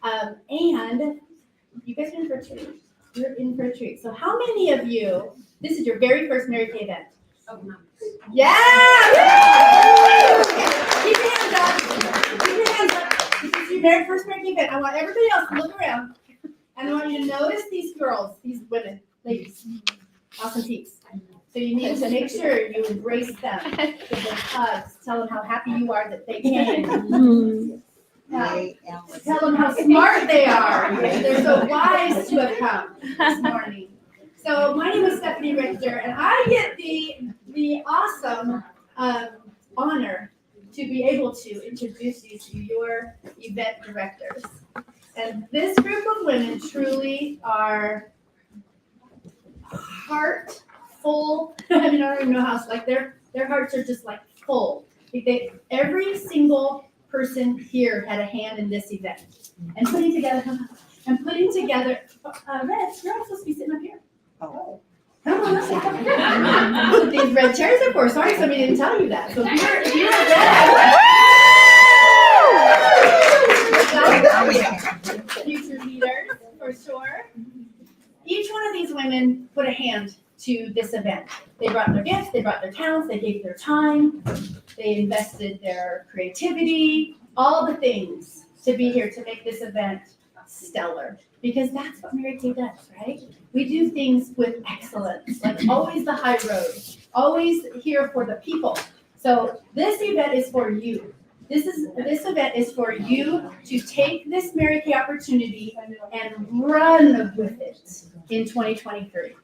And you guys are in for a treat. You're in for a treat. So how many of you, this is your very first Mary Kay event? Oh, no. Yeah! Keep your hands up. Keep your hands up. This is your very first Mary Kay event. I want everybody else to look around. And I want you to notice these girls, these women, ladies, awesome peeps. So you need to make sure you embrace them, give them hugs, tell them how happy you are that they came. Tell them how smart they are. They're so wise to have come this morning. So my name is Stephanie Richter, and I get the awesome honor to be able to introduce you to your event directors. And this group of women truly are heart full. I mean, I don't even know how it's like. Their hearts are just like full. Every single person here had a hand in this event. And putting together, Reds, you're all supposed to be sitting up here. Oh. Come on, that's what these red chairs are for. Sorry, somebody didn't tell you that. So if you're red, future leaders, for sure. Each one of these women put a hand to this event. They brought their gifts, they brought their talents, they gave their time, they invested their creativity, all the things to be here to make this event stellar. Because that's what Mary Kay does, right? We do things with excellence, like always the high road, always here for the people. So this event is for you. This event is for you to take this Mary Kay opportunity and run with it in 2023.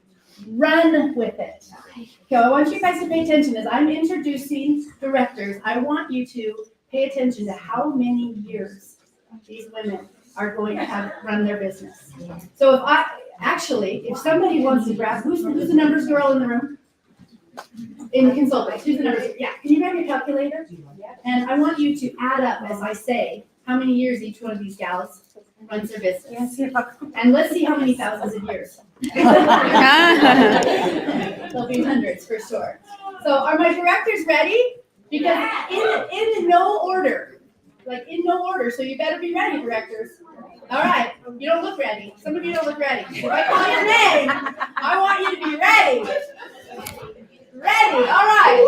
Run with it. Okay, I want you guys to pay attention as I'm introducing directors. I want you to pay attention to how many years these women are going to have run their business. So if somebody wants to grab, who's the numbers girl in the room? In consultants, who's the numbers? Yeah, can you grab your calculator? And I want you to add up as I say how many years each one of these gals runs their business. And let's see how many thousands of years. There'll be hundreds for sure. So are my directors ready? Because in no order, so you better be ready, directors. All right, you don't look ready. Some of you don't look ready. If I call your name, I want you to be ready. Ready, all right.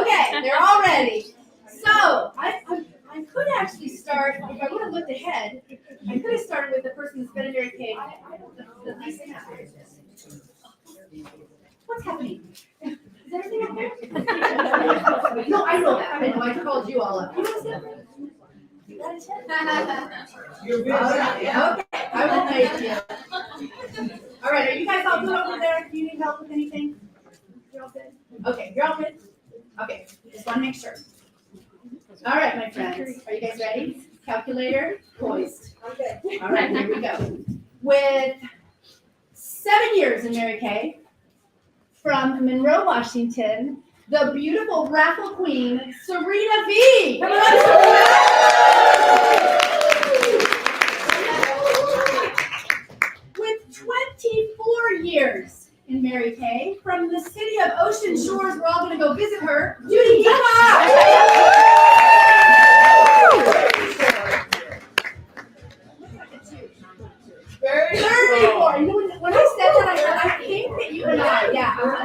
Okay, they're all ready. So I could actually start, if I would have looked ahead, I could have started with the person who's been in Mary Kay the least amount. What's happening? Is everything okay? No, I know that. I know I called you all up. You know what? You got a 10. Okay, I will make you. All right, are you guys all good over there? Do you need help with anything? You're all good? Okay, you're all good? Okay, just want to make sure. All right, my friends, are you guys ready? Calculator, poised. Okay. All right, here we go. With 7 years in Mary Kay, from Monroe, Washington, the beautiful raffle queen, Serena V. Come on, Serena. With 24 years in Mary Kay, from the city of Ocean Shores, we're all going to go visit her, Judy Gima. 34. You know, when I said that, I think that you and I,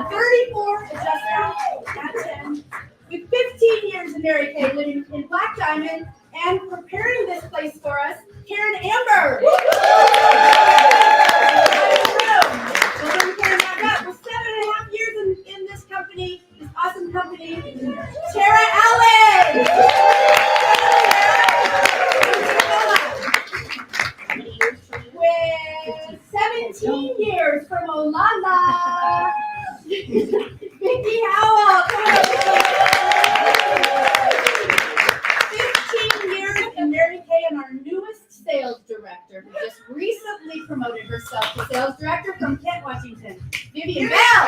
34 is just that 10. With 15 years in Mary Kay, living in Black Diamond and preparing this place for us, Karen Amber. With 7.5 years in this company, this awesome company, Tara Allen. With 17 years from Olala, Vicki Howell. 15 years in Mary Kay, and our newest sales director, who just recently promoted herself to sales director from Kent, Washington, Vivian Bell.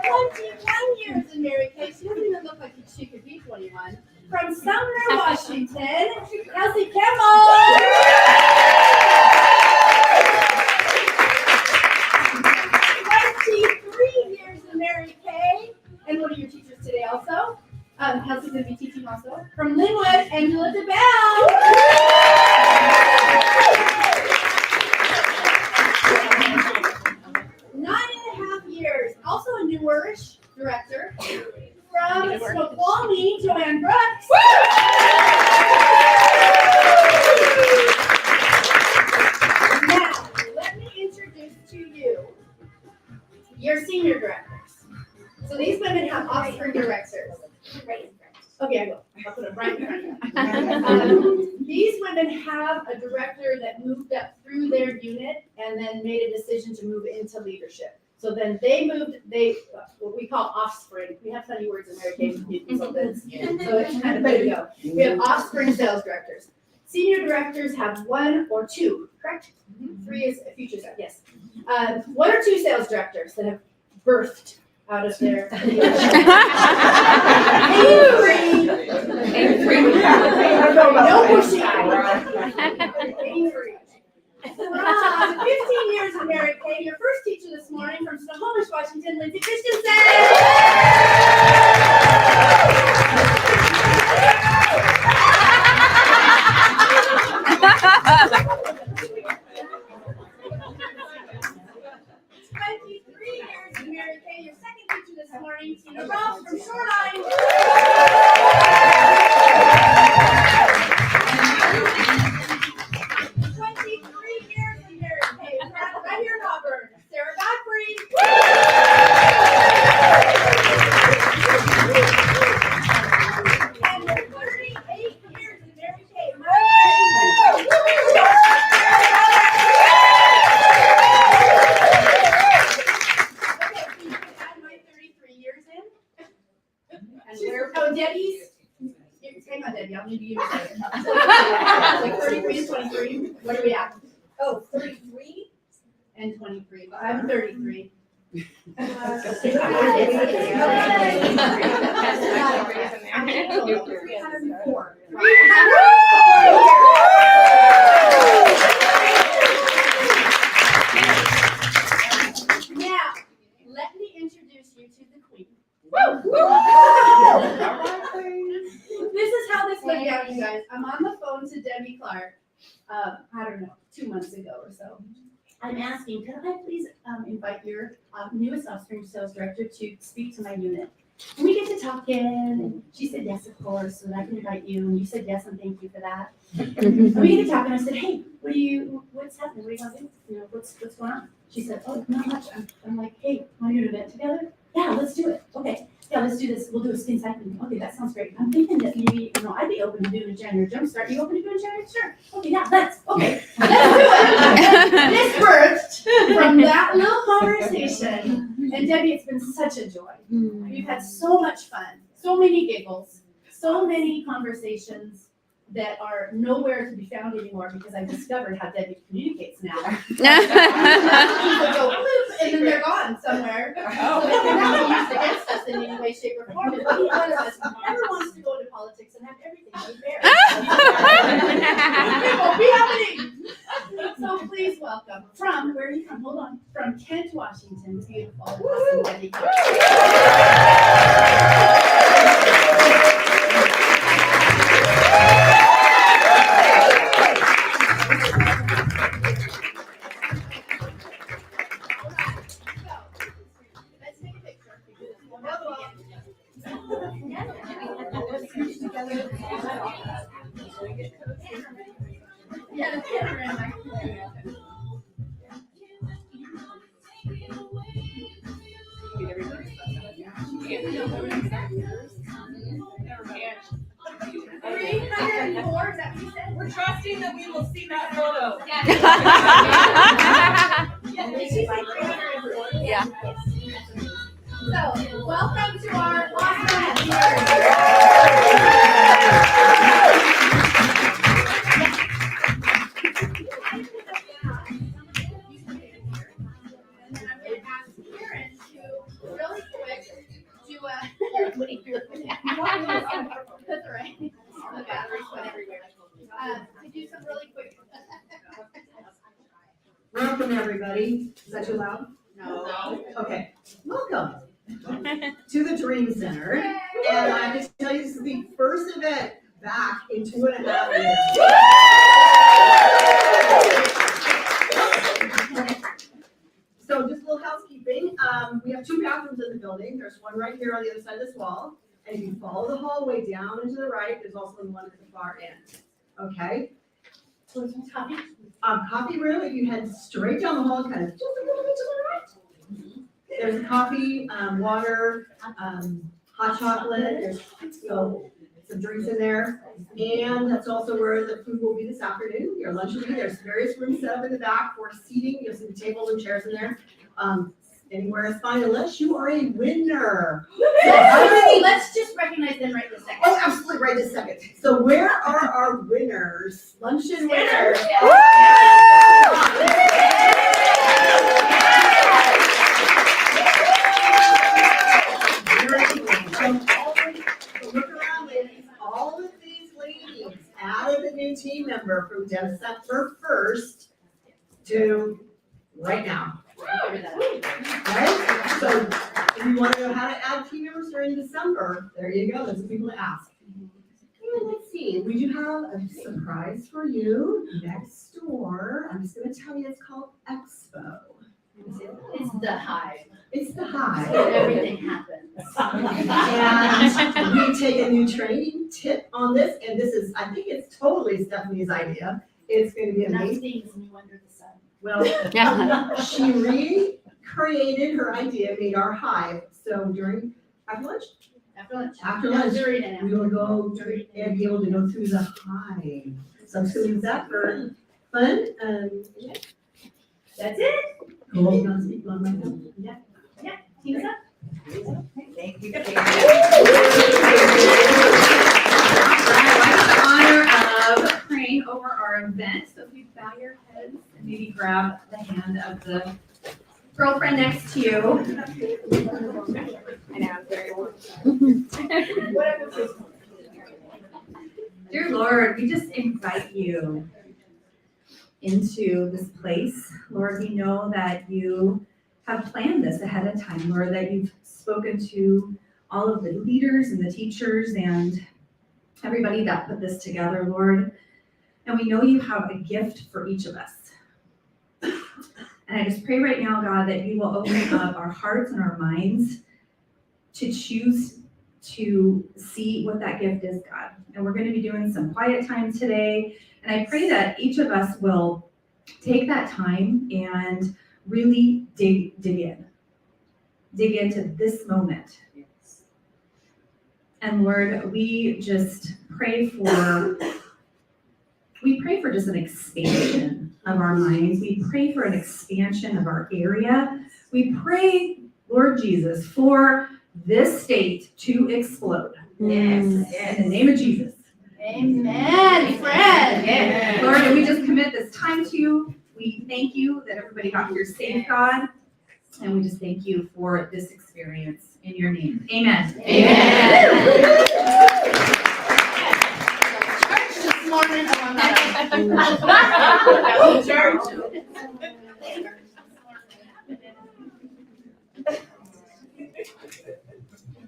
21 years in Mary Kay. She doesn't even look like she could be 21. From Sumner, Washington, Kelsey Kimball. 23 years in Mary Kay, Kelsey's going to be teaching also. From Linwood, Angela DeBell. 9.5 years. Also a newer-ish director. From Snoqualmie, Joanne Brooks. Now, let me introduce to you your senior directors. So these women have offspring directors. Okay, I go. I'll put it right behind. These women have a director that moved up through their unit and then made a decision to move into leadership. So then they moved, what we call offspring. We have funny words in Mary Kay consultants. So it's kind of way to go. We have offspring sales directors. Senior directors have one or two, correct? 3 is a future set, yes. 1 or 2 sales directors that have birthed out of their. No pushing. 15 years in Mary Kay, your first teacher this morning from Snohomish, Washington, Lindsay Christensen. 23 years in Mary Kay, your second teacher this morning, Tina Ross from Shoreline. 23 years in Mary Kay, right here in Auburn, Sarah Godfrey. And 38 years in Mary Kay, Debbie's. Hang on, Debbie. I'll need you to say it. Like 33 and 23. What are we at? Oh, 33 and 23. I'm 33. Now, let me introduce you to the queen. This is how this went down, you guys. I'm on the phone to Debbie Clark, I don't know, 2 months ago or so. I'm asking, could I please invite your newest offspring sales director to speak to my unit? And we get to talking, and she said, yes, of course, and I can invite you, and you said yes, and thank you for that. And we get to talking, and I said, hey, what's happening? What are you going to do? You know, what's going on? She said, oh, not much. I'm like, hey, want to do an event together? Yeah, let's do it. Okay. Yeah, let's do this. We'll do a skin cycling. Okay, that sounds great. I'm thinking that maybe, I'd be open to doing a January Jumpstart. You open to doing a January? Sure. Okay, yeah, let's do it. This birthed from that little conversation. And Debbie, it's been such a joy. We've had so much fun, so many giggles, so many conversations that are nowhere to be found anymore because I've discovered how Debbie communicates now. People go, and then they're gone somewhere. So they're not used against us in any way, shape, or form. But each one of us never wants to go into politics and have everything be fair. It won't be happening. So please welcome from, where are you from? Hold on. From Kent, Washington, beautiful, awesome Debbie. We're trusting that we will see that photo. Yeah. So, welcome to our awesome year. That's all right. The batteries went everywhere. To do some really quick. Welcome, everybody. Is that too loud? No. Okay. Welcome to the Dream Center. And I have to tell you, this is the first event back in 2.5 years. So just a little housekeeping. We have 2 bathrooms in the building. There's one right here on the other side of this wall. And if you follow the hallway down and to the right, there's also one at the far end. Okay? So some coffee? Coffee room, if you head straight down the hall, kind of just a little bit to the right. There's coffee, water, hot chocolate, there's some drinks in there. And that's also where the food will be this afternoon. Your lunch will be, there's various rooms set up in the back for seating. You'll see tables and chairs in there. Anywhere is fine unless you are a winner. Let's just recognize them right this second. Oh, absolutely, right this second. So where are our winners? Luncheon winners. Look around, ladies. All of these ladies added a new team member from December 1st to right now. Right? So if you want to know how to add team members during December, there you go. Those are people to ask. And let's see, we do have a surprise for you next door. I'm just going to tell you it's called Expo. It's the hive. It's the Hive. Where everything happens. And we take a new training tip on this, and this is, I think it's totally Stephanie's idea. It's going to be amazing. Nothing is new under the sun. Well, she recreated her idea, made our hive. So after lunch, we will go and be able to go through the hive. So I'm assuming that for fun. That's it. Cool. You want to speak on my phone? Yeah. Teams up. Thank you. Honor of praying over our event. So if you bow your heads and maybe grab the hand of the girlfriend next to you. I know, very Dear Lord, we just invite you into this place. Lord, we know that you have planned this ahead of time, Lord, that you've spoken to all of the leaders and the teachers and everybody that put this together, Lord. And we know you have a gift for each of us. And I just pray right now, God, that you will open up our hearts and our minds to choose to see what that gift is, God. And we're going to be doing some quiet time today. And I pray that each of us will take that time and really dig into this moment. And Lord, we just pray for just an expansion of our minds. We pray for an expansion of our area. We pray, Lord Jesus, for this state to explode. Yes. In the name of Jesus. Amen, Fred. Yes. Lord, and we just commit this time to you. We thank you that everybody got here safe, God. And we just thank you for this experience in your name. Amen. Amen. Church this morning. Church.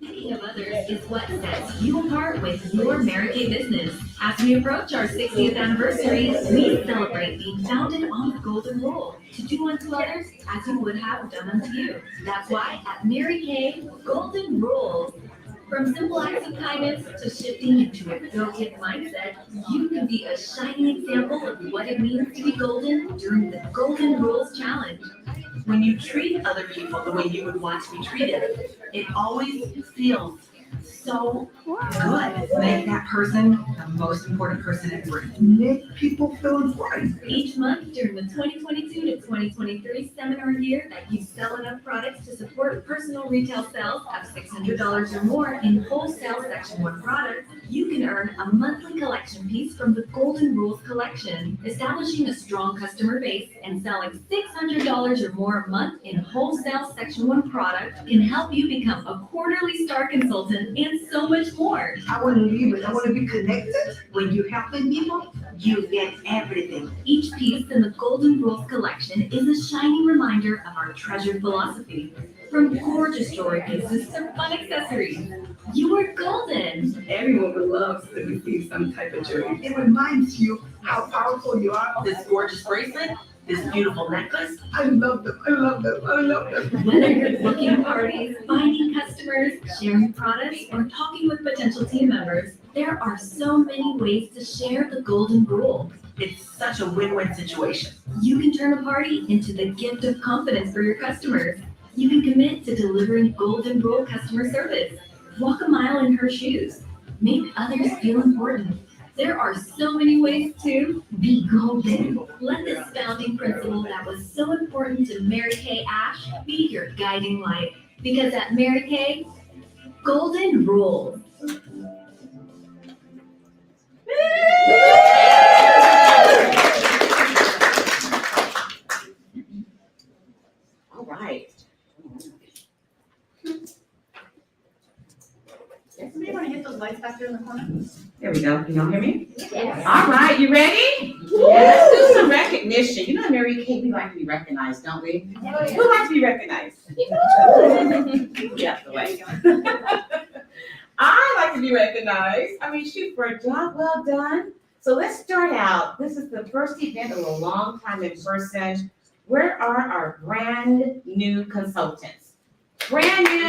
Thinking of others is what sets you apart with your Mary Kay business. As we approach our 60th anniversary, we celebrate being founded on the golden rule, to do unto others as you would have done unto you. That's why at Mary Kay, golden rules. From simple acts of kindness to shifting into a go-get mindset, you can be a shining example of what it means to be golden during the Golden Rules Challenge. When you treat other people the way you would want to be treated, it always feels so good. Make that person the most important person in the room. Make people feel important. Each month during the 2022 to 2023 seminar year that you sell enough products to support personal retail sales of $600 or more in wholesale Section 1 products, you can earn a monthly collection piece from the Golden Rules collection. Establishing a strong customer base and selling $600 or more a month in wholesale Section 1 product can help you become a quarterly star consultant and so much more. I want to leave it. I want to be connected. When you helping people, you get everything. Each piece in the Golden Rules collection is a shining reminder of our treasured philosophy. From gorgeous jewelry pieces to fun accessories, you are golden. Everyone would love to receive some type of jewelry. It reminds you how powerful you are. This gorgeous bracelet, this beautiful necklace. I love them. I love them. I love them. Whether you're booking parties, finding customers, sharing products, or talking with potential team members, there are so many ways to share the golden rule. It's such a win-win situation. You can turn a party into the gift of confidence for your customers. You can commit to delivering golden rule customer service. Walk a mile in her shoes. Make others feel important. There are so many ways to be golden. Let this founding principle that was so important to Mary Kay Ash be your guiding light. Because at Mary Kay, golden rules. All right. Somebody want to hit those lights back there in the corner? There we go. Can y'all hear me? Yes. All right, you ready? Let's do some recognition. You know, Mary Kay, we like to be recognized, don't we? Who likes to be recognized? Get out the way. I like to be recognized. I mean, shoot, for a job well done. So let's start out. This is the first event of a long time in person. Where are our brand new consultants? Brand new.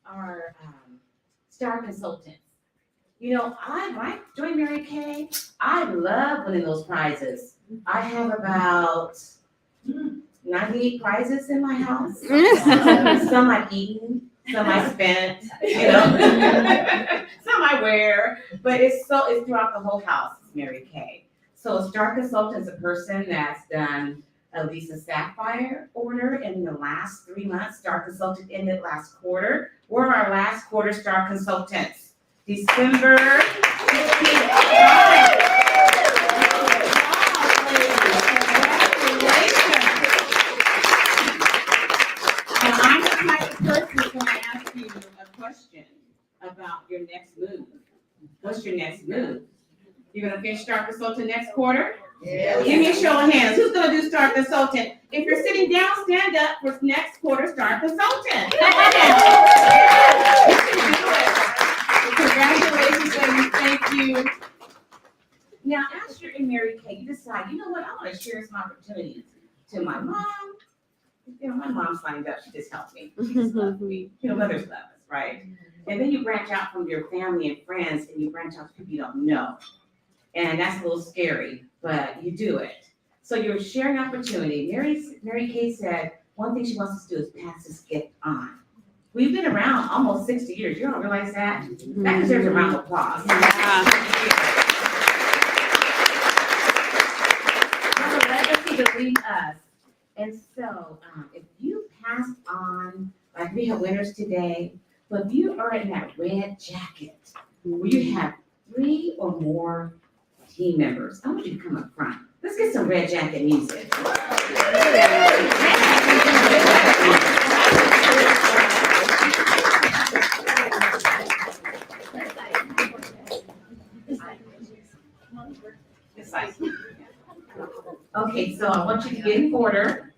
Our star consultants. You know, when I joined Mary Kay, I love winning those prizes. I have about 98 prizes in my house. Some I've eaten, some I spent, you know, some I wear, but it's throughout the whole house, Mary Kay. So a star consultant is a person that's done at least a Sapphire order in the last 3 months. Star consultant ended last quarter. We're our last quarter star consultants. December 15th. And I'm the type of person who's going to ask you a question about your next move. What's your next move? You're going to finish star consultant next quarter? Yeah. Give me a show of hands. Who's going to do star consultant? If you're sitting down, stand up for next quarter star consultant. Come on down. You can do it. Congratulations, ladies. Thank you. Now, as you're in Mary Kay, you decide, you know what, I want to share some opportunities to my mom. You know, my mom signed up. She just helped me. She just loved me. You know, mothers love us, right? And then you branch out from your family and friends, and you branch out to people you don't know. And that's a little scary, but you do it. So you're sharing opportunity. Mary Kay said one thing she wants us to do is pass this gift on. We've been around almost 60 years. You don't realize that? That deserves a round of applause. Our legacy to lead us. And so if you passed on, like we have winners today, but if you are in that red jacket where you have 3 or more team members, I want you to come up front. Let's get some red jacket music. This side. Okay, so I want you to get in order.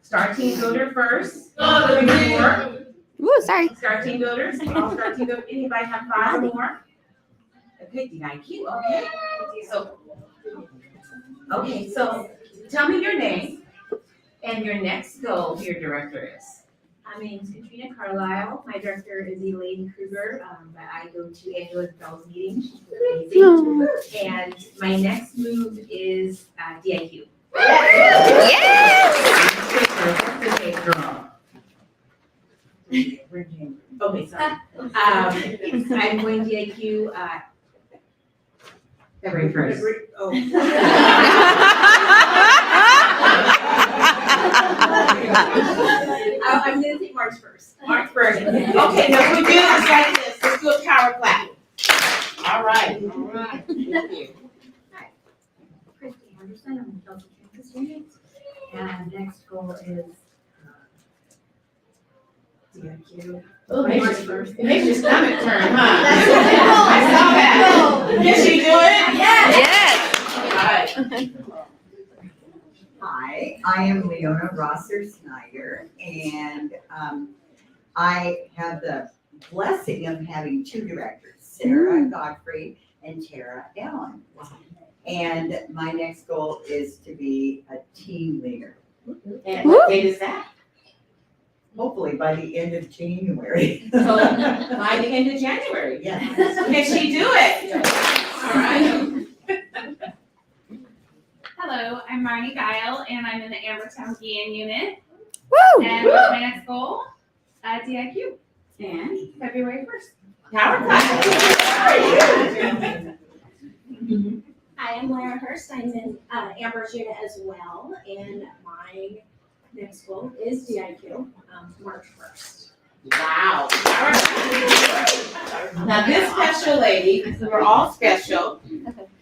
Star team builder first. Woo, sorry. Star team builders. All star team builders. Anybody have 5 more? Okay, DIQ. Okay, so tell me your name and your next goal for your director is. My name's Katrina Carlisle. My director is Elaine Kruger, but I go to Angela Bell's meetings. She's amazing. And my next move is DIQ. Okay, sorry. I'm going DIQ February 1st. I'm gonna take March 1st. March 1st. Okay, now we do this like this. Let's do a power clap. All right. Thank you. Christy Anderson, I'm the Delta Campus Unit. And next goal is Oh, Makes March you- first. It makes your stomach turn, huh? That's it. I saw that. Go. Can she do it? Yes. All right. Hi, I am Leona Rosser Snyder, and I have the blessing of having two directors, Sarah Godfrey and Tara Allen. And my next goal is to be a team leader, And what date is that? hopefully by the end of January. So by the end of January. Yes. Can she do it? All right. Hello, I'm Marnie Guile, and I'm in the Ambertown GN unit. Woo! And what's my next goal? DIQ, And February 1st. power class. Hi, I'm Lara Hurst. I'm in Amber's unit as well, and my next goal is DIQ, March 1st. Wow. Power class. Now this special lady, we're all special,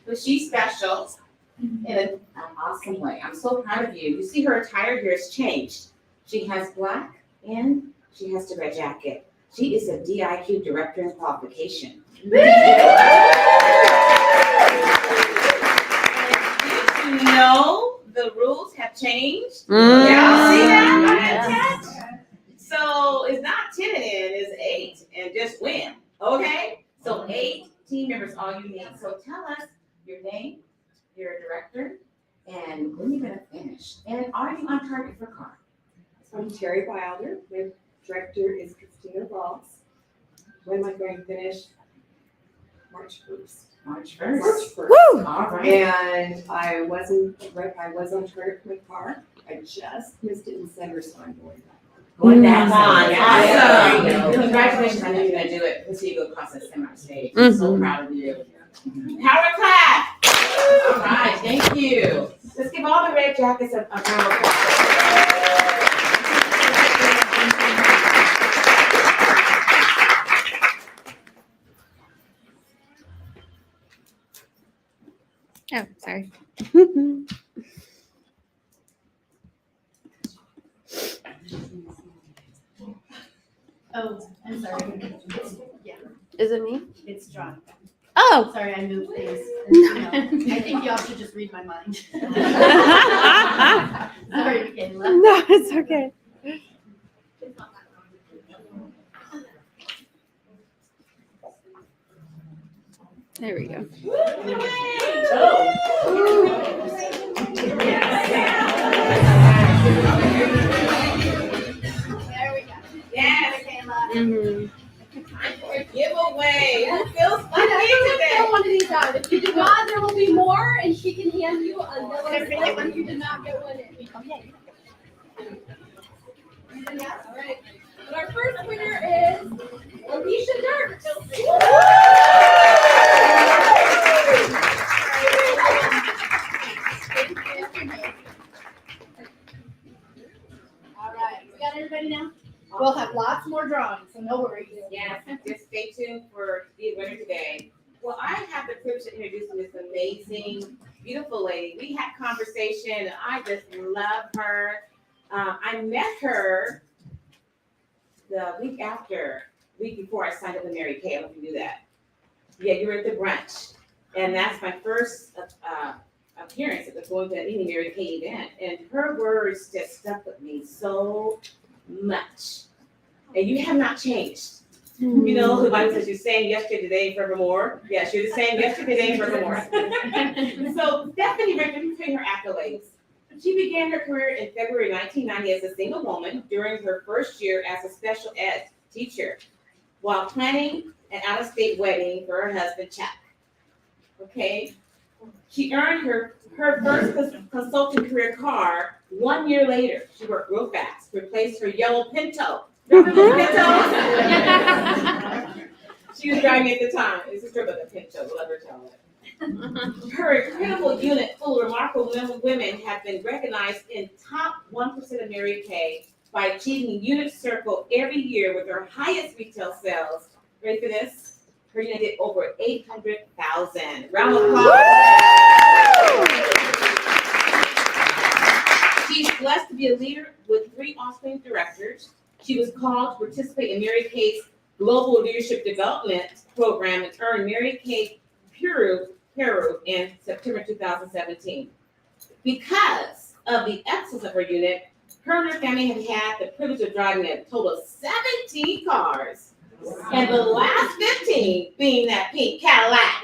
but she's special in an awesome way. I'm so proud of you. You see her attire here has changed. She has black and she has the red jacket. She is a DIQ director in qualification. Did you know the rules have changed? Yeah, see that? So it's not 10 and in, it's 8 and just win, okay? So 8 team members, all you need. So tell us your name, your director, and when you're gonna finish. And are you on target for car? I'm Terry Wilder. My director is Christina Ross. When am I going to finish? March 1st. March March 1st. 1st. Woo! All right. And I was on target for my car. I just missed it in center, so I'm going back. Going back on, Yeah. awesome. Congratulations, I know you're gonna do it. Let's see you go across that semi stage. I'm so proud of you. Power clap. All right, thank you. Let's give all the red jackets a round of applause. Oh, sorry. Oh, I'm sorry. Yeah, Is it me? it's John. Oh. Sorry, I moved things. I think y'all should just read my mind. Sorry, Michaela. No, it's okay. There we go. There we go. Yes. Michaela. Mm-hmm. Time for a giveaway. Who feels I know, lucky you today? fill one of these out. If you do not, there will be more, and she can hand you a yellow slip if you did not get one in. All right. But our first winner is Alicia Dirks. All right, we got everybody now? We'll have lots more drawings, so no worries. Yes, just stay tuned for the winner today. Well, I have the privilege of introducing this amazing, beautiful lady. We had conversation. I just love her. I met her the week before I signed up with Mary Kay. I don't know if you knew that. Yeah, you were at the brunch. And that's my first appearance at the Going to Any Mary Kay event. And her words just stuck with me so much. And you have not changed. You know, the Bible says you're the same yesterday, today, and forevermore. Yes, you're the same yesterday, today, and forevermore. So Stephanie Rickman, her accolades. She began her career in February 1990 as a single woman during her first year as a special ed teacher while planning an out-of-state wedding for her husband, Chuck. Okay? She earned her first consulting career car 1 year later. She worked real fast, replaced her yellow Pinto. Remember those Pintos? She was driving at the time. It's a trip of the Pinto, we'll let her tell it. Her incredible unit full of remarkable women have been recognized in top 1% of Mary Kay by achieving unit circle every year with her highest retail sales. Ready for this? Her unit did over 800,000. Round of applause. She's blessed to be a leader with 3 Austrian directors. She was called to participate in Mary Kay's Global Leadership Development Program and earned Mary Kay Peru in September 2017. Because of the excellence of her unit, her and her family have had the privilege of driving a total of 17 cars, and the last 15 being that pink Cadillac.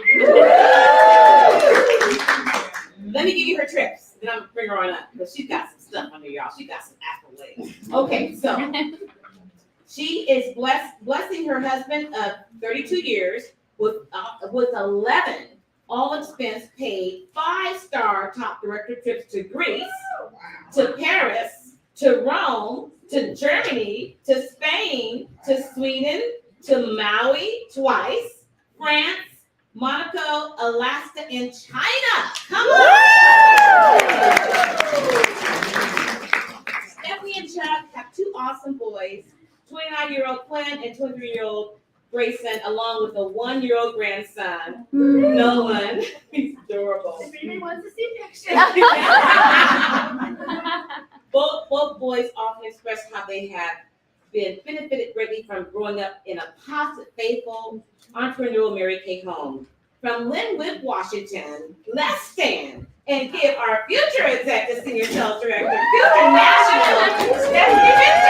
Let me give you her trips, then I'm gonna bring her on up, because she's got some stuff under y'all. She got some accolades. Okay, so she is blessing her husband of 32 years with 11 all expense paid 5-star top director trips to Greece, to Paris, to Rome, to Germany, to Spain, to Sweden, to Maui twice, France, Monaco, Alaska, and China. Come on! Stephanie and Chuck have 2 awesome boys, 29-year-old Clint and 23-year-old Grayson, along with a 1-year-old grandson, Nolan. He's adorable. If anyone wants to see pictures. Both boys often express how they have been benefited greatly from growing up in a positive, faithful, entrepreneurial Mary Kay home. From Linwood, Washington, let's stand and give our future executive senior sales director, future national, Stephanie Victor.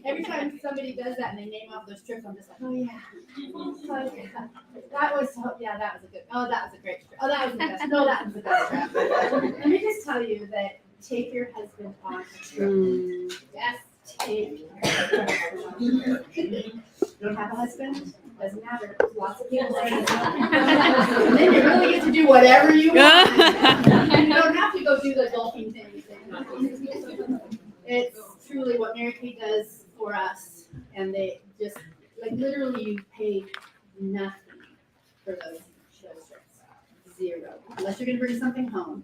Every time somebody does that and they name off those trips, I'm just like, oh yeah. That was, that was a good, that was a great trip. That was the best. No, that was the best trip. Let me just tell you that take your husband on a trip. Yes, take your husband on a trip. You don't have a husband? Doesn't matter. Lots of people say that. And then you really get to do whatever you want. You don't have to go do the golfing thing. It's truly what Mary Kay does for us, and they just, like, literally you pay nothing for those trips. Zero. Unless you're gonna bring something home.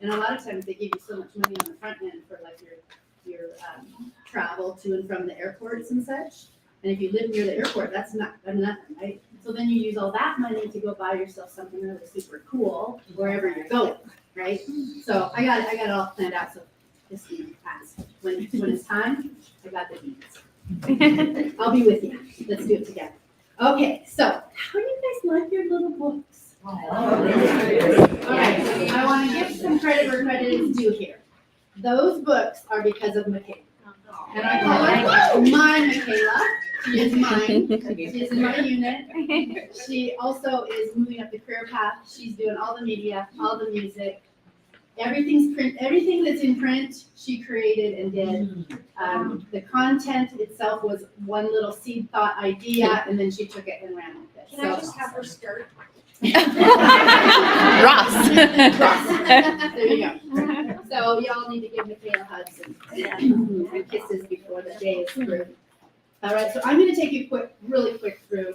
And a lot of times they give you so much money on the front end for like your travel to and from the airports and such. And if you live near the airport, that's nothing, right? So then you use all that money to go buy yourself something really super cool wherever you're going, right? So I got it all planned out, so just fast. When it's time, I got the beats. I'll be with you. Let's do it together. Okay, so how do you guys like your little books? All right, I want to give some credit where credit is due here. Those books are because of Michaela. And I call her my Michaela. She is mine. She is in my unit. She also is moving up the career path. She's doing all the media, all the music. Everything's print. Everything that's in print, she created and did. The content itself was one little seed thought idea, and then she took it and ran with it. Can I just have her skirt? Ross. There you go. So y'all need to give Michaela hugs and kisses before the day is through. All right, so I'm going to take you really quick through,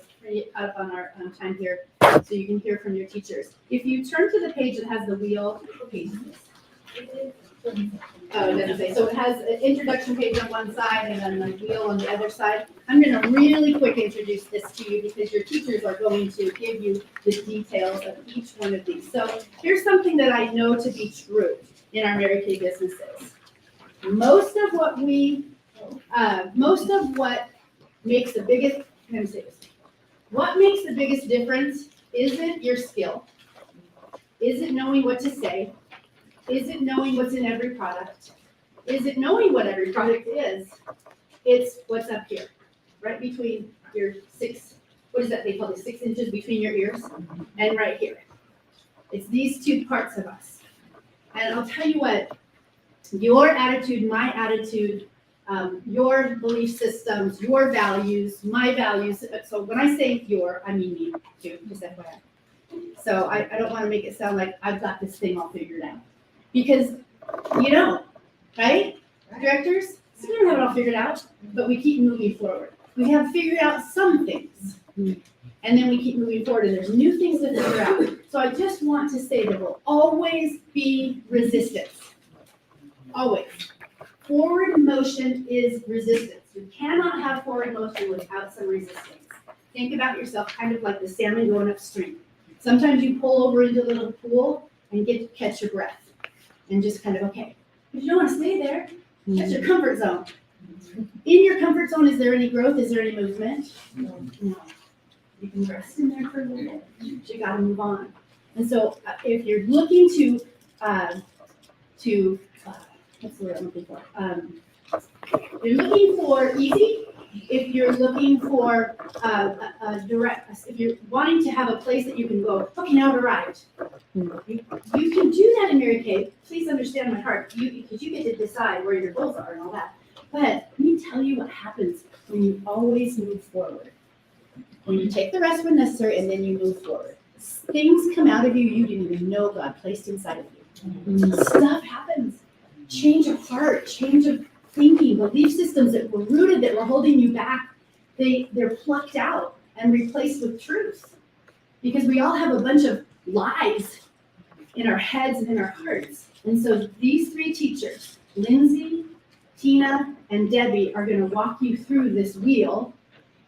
up on our time here, so you can hear from your teachers. If you turn to the page that has the wheel, what page is this? Oh, it doesn't say. So it has an introduction page on one side and then the wheel on the other side. I'm going to really quick introduce this to you because your teachers are going to give you the details of each one of these. So here's something that I know to be true in our Mary Kay businesses. Most of what makes the biggest, let me say this. What makes the biggest difference isn't your skill, isn't knowing what to say, isn't knowing what's in every product, isn't knowing what every product is. It's what's up here, right between your what is that they call it, 6 inches between your ears, and right here. It's these two parts of us. And I'll tell you what, your attitude, my attitude, your belief systems, your values, my values. So when I say your, I mean me too, just FYI. So I don't want to make it sound like I've got this thing all figured out. Because you don't, right? Directors, so we don't have it all figured out, but we keep moving forward. We have figured out some things. And then we keep moving forward and there's new things to figure out. So I just want to say there will always be resistance. Always. Forward motion is resistance. You cannot have forward motion without some resistance. Think about yourself kind of like the salmon going upstream. Sometimes you pull over into a little pool and catch your breath and just kind of, okay. But you don't want to stay there. That's your comfort zone. In your comfort zone, is there any growth? Is there any movement? No. You can rest in there for a little bit, but you gotta move on. And so if you're looking to what's the word I'm looking for? You're looking for easy, if you're looking for a direct, if you're wanting to have a place that you can go, okay, now I've arrived. You can do that in Mary Kay. Please understand my heart, because you get to decide where your goals are and all that. But let me tell you what happens when you always move forward. When you take the rest when necessary and then you move forward. Things come out of you didn't even know God placed inside of you. Stuff happens. Change of heart, change of thinking, belief systems that were rooted, that were holding you back, they're plucked out and replaced with truth. Because we all have a bunch of lies in our heads and in our hearts. And so these three teachers, Lindsay, Tina, and Debbie, are going to walk you through this wheel.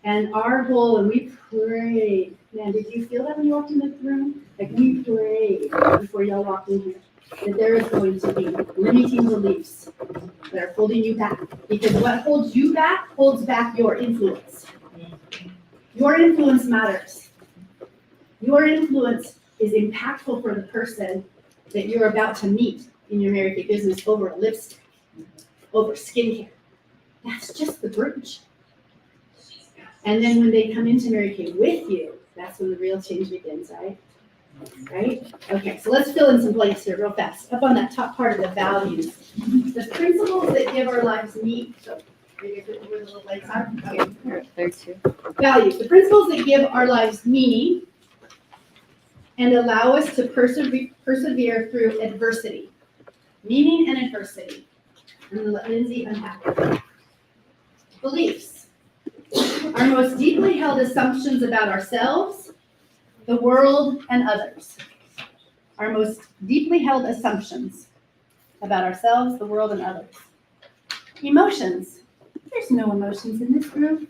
And our goal, and we prayed, man, did you feel that when you walked in the room? Like we prayed before y'all walked in here, that there is going to be limiting beliefs that are holding you back. Because what holds you back holds back your influence. Your influence matters. Your influence is impactful for the person that you're about to meet in your Mary Kay business over lipstick, over skincare. That's just the bridge. And then when they come into Mary Kay with you, that's when the real change begins, right? Right? Okay, so let's fill in some blanks here real fast. Up on that top part of the values. The principles that give our lives meaning. So maybe where the little blanks are. Okay. There's two. Values. The principles that give our lives meaning and allow us to persevere through adversity. Meaning and adversity. I'm going to let Lindsay unpack it. Beliefs. Our most deeply held assumptions about ourselves, the world, and others. Our most deeply held assumptions about ourselves, the world, and others. Emotions. There's no emotions in this room.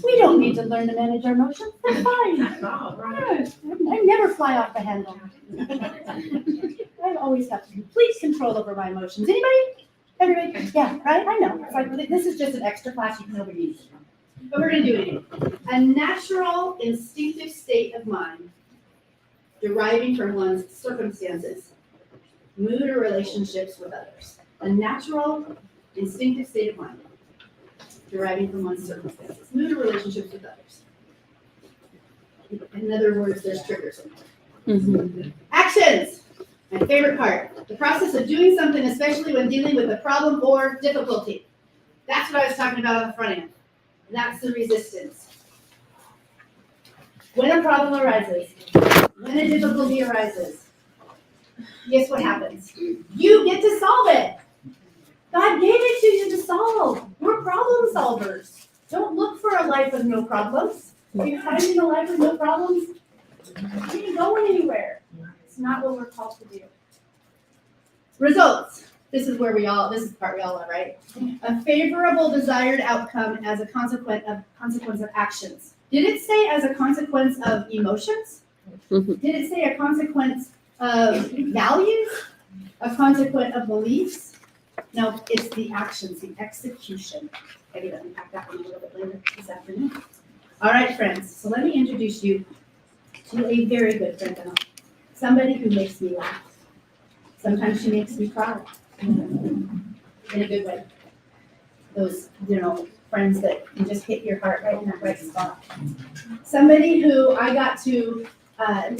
We don't need to learn to manage our emotions. They're fine. I never fly off the handle. I always have complete control over my emotions. Anybody? Everybody? Yeah, right? I know. It's like, this is just an extra class you can overuse. But we're going to do it anyway. A natural, instinctive state of mind deriving from one's circumstances, mood, or relationships with others. A natural, instinctive state of mind deriving from one's circumstances, mood, or relationships with others. In other words, there's triggers. Actions. My favorite part, the process of doing something, especially when dealing with a problem or difficulty. That's what I was talking about on the front end. That's the resistance. When a problem arises, when a difficulty arises, guess what happens? You get to solve it. God gave it to you to solve. We're problem solvers. Don't look for a life with no problems. If you're finding a life with no problems, you ain't going anywhere. It's not what we're called to do. Results. This is the part we all love, right? A favorable desired outcome as a consequence of actions. Did it say as a consequence of emotions? Did it say a consequence of values? A consequence of beliefs? No, it's the actions, the execution. I get to unpack that one a little bit later this afternoon. All right, friends. So let me introduce you to a very good friend of mine. Somebody who makes me laugh. Sometimes she makes me cry. In a good way. Those, friends that can just hit your heart right in that right spot. Somebody who I got to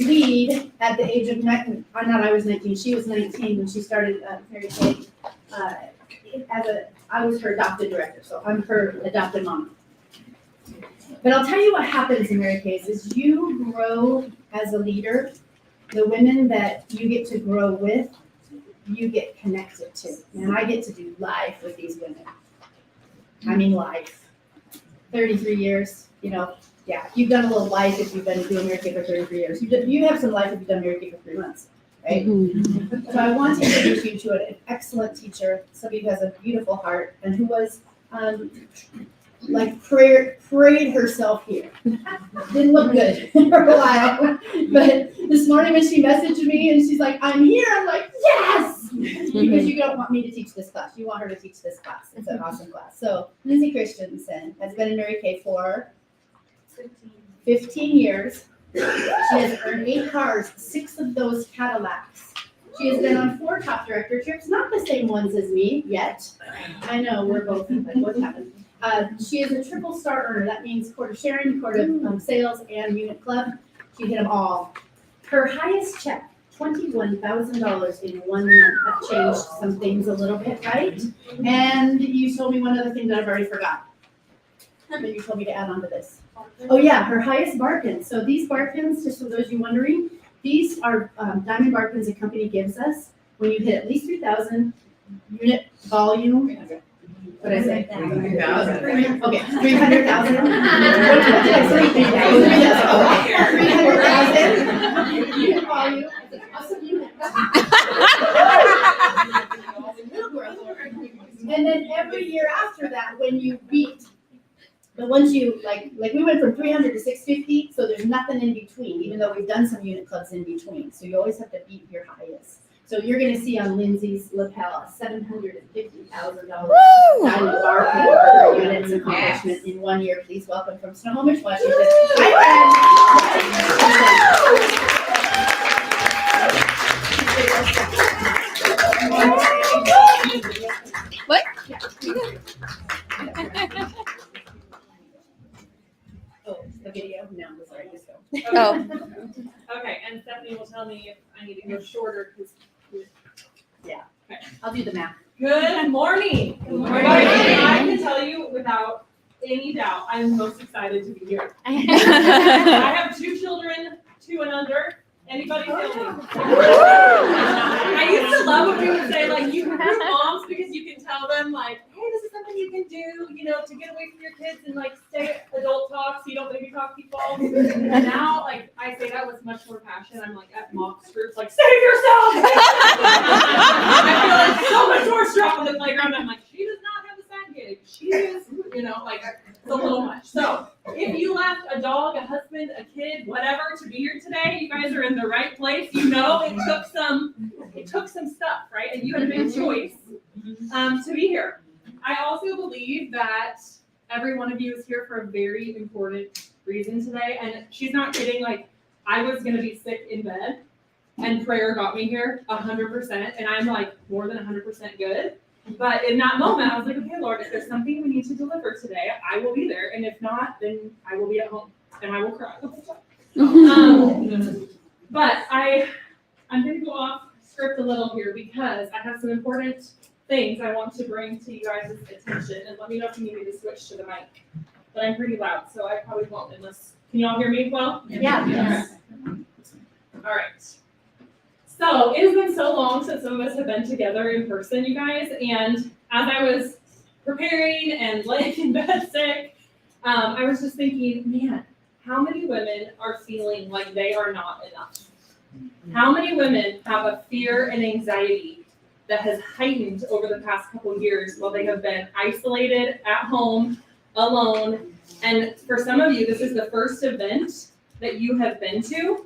lead at the age of 19. I was 19. She was 19 when she started Mary Kay. I was her adopted director, so I'm her adopted mom. But I'll tell you what happens in Mary Kay's is you grow as a leader. The women that you get to grow with, you get connected to. And I get to do life with these women. I mean life. 33 years, yeah. You've done a little life if you've been doing Mary Kay for 33 years. You have some life if you've done Mary Kay for 3 months, right? So I want to introduce you to an excellent teacher, somebody who has a beautiful heart and who was, prayed herself here. Didn't look good for a while, but this morning when she messaged me and she's like, I'm here, I'm like, yes! Because you don't want me to teach this class, you want her to teach this class. It's an awesome class. So Lindsay Christensen has been in Mary Kay for 15 years. She has earned 8 cars, 6 of those Cadillacs. She has been on 4 top director trips, not the same ones as me yet. I know, we're both happened. She is a triple star earner. That means quarter sharing, quarter sales, and unit club. She hit them all. Her highest check, $21,000 in 1 month. That changed some things a little bit, right? And you told me one other thing that I've already forgot. But you told me to add on to this. Oh yeah, her highest bargain. So these bargains, just for those of you wondering, these are diamond bargains the company gives us when you hit at least 3,000 unit volume. What did I say? 300,000. Okay, 300,000. What did I say? 300,000 unit volume. Awesome unit. And then every year after that, when you beat the ones you like we went from 300 to 650, so there's nothing in between, even though we've done some unit clubs in between. So you always have to beat your highest. So you're going to see on Lindsay's lapel a $750,000 diamond bar pin for her units accomplishment in 1 year. Please welcome from Snohomish, Washington. What? Oh, the video? No, sorry, just go. Oh. Okay, and Stephanie will tell me if I need to go shorter, because. I'll do the math. Good morning. Good morning. I can tell you without any doubt, I'm most excited to be here. I have 2 children, 2 and under. Anybody feel me? I used to love when we would say, like, you can group moms because you can tell them, like, hey, this is something you can do, you know, to get away from your kids and, like, stay adult talk so you don't baby talk people. And now, like, I say that with much more passion. I'm, like, at moms groups, like, save yourself! I feel like so much more strong on the playground. I'm like, she does not have a side gig. She is, you know, like, it's a little much. So, if you left a dog, a husband, a kid, whatever, to be here today, you guys are in the right place. You know, it took some stuff, right? And you had a big choice to be here. I also believe that every one of you is here for a very important reason today. And she's not kidding. Like, I was going to be sick in bed, and prayer got me here 100%. And I'm like more than 100% good. But in that moment, I was like, okay, Lord, if there's something we need to deliver today, I will be there. And if not, then I will be at home and I will cry. But I'm going to go off script a little here because I have some important things I want to bring to you guys' attention. And let me know if you need me to switch to the mic. But I'm pretty loud, so I probably won't unless, can you all hear me well? Yeah. Yes. All right. So it has been so long since some of us have been together in person, you guys. And as I was preparing and laying in bed sick, I was just thinking, man, how many women are feeling like they are not enough? How many women have a fear and anxiety that has heightened over the past couple years while they have been isolated at home, alone? And for some of you, this is the first event that you have been to.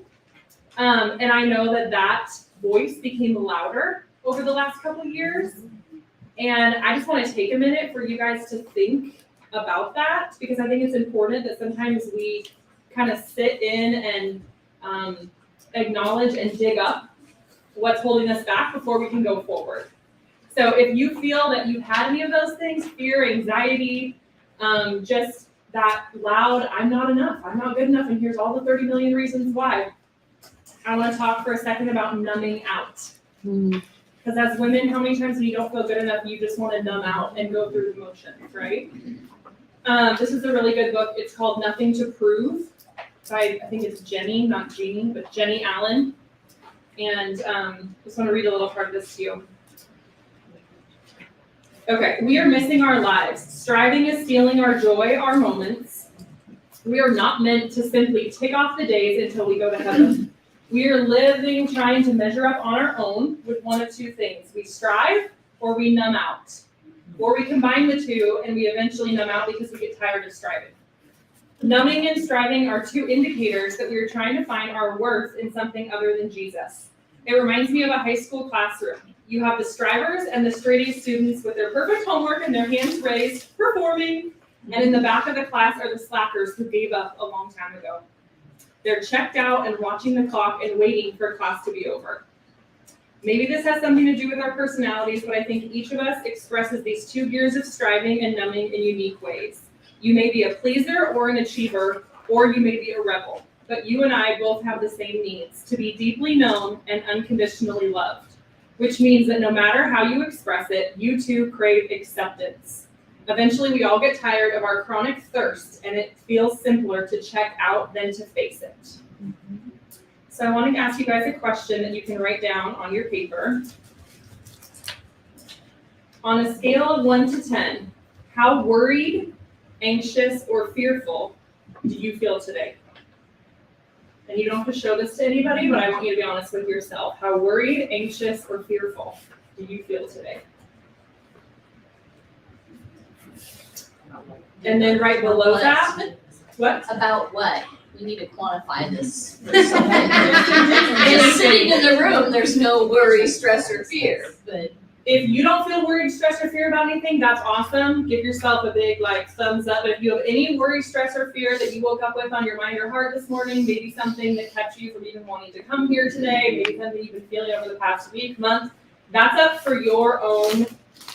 And I know that voice became louder over the last couple of years. And I just want to take a minute for you guys to think about that, because I think it's important that sometimes we kind of sit in and acknowledge and dig up what's holding us back before we can go forward. So if you feel that you've had any of those things, fear, anxiety, just that loud, I'm not enough, I'm not good enough, and here's all the 30 million reasons why, I want to talk for a second about numbing out. Because as women, how many times when you don't feel good enough, you just want to numb out and go through the motions, right? This is a really good book. It's called Nothing to Prove by, I think it's Jenny, not Jeannie, but Jenny Allen. And just want to read a little part of this to you. Okay, we are missing our lives. Striving is stealing our joy, our moments. We are not meant to simply tick off the days until we go to heaven. We are living trying to measure up on our own with one of two things. We strive or we numb out. Or we combine the two and we eventually numb out because we get tired of striving. Numbing and striving are two indicators that we are trying to find our worth in something other than Jesus. It reminds me of a high school classroom. You have the strivers and the straight-A students with their perfect homework and their hands raised, performing, and in the back of the class are the slackers who gave up a long time ago. They're checked out and watching the clock and waiting for class to be over. Maybe this has something to do with our personalities, but I think each of us expresses these two gears of striving and numbing in unique ways. You may be a pleaser or an achiever, or you may be a rebel, but you and I both have the same needs, to be deeply known and unconditionally loved, which means that no matter how you express it, you too crave acceptance. Eventually, we all get tired of our chronic thirst, and it feels simpler to check out than to face it. So I want to ask you guys a question that you can write down on your paper. On a scale of 1 to 10, how worried, anxious, or fearful do you feel today? And you don't have to show this to anybody, but I want you to be honest with yourself. How worried, anxious, or fearful do you feel today? And then right below that, what? About what? We need to quantify this. Just sitting in the room, there's no worry, stress, or fear, but. If you don't feel worried, stress, or fear about anything, that's awesome. Give yourself a big thumbs up. But if you have any worry, stress, or fear that you woke up with on your mind or heart this morning, maybe something that kept you from even wanting to come here today, maybe something you've been feeling over the past week, month, that's up for your own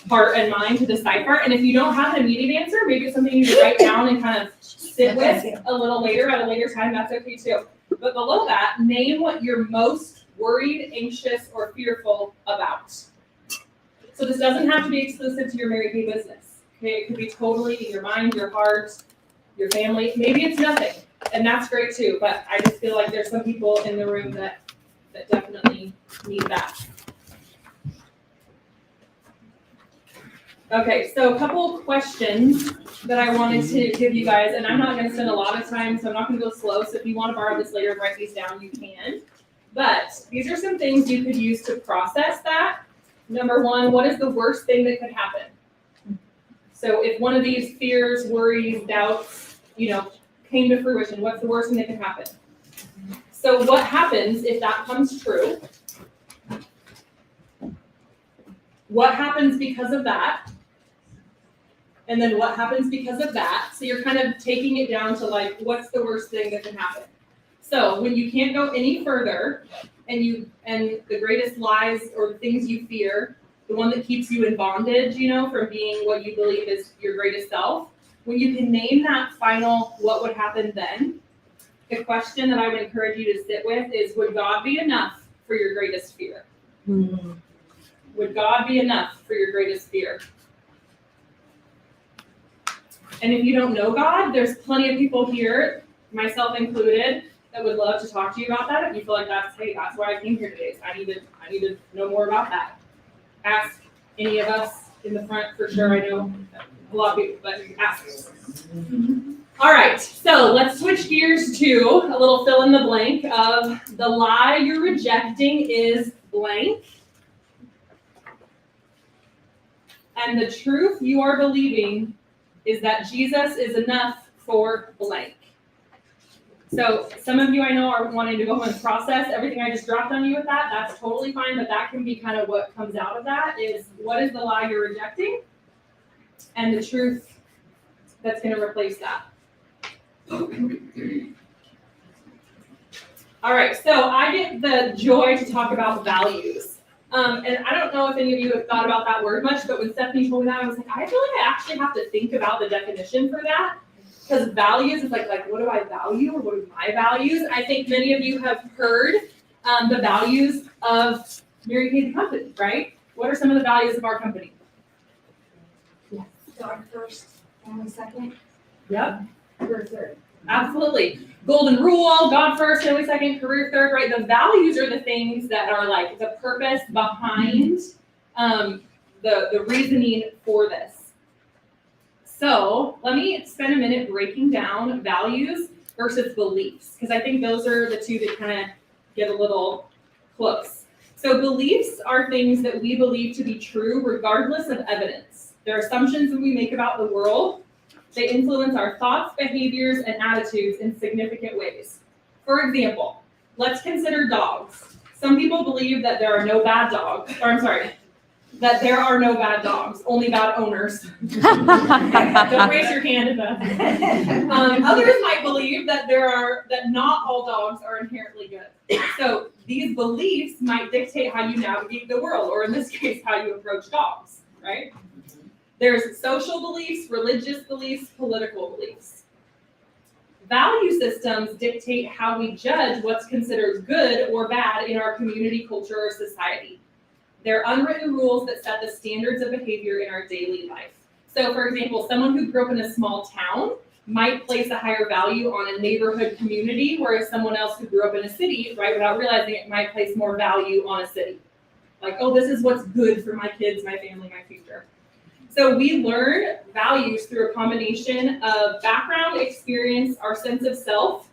heart and mind to decipher. And if you don't have an immediate answer, maybe it's something you need to write down and kind of sit with a little later at a later time. That's okay too. But below that, name what you're most worried, anxious, or fearful about. So this doesn't have to be exclusive to your Mary Kay business. Okay, it could be totally your mind, your heart, your family. Maybe it's nothing, and that's great too. But I just feel like there's some people in the room that definitely need that. Okay, so a couple of questions that I wanted to give you guys, and I'm not going to spend a lot of time, so I'm not going to go slow. So if you want to borrow this later and write these down, you can. But these are some things you could use to process that. Number one, what is the worst thing that could happen? So if one of these fears, worries, doubts, came to fruition, what's the worst thing that could happen? So what happens if that comes true? What happens because of that? And then what happens because of that? So you're kind of taking it down to what's the worst thing that can happen? So when you can't go any further, and the greatest lies or the things you fear, the one that keeps you in bondage, from being what you believe is your greatest self, when you can name that final what would happen then, the question that I would encourage you to sit with is, would God be enough for your greatest fear? Would God be enough for your greatest fear? And if you don't know God, there's plenty of people here, myself included, that would love to talk to you about that. If you feel like that's why I came here today. So I need to know more about that. Ask any of us in the front for sure. I know a lot of people, but ask. All right, so let's switch gears to a little fill in the blank of the lie you're rejecting is blank. And the truth you are believing is that Jesus is enough for blank. So some of you I know are wanting to go and process everything I just dropped on you with that. That's totally fine, but that can be kind of what comes out of that is what is the lie you're rejecting and the truth that's going to replace that. All right, so I get the joy to talk about values. And I don't know if any of you have thought about that word much, but when Stephanie told me that, I was like, I feel like I actually have to think about the definition for that. Because values is like what do I value or what are my values? I think many of you have heard the values of Mary Kay the company, right? What are some of the values of our company? Yeah. God first, family second. Yep. Career third. Absolutely. Golden rule, God first, family second, career third, right? The values are the things that are like the purpose behind the reasoning for this. So let me spend a minute breaking down values versus beliefs, because I think those are the two that kind of get a little close. So beliefs are things that we believe to be true regardless of evidence. They're assumptions that we make about the world. They influence our thoughts, behaviors, and attitudes in significant ways. For example, let's consider dogs. Some people believe that there are no bad dogs, that there are no bad dogs, only bad owners. Don't raise your hand if that's. Others might believe that not all dogs are inherently good. So these beliefs might dictate how you navigate the world, or in this case, how you approach dogs, right? There's social beliefs, religious beliefs, political beliefs. Value systems dictate how we judge what's considered good or bad in our community, culture, or society. They're unwritten rules that set the standards of behavior in our daily life. So for example, someone who grew up in a small town might place a higher value on a neighborhood community, whereas someone else who grew up in a city, right, without realizing it, might place more value on a city. Like, oh, this is what's good for my kids, my family, my future. So we learn values through a combination of background, experience, our sense of self,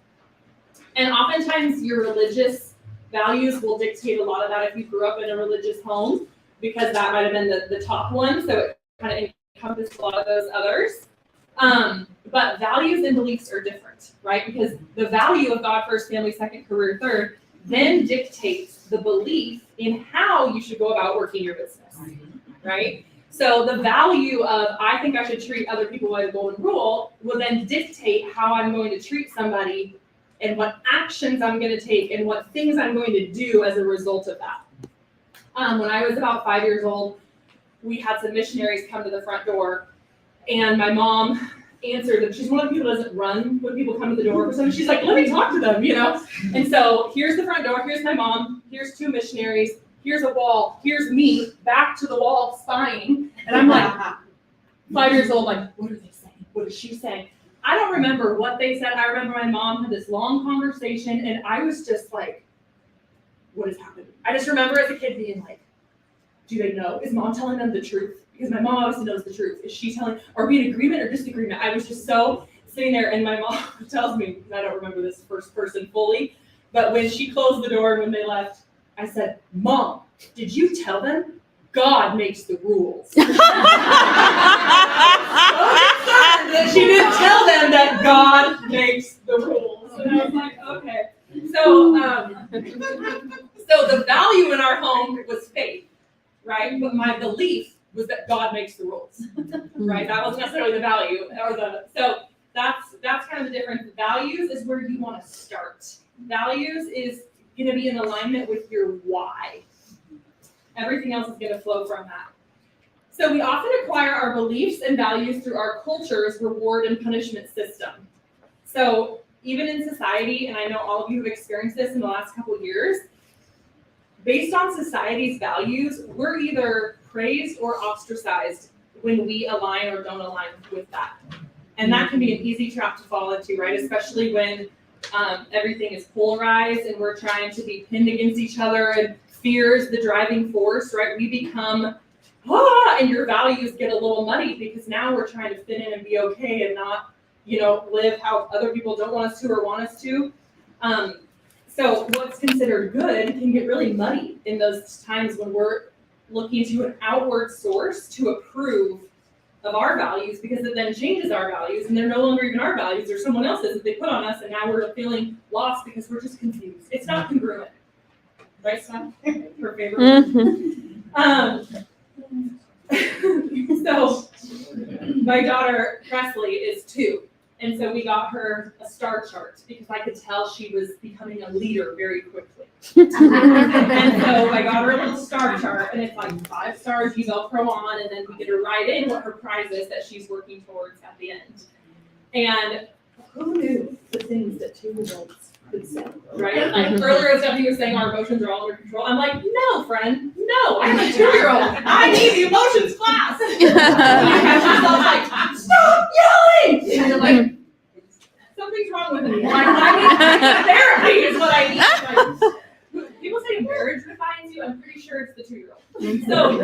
and oftentimes your religious values will dictate a lot of that if you grew up in a religious home, because that might have been the top one, so it kind of encompassed a lot of those others. But values and beliefs are different, right? Because the value of God first, family second, career third, then dictates the belief in how you should go about working your business, right? So the value of, I think I should treat other people by the golden rule, will then dictate how I'm going to treat somebody and what actions I'm going to take and what things I'm going to do as a result of that. When I was about 5 years old, we had some missionaries come to the front door, and my mom answered, and she's one of the people that doesn't run when people come to the door for something. She's like, let me talk to them, you know? And so here's the front door, here's my mom, here's two missionaries, here's a wall, here's me, back to the wall, spying. And I'm like, 5 years old, like, what are they saying? What is she saying? I don't remember what they said. I remember my mom had this long conversation, and I was just like, what is happening? I just remember as a kid being like, do they know? Is mom telling them the truth? Because my mom obviously knows the truth. Is she telling, are we in agreement or disagreement? I was just so sitting there, and my mom tells me, because I don't remember this first person fully, but when she closed the door and when they left, I said, Mom, did you tell them God makes the rules? That she didn't tell them that God makes the rules. And I was like, okay. So, so the value in our home was faith, right? But my belief was that God makes the rules, right? That wasn't necessarily the value or so that's kind of the difference. Values is where you want to start. Values is going to be in alignment with your why. Everything else is going to flow from that. So we often acquire our beliefs and values through our culture's reward and punishment system. So even in society, and I know all of you have experienced this in the last couple of years, based on society's values, we're either praised or ostracized when we align or don't align with that. And that can be an easy trap to fall into, right? Especially when everything is polarized and we're trying to be pinned against each other and fear is the driving force, right? We become, and your values get a little muddy because now we're trying to fit in and be okay and not, live how other people don't want us to or want us to. So what's considered good can get really muddy in those times when we're looking to an outward source to approve of our values, because it then changes our values and they're no longer even our values, they're someone else's that they put on us, and now we're feeling lost because we're just confused. It's not congruent. Right, Steph? Her favorite word. So my daughter Presley is 2. And so we got her a star chart because I could tell she was becoming a leader very quickly. And so I got her a little star chart, and it's like 5 stars, you Velcro on, and then we get her write in what her prize is that she's working towards at the end. And who knew the things that 2-year-olds could say, right? Like earlier Stephanie was saying our emotions are all under control. I'm like, no, friend, no, I'm a 2-year-old. I need the emotions class. And you catch yourself like, stop yelling! And you're like, something's wrong with me. Like, I need therapy is what I need. Like, people say marriage defines you. I'm pretty sure it's the 2-year-old. So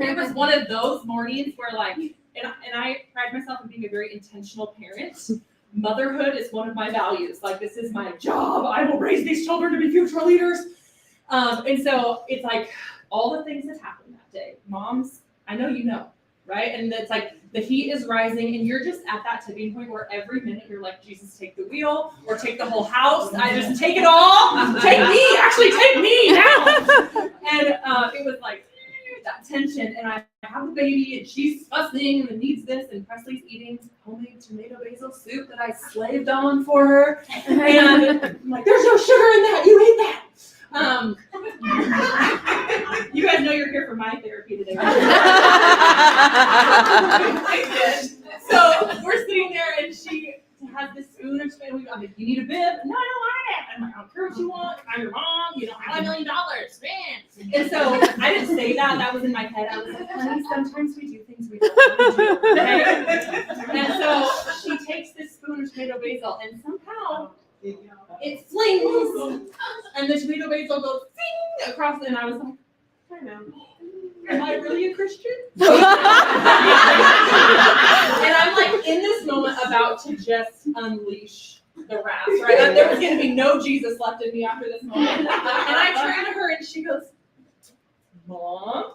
it was one of those mornings where and I pride myself on being a very intentional parent. motherhood is one of my values. Like, this is my job. I will raise these children to be future leaders. And so it's like all the things that happened that day. Moms, I know you know, right? And it's like the heat is rising and you're just at that tipping point where every minute you're like, Jesus, take the wheel or take the whole house. I just take it all. Take me now. And it was like that tension. And I have a baby and she's fussing and needs this. And Presley's eating homemade tomato basil soup that I slaved on for her. And I'm like, there's no sugar in that. You ate that. You guys know you're here for my therapy today. So we're sitting there and she has this spoon and I'm like, you need a bib? No, I don't want it. I'm like, I don't care what you want. I'm your mom. You know, I have $1 million, man. And so I didn't say that. That was in my head. I was like, honey, sometimes we do things we don't want to do. Okay? And so she takes this spoon of tomato basil and somehow it flings, and the tomato basil goes zing across, and I was like, I know. Am I really a Christian? And I'm like in this moment about to just unleash the wrath, right? Like, there was going to be no Jesus left in me after this moment. And I turn to her and she goes, Mom,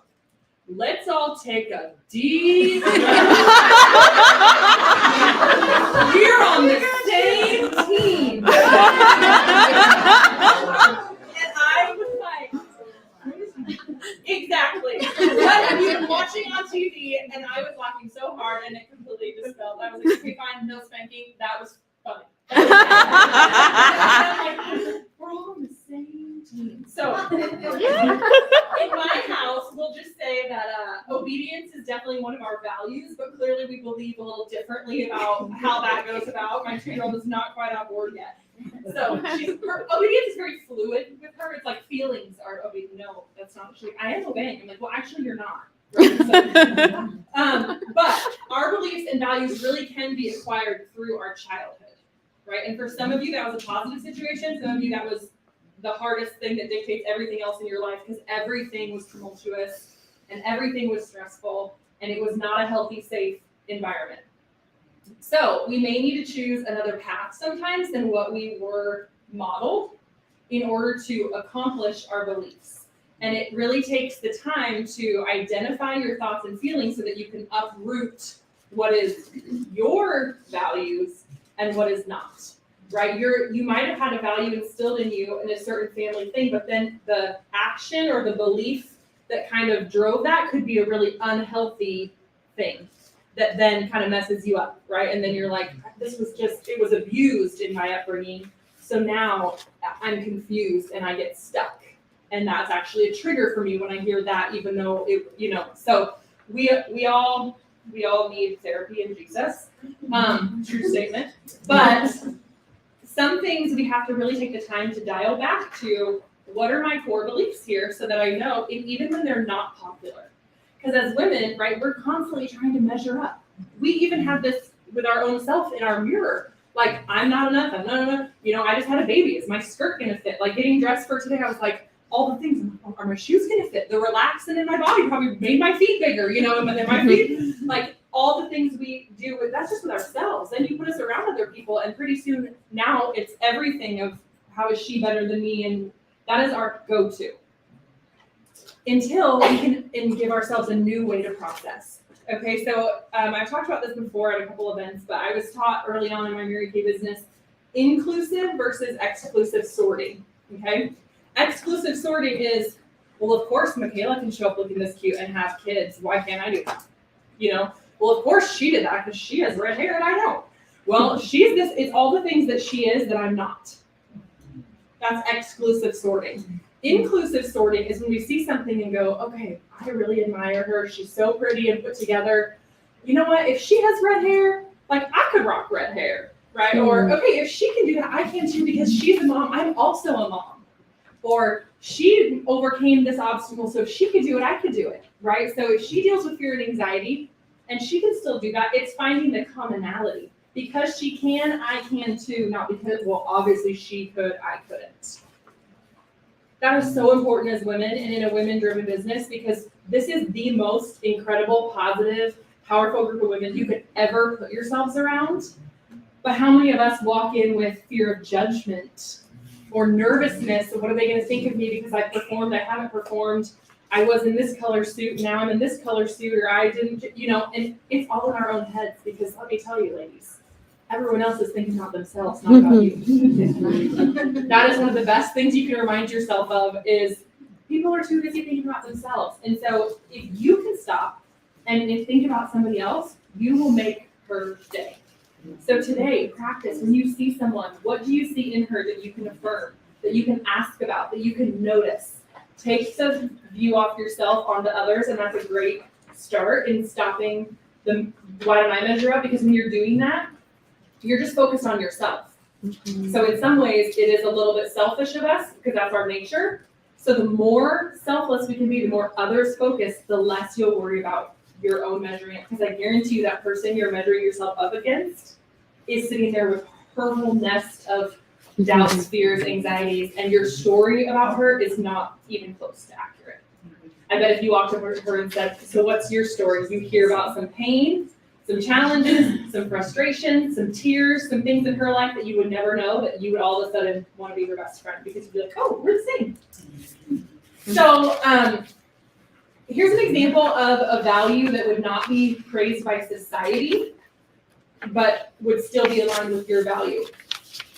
let's all take a deep breath. We're on the same team. And I was like, exactly. What have you been watching on TV? And I was laughing so hard and it completely dispelled. I was like, okay, fine, no spanking. That was funny. We're all on the same team. So in my house, we'll just say that obedience is definitely one of our values, but clearly we believe a little differently about how that goes about. My 2-year-old is not quite on board yet. So her obedience is very fluid with her. It's like feelings are obedient. No, that's not actually, I am obeying. I'm like, well, actually you're not. Right? So, but our beliefs and values really can be acquired through our childhood. Right? And for some of you, that was a positive situation. Some of you, that was the hardest thing that dictates everything else in your life because everything was tumultuous and everything was stressful and it was not a healthy, safe environment. So we may need to choose another path sometimes than what we were modeled in order to accomplish our beliefs. And it really takes the time to identify your thoughts and feelings so that you can uproot what is your values and what is not, right? You might have had a value instilled in you in a certain family thing, but then the action or the belief that kind of drove that could be a really unhealthy thing that then kind of messes you up, right? And then you're like, it was abused in my upbringing, so now I'm confused and I get stuck. And that's actually a trigger for me when I hear that, even though so we all need therapy and Jesus. True statement. But some things we have to really take the time to dial back to, what are my core beliefs here so that I know, even when they're not popular. Because as women, right, we're constantly trying to measure up. We even have this with our own self in our mirror. Like, I'm not enough, I'm not enough. I just had a baby. Is my skirt gonna fit? Like, getting dressed for today, I was like, all the things, are my shoes gonna fit? The relaxant in my body probably made my feet bigger, and then my feet, like all the things we do that's just with ourselves. Then you put us around other people and pretty soon now it's everything of how is she better than me, and that is our go-to. Until we can give ourselves a new way to process. Okay, so I've talked about this before at a couple events, but I was taught early on in my Mary Kay business, inclusive versus exclusive sorting, okay? Exclusive sorting is, well, of course, Michaela can show up looking this cute and have kids. Why can't I do that? Well, of course she did that because she has red hair and I don't. Well, she's this, it's all the things that she is that I'm not. That's exclusive sorting. Inclusive sorting is when we see something and go, okay, I really admire her. She's so pretty and put together. You know what? If she has red hair, like I could rock red hair, right? Or, okay, if she can do that, I can too because she's a mom. I'm also a mom. Or she overcame this obstacle, so if she could do it, I could do it, right? So if she deals with fear and anxiety, and she can still do that, it's finding the commonality. Because she can, I can too, not because, well, obviously she could, I couldn't. That is so important as women and in a women-driven business because this is the most incredible, positive, powerful group of women you could ever put yourselves around. But how many of us walk in with fear of judgment or nervousness? What are they going to think of me because I performed, I haven't performed, I was in this color suit, now I'm in this color suit, or I didn't, and it's all in our own heads because let me tell you, ladies, everyone else is thinking about themselves, not about you. That is one of the best things you can remind yourself of is people are too busy thinking about themselves. And so if you can stop and think about somebody else, you will make her day. So today, practice. When you see someone, what do you see in her that you can affirm, that you can ask about, that you can notice? Take the view off yourself onto others, and that's a great start in stopping the why don't I measure up? Because when you're doing that, you're just focused on yourself. So in some ways, it is a little bit selfish of us because that's our nature. So the more selfless we can be, the more others focused, the less you'll worry about your own measuring it. Because I guarantee you that person you're measuring yourself up against is sitting there with her whole nest of doubts, fears, anxieties, and your story about her is not even close to accurate. I bet if you walked over to her and said, so what's your story? You hear about some pain, some challenges, some frustration, some tears, some things in her life that you would never know, that you would all of a sudden want to be her best friend because you'd be like, oh, we're the same. So here's an example of a value that would not be praised by society, but would still be aligned with your value.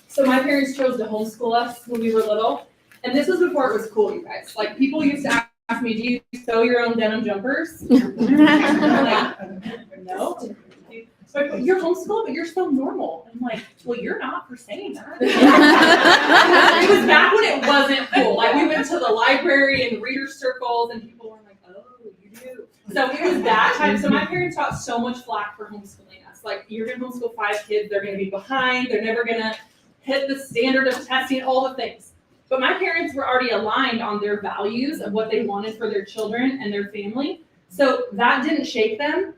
So my parents chose to homeschool us when we were little, and this was before it was cool, you guys. Like, people used to ask me, do you sew your own denim jumpers? I'm like, no. But you're homeschooled, but you're so normal. I'm like, well, you're not for saying that. It was back when it wasn't cool. Like, we went to the library and reader circles, and people were like, oh, you do. So it was that time. So my parents got so much flack for homeschooling us. Like, you're going to homeschool 5 kids, they're going to be behind, they're never going to hit the standard of testing, all the things. But my parents were already aligned on their values of what they wanted for their children and their family. So that didn't shake them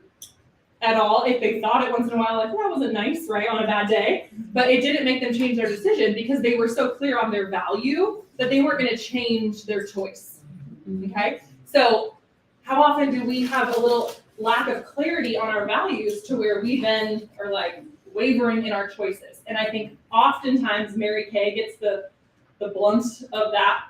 at all. If they thought it once in a while, like, well, that wasn't nice, right, on a bad day. But it didn't make them change their decision because they were so clear on their value that they weren't going to change their choice. Okay? So how often do we have a little lack of clarity on our values to where we then are like wavering in our choices? And I think oftentimes Mary Kay gets the blunt of that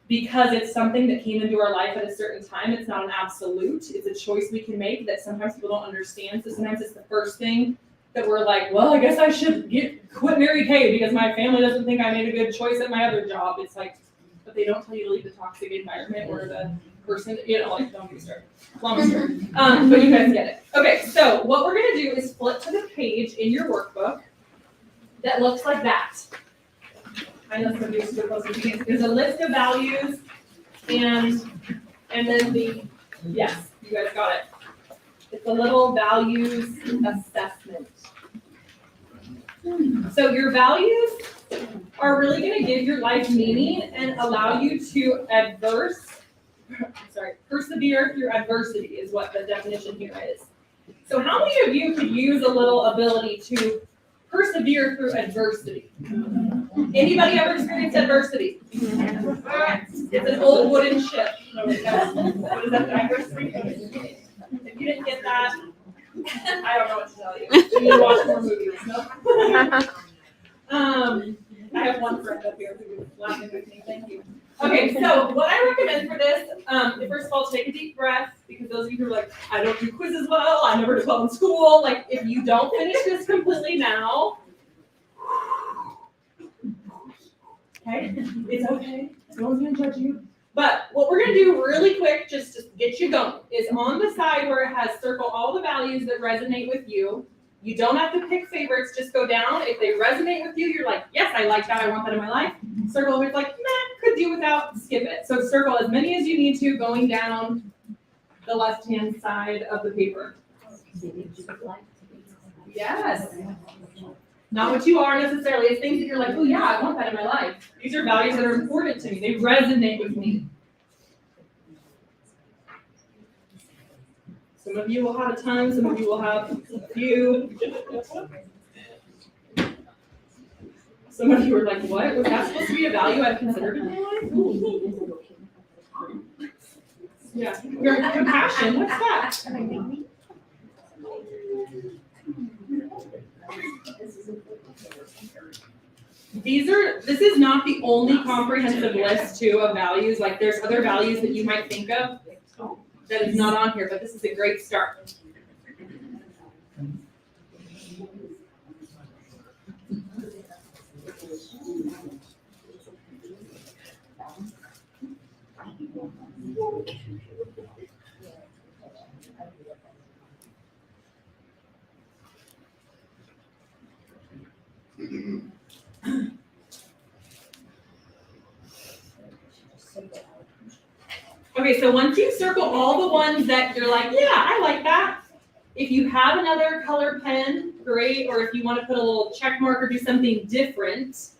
because it's something that came into our life at a certain time. It's not an absolute. It's a choice we can make that sometimes people don't understand. So sometimes it's the first thing that we're like, well, I guess I should quit Mary Kay because my family doesn't think I made a good choice at my other job. It's like, but they don't tell you to leave the toxic environment or the person, like, don't be started. But you guys get it. Okay, so what we're going to do is flip to the page in your workbook that looks like that. I know some of you are super close to me. There's a list of values and then yes, you guys got it. It's a little values assessment. So your values are really going to give your life meaning and allow you to persevere through adversity is what the definition here is. So how many of you could use a little ability to persevere through adversity? Anybody ever experienced adversity? It's an old wooden ship. What is that, adversity? If you didn't get that, I don't know what to tell you. You need to watch more movies. No? I have one friend up here who's laughing with me. Thank you. Okay, so what I recommend for this, first of all, take a deep breath, because those of you who are like, I don't do quizzes well, I never did well in school, like, if you don't finish this completely now, okay, it's okay, no one's gonna judge you. But what we're gonna do really quick, just to get you going, is on the side where it has circle all the values that resonate with you. You don't have to pick favorites, just go down. If they resonate with you, you're like, yes, I like that, I want that in my life. Circle if it's like, nah, could do without, skip it. So circle as many as you need to going down the left-hand side of the paper. Yes. Not what you are necessarily, it's things that you're like, oh yeah, I want that in my life. These are values that are important to me, they resonate with me. Some of you will have a ton, some of you will have a few. Some of you are like, what? Was that supposed to be a value I've considered in my life? Yeah. Your compassion, what's that? this is not the only comprehensive list too of values. Like there's other values that you might think of that is not on here, but this is a great start. Okay, so once you circle all the ones that you're like, yeah, I like that. If you have another color pen, great, or if you want to put a little check mark or do something different,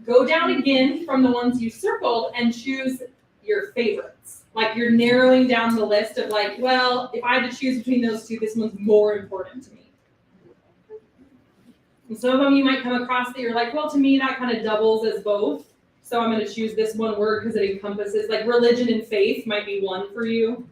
go down again from the ones you circled and choose your favorites. Like you're narrowing down the list of like, well, if I had to choose between those two, this one's more important to me. And some of them you might come across that you're like, well, to me, that kind of doubles as both. So I'm going to choose this one word because it encompasses, like religion and faith might be one for you.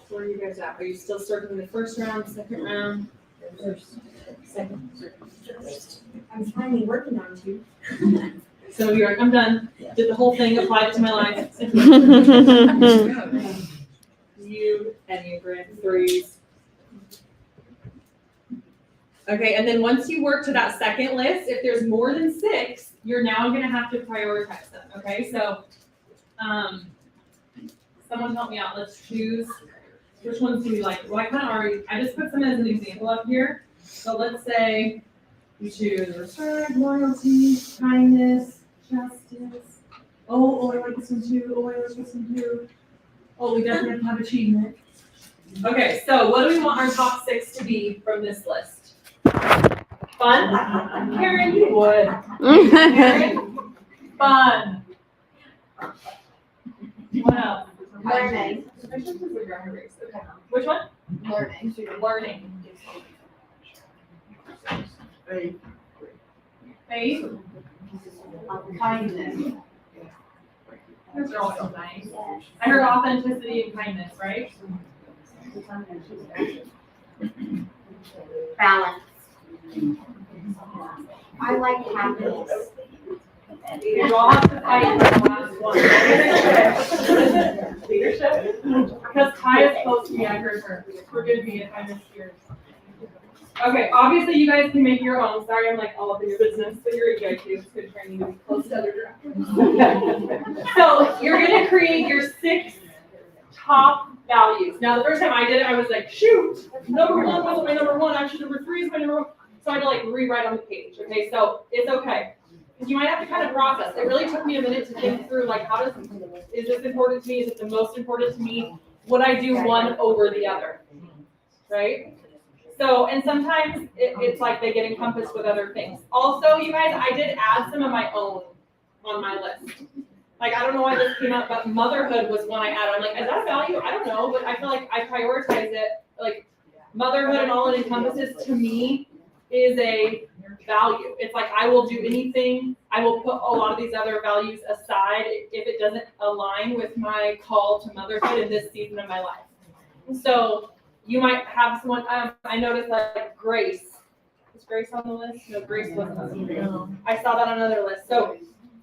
Where are you guys at? Are you still circling the first round, second round? Second. I'm finally working on two. Some of you are like, I'm done. Did the whole thing, applied it to my life. You, Enneagram 3s. Okay, and then once you work to that second list, if there's more than 6, you're now gonna have to prioritize them, okay? So, someone help me out. Let's choose, which ones do we like? Well, I just put some as an example up here. So let's say we choose respect, loyalty, kindness, justice. Oh, I like this one too. Oh, I like this one too. Oh, we definitely have to have achievement. Okay, so what do we want our top 6 to be from this list? Fun? Karen, you would. Karen? Fun. What else? Learning. Which one? Learning. Learning. Faith. Kindness. Those are all so nice. I heard authenticity and kindness, right? Balance. I like happiness. You all have to fight for the last one. Leadership. Because Ty is supposed to be, I heard her. Forgive me if I missed yours. Okay, obviously you guys can make your own. Sorry, I'm like all up in your business, but you're a EIQ. It's good training to be close to other directors. So you're gonna create your 6 top values. Now, the first time I did it, I was like, shoot, number 1 wasn't my number 1. Actually, number 3 is my number 1. So I had to like rewrite on the page. Okay, so it's okay. Because you might have to kind of process. It really took me a minute to think through, like, is this important to me? Is it the most important to me? Would I do one over the other? Right? So, and sometimes it's like they get encompassed with other things. Also, you guys, I did add some of my own on my list. Like, I don't know why this came out, but motherhood was one I added. I'm like, is that a value? I don't know, but I feel like I prioritize it. Like, motherhood and all it encompasses to me is a value. It's like I will do anything. I will put a lot of these other values aside if it doesn't align with my call to motherhood in this season of my life. So you might have someone, I noticed like Grace. Is Grace on the list? No, Grace wasn't on the list. I saw that on another list. So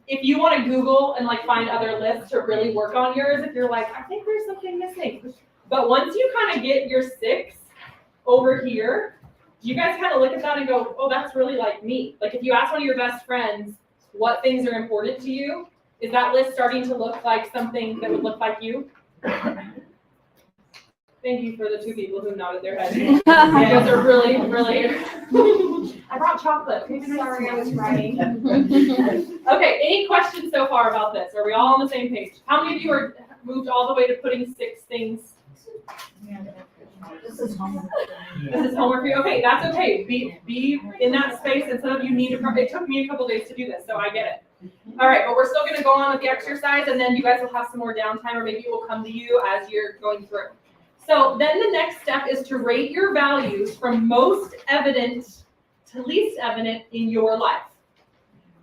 if you want to Google and like find other lists to really work on yours, if you're like, I think there's something missing. But once you kind of get your 6 over here, you guys kind of look at that and go, oh, that's really like me. Like if you ask one of your best friends what things are important to you, is that list starting to look like something that would look like you? Thank you for the two people who nodded their head. You guys are really, really. I brought chocolate. Sorry, I was writing. Okay, any questions so far about this? Are we all on the same page? How many of you are moved all the way to putting 6 things? This is homework. This is homework for you. Okay, that's okay. Be in that space, and some of you need to. It took me a couple days to do this, so I get it. All right, but we're still going to go on with the exercise, and then you guys will have some more downtime, or maybe it will come to you as you're going through. So then the next step is to rate your values from most evident to least evident in your life.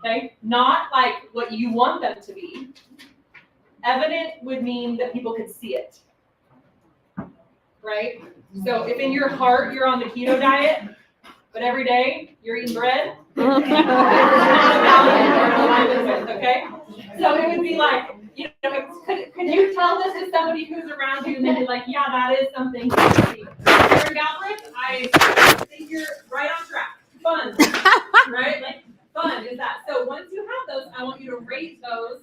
Okay, not like what you want them to be. Evident would mean that people could see it. Right? So if in your heart you're on the keto diet, but every day you're eating bread, it's not a value you're aligned with, okay? So it would be like, you know, could you tell this to somebody who's around you and they'd be like, yeah, that is something to see. Karen Galbraith, I think you're right on track. Fun, right? Like fun is that. So once you have those, I want you to rate those.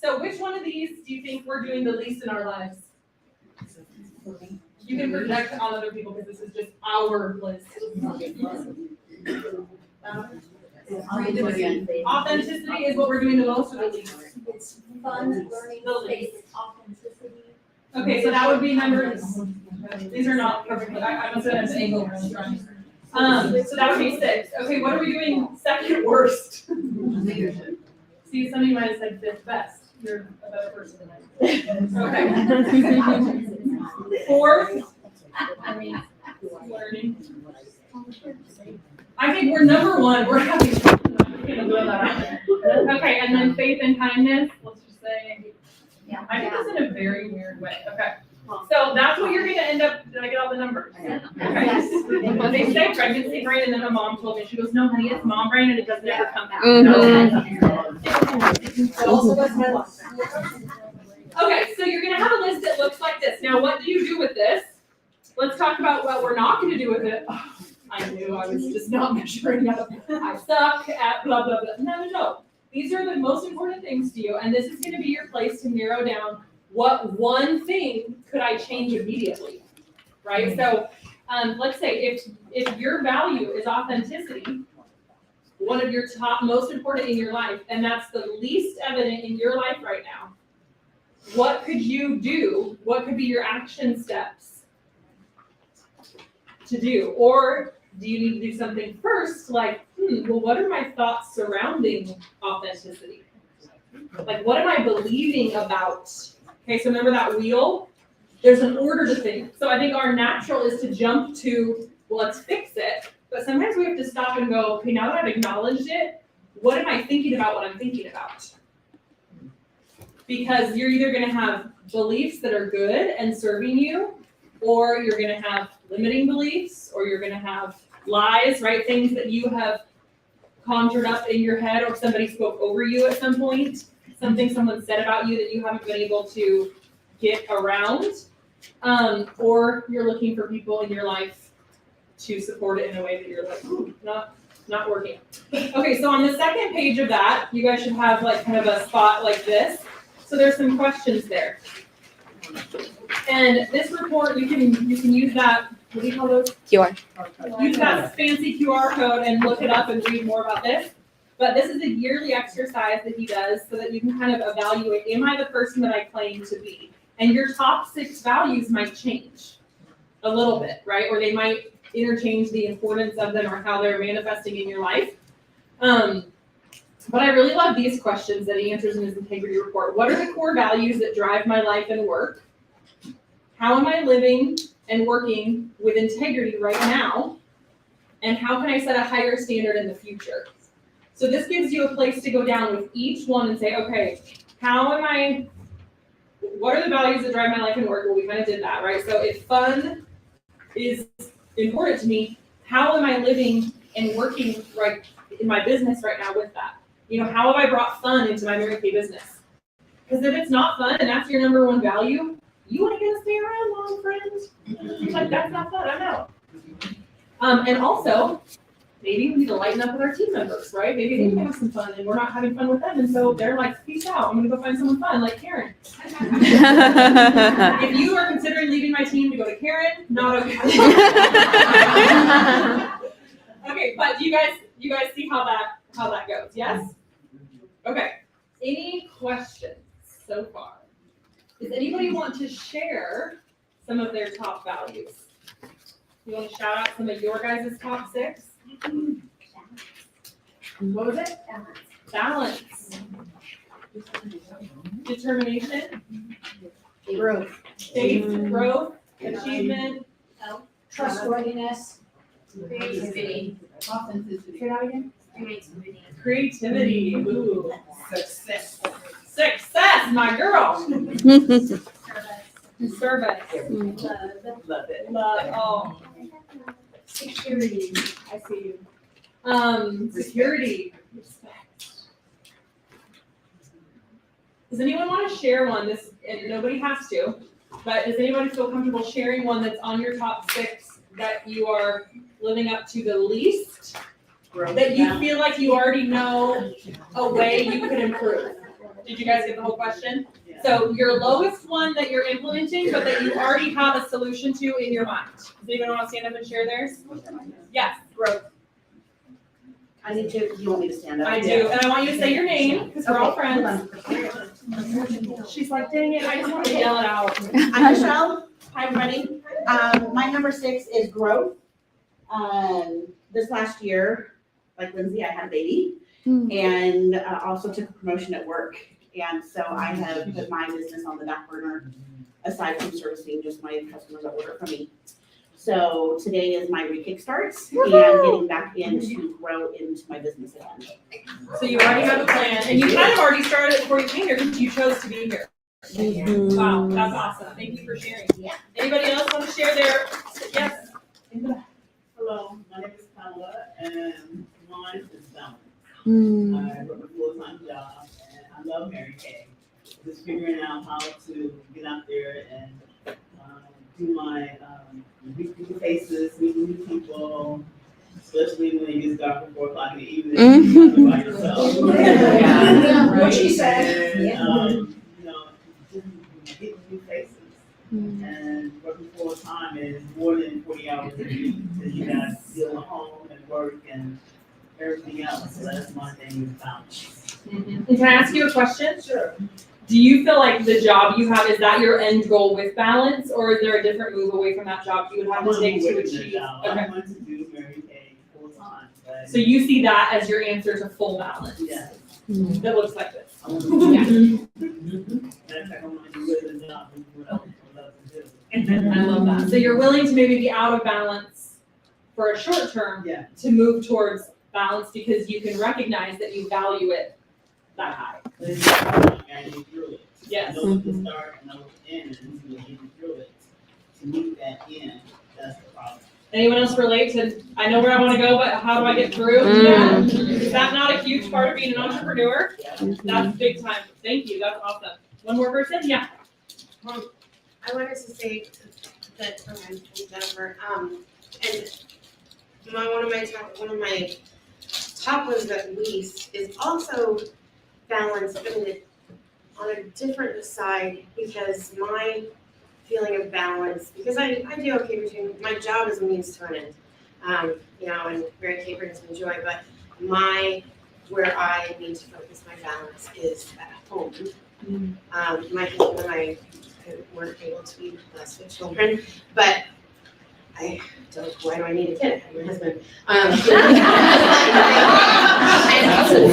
So which one of these do you think we're doing the least in our lives? You can project on other people because this is just our list. Authenticity is what we're doing the most or the least. It's fun, learning, space, authenticity. Okay, so that would be number. These are not perfect. I must have had an angle. So that would be 6. Okay, what are we doing second worst? Leadership. See, somebody might have said 5th best. You're a better person than I. Okay. 4th. Learning. I think we're number 1. We're happy. Okay, and then faith and kindness. Let's just say. Yeah. I did this in a very weird way. Okay. So that's what you're going to end up. Did I get all the numbers? Okay. When they say pregnancy brain, and then my mom told me, she goes, "No, honey, it's mom brain, and it doesn't ever come back." It also was my lunch. Okay, so you're going to have a list that looks like this. Now, what do you do with this? Let's talk about what we're not going to do with it. Oh, I knew I was just not measuring up. I suck at blah, blah, blah. No. These are the most important things to you, and this is going to be your place to narrow down what one thing could I change immediately, right? So let's say if your value is authenticity, one of your top most important in your life, and that's the least evident in your life right now, what could you do? What could be your action steps to do? Or do you need to do something first, like, well, what are my thoughts surrounding authenticity? Like, what am I believing about? Okay, so remember that wheel? There's an order to things. So I think our natural is to jump to, well, let's fix it. But sometimes we have to stop and go, okay, now that I've acknowledged it, what am I thinking about what I'm thinking about? Because you're either going to have beliefs that are good and serving you, or you're going to have limiting beliefs, or you're going to have lies, right? Things that you have conjured up in your head, or somebody spoke over you at some point, something someone said about you that you haven't been able to get around, or you're looking for people in your life to support it in a way that you're like, not working. Okay, so on the second page of that, you guys should have like kind of a spot like this. So there's some questions there. And this report, you can use that, what do you call those? QR. Use that fancy QR code and look it up and read more about this. But this is a yearly exercise that he does so that you can kind of evaluate, am I the person that I claim to be? And your top 6 values might change a little bit, right? Or they might interchange the importance of them or how they're manifesting in your life. But I really love these questions that he answers in his integrity report. What are the core values that drive my life and work? How am I living and working with integrity right now? And how can I set a higher standard in the future? So this gives you a place to go down with each one and say, okay, what are the values that drive my life and work? Well, we kind of did that, right? So if fun is important to me, how am I living and working right in my business right now with that? You know, how have I brought fun into my Mary Kay business? Because if it's not fun and that's your number 1 value, you want to stay around long, friends. You're like, that's not fun, I'm out. And also, maybe we need to lighten up with our team members, right? Maybe they can have some fun and we're not having fun with them. And so they're like, peace out. I'm gonna go find someone fun like Karen. If you are considering leaving my team to go to Karen, not okay. Okay, but you guys see how that goes, yes? Okay. Any questions so far? Does anybody want to share some of their top values? You want to shout out some of your guys' top 6? What was it? Balance. Determination. Growth. Faith, growth, achievement, Trustworthiness. Creativity. Authenticity. Say that again. creativity. Ooh, success. Success, my girl. Service. Love it. Love, oh. Security, I see you. Security. Respect. Does anyone want to share one? And nobody has to, but does anybody feel comfortable sharing one that's on your top 6 that you are living up to the least? That you feel like you already know a way you could improve? Did you guys get the whole question? So your lowest one that you're implementing, but that you already have a solution to in your mind. Does anyone want to stand up and share theirs? Yes. Growth. I need to, you want me to stand up? I do, and I want you to say your name, because we're all friends. Hold She's like, dang it, I just want to yell it out. I'm Michelle. Hi, everybody. My number 6 is growth. This last year, like Lindsay, I had a baby and also took a promotion at work. And so I have put my business on the back burner aside from servicing just my customers that order from me. So today is my re-kickstart and getting back into grow into my business again. So you already have a plan, and you kind of already started it before you came here because you chose to be here. Wow, that's awesome. Thank you for sharing. Yeah. Anybody else want to share their, yes? Hello, my name is Pamela, and mine is balance. I work a full-time job, and I love Mary Kay. Just figuring out how to get out there and do my meet new faces, meet new people, especially when it gets dark at 4 o'clock in the evening, you're by yourself. What she said. And, you know, just getting new faces. And working full time is more than 40 hours a week, because you gotta deal at home and work and everything else. So that's my thing with balance. And can I ask you a question? Sure. Do you feel like the job you have, is that your end goal with balance, or is there a different move away from that job you would have to take to achieve? I Okay. want to do Mary Kay full time, but So you see that as your answer to full balance? yeah. That looks like this. I want to Yeah. matter of fact, I want to do it as a job, and do what else I love to do. I love that. So you're willing to maybe be out of balance for a short term Yeah. to move towards balance because you can recognize that you value it that high. But it's hard, I get through it. Yes. I know what to start and know what to end, and to get through it. To meet that end, that's the problem. Anyone else relate to, I know where I want to go, but how do I get through? Yeah. Is that not a huge part of being an entrepreneur? That's big time. Thank you. That's awesome. One more person? Yeah. I wanted to say that, I'm Jennifer, and one of my top ones at least is also balance, but on a different side, because my feeling of balance, because I do okay between, my job is a means to an end, you know, and Mary Kay brings me joy, but where I need to focus my balance is at home. My husband and I weren't able to be blessed with children, but why do I need a kid? I'm my husband.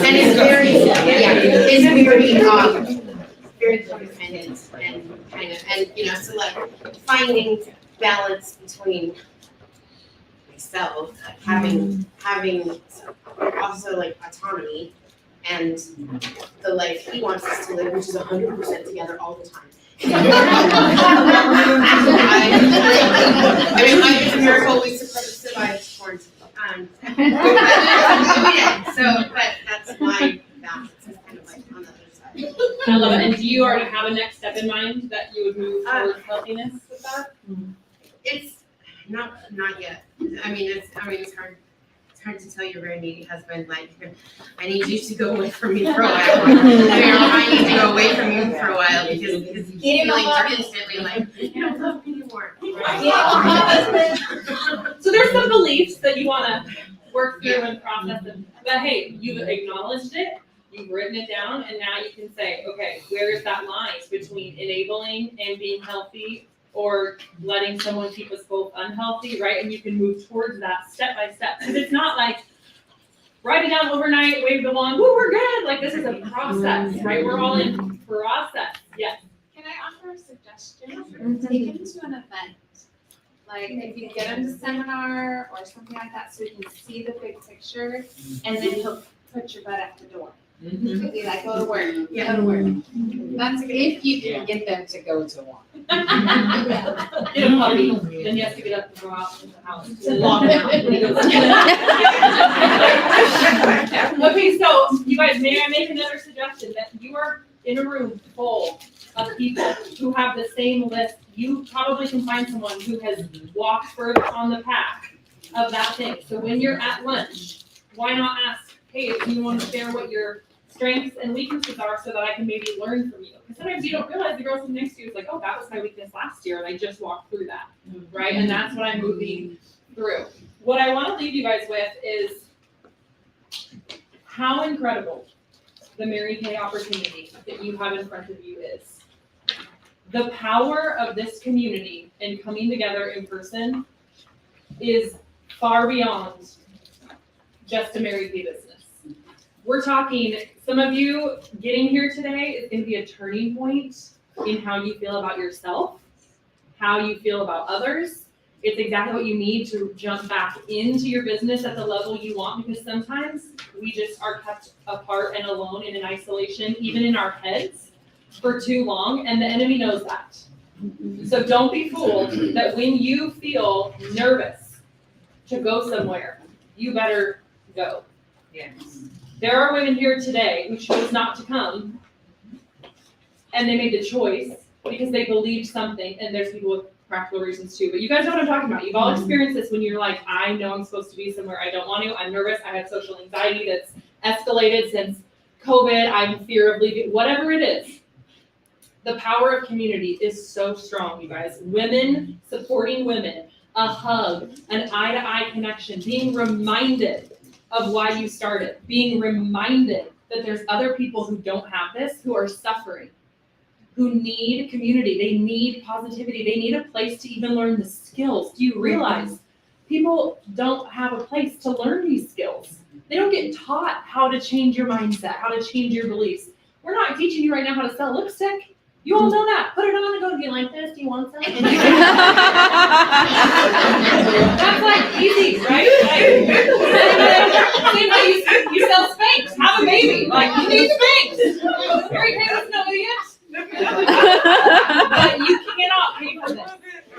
And it's very codependent and kind of, and you know, so like finding balance between myself, having also like autonomy and the life he wants us to live, which is 100% together all the time. I mean, it's a miracle we survived quarantine. But that's my balance, it's kind of like on the other side. I love it. And do you already have a next step in mind that you would move towards healthiness with that? It's not yet. I mean, it's hard trying to tell your very needy husband, like, I need you to go away from me for a while. I need to go away from you for a while because his feelings are instantly like, you don't love me anymore. So there's some beliefs that you want to work through and process them. But hey, you've acknowledged it, you've written it down, and now you can say, okay, where is that line between enabling and being healthy or letting someone keep us both unhealthy, right? And you can move towards that step by step. Because it's not like write it down overnight, wave the wand, woo, we're good. Like this is a process, right? We're all in process. Yes. Can I offer a suggestion? Take him to an event. Like if you get him to seminar or something like that, so he can see the big picture, and then he'll put your butt at the door. Be like, go to work, go to work. That's if you can get them to go to one. Get a puppy, then you have to get up and go out in the house. And walk out. Okay, so you guys, may I make another suggestion that you are in a room full of people who have the same list? You probably can find someone who has walked further on the path of that thing. So when you're at lunch, why not ask, hey, do you want to share what your strengths and weaknesses are so that I can maybe learn from you? Because sometimes you don't realize the girl sitting next to you is like, oh, that was my weakness last year, and I just walked through that, right? And that's what I'm moving through. What I want to leave you guys with is how incredible the Mary Kay opportunity that you have in front of you is. The power of this community and coming together in person is far beyond just a Mary Kay business. We're talking, some of you getting here today is going to be a turning point in how you feel about yourself, how you feel about others. It's exactly what you need to jump back into your business at the level you want, because sometimes we just are kept apart and alone and in isolation, even in our heads, for too long, and the enemy knows that. So don't be fooled that when you feel nervous to go somewhere, you better go. Yes. There are women here today who chose not to come, and they made the choice because they believed something, and there's people with practical reasons too, but you guys know what I'm talking about. You've all experienced this when you're like, I know I'm supposed to be somewhere, I don't want to, I'm nervous, I have social anxiety that's escalated since COVID, I'm in fear of leaving, whatever it is. The power of community is so strong, you guys. Women supporting women, a hug, an eye-to-eye connection, being reminded of why you started, being reminded that there's other people who don't have this, who are suffering, who need community, they need positivity, they need a place to even learn the skills. Do you realize people don't have a place to learn these skills? They don't get taught how to change your mindset, how to change your beliefs. We're not teaching you right now how to sell lipstick. You all know that. Put it on and go, do you like this? Do you want some? That's like easy, right? Same way you sell Spanx. Have a baby. Like, you need Spanx. Mary Kay doesn't know yet. But you cannot pay for this.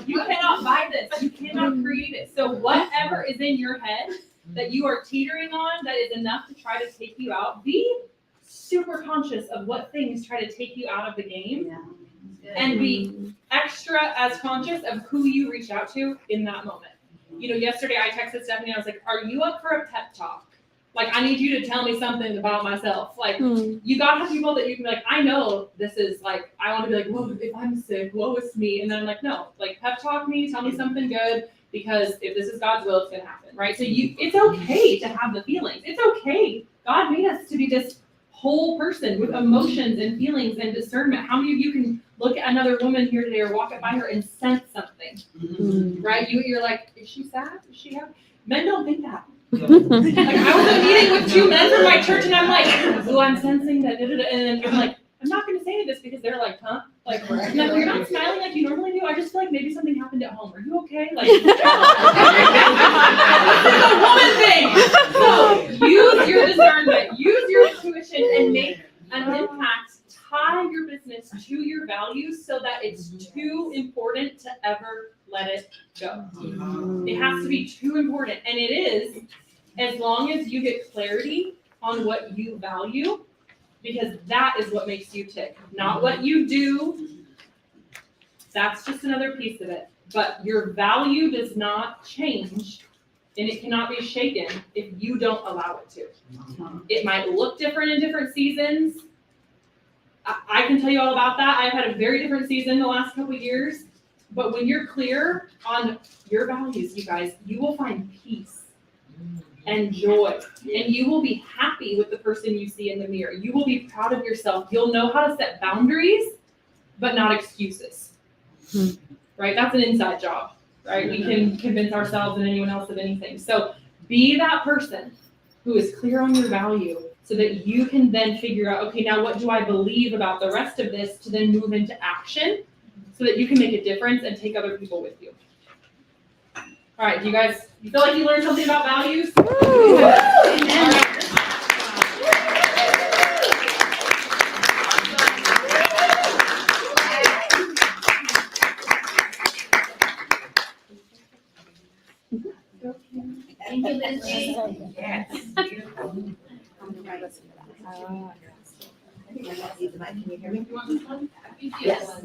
You cannot buy this. You cannot create it. So whatever is in your head that you are teetering on that is enough to try to take you out, be super conscious of what things try to take you out of the game, and be extra as conscious of who you reach out to in that moment. You know, yesterday I texted Stephanie, I was like, are you up for a pep talk? Like, I need you to tell me something about myself. Like, you gotta have people that you can be like, I know this is like, I want to be like, whoa, if I'm sick, woe is me. And then I'm like, no, like, pep talk me, tell me something good, because if this is God's will, it's gonna happen, right? So it's okay to have the feelings. It's okay. God made us to be this whole person with emotions and feelings and discernment. How many of you can look at another woman here today or walk up by her and sense something, right? You're like, is she sad? Is she happy? Men don't think that. Like, I was in a meeting with two men from my church, and I'm like, oh, I'm sensing that, and then I'm like, I'm not going to say any of this because they're like, huh? Like, I'm like, you're not smiling like you normally do. I just feel like maybe something happened at home. Are you okay? Like, this is a woman thing. So use your discernment, use your intuition, and make an impact. Tie your business to your values so that it's too important to ever let it go. It has to be too important, and it is, as long as you get clarity on what you value, because that is what makes you tick, not what you do. That's just another piece of it. But your value does not change and it cannot be shaken if you don't allow it to. It might look different in different seasons. I can tell you all about that. I've had a very different season the last couple of years, but when you're clear on your values, you guys, you will find peace and joy, and you will be happy with the person you see in the mirror. You will be proud of yourself. You'll know how to set boundaries, but not excuses. Right? That's an inside job, right? We can convince ourselves and anyone else of anything. So be that person who is clear on your value so that you can then figure out, okay, now what do I believe about the rest of this to then move into action so that you can make a difference and take other people with you. All right, you guys, you feel like you learned something about values? Thank you, Lindsay. Yes. Can you hear me? Yes.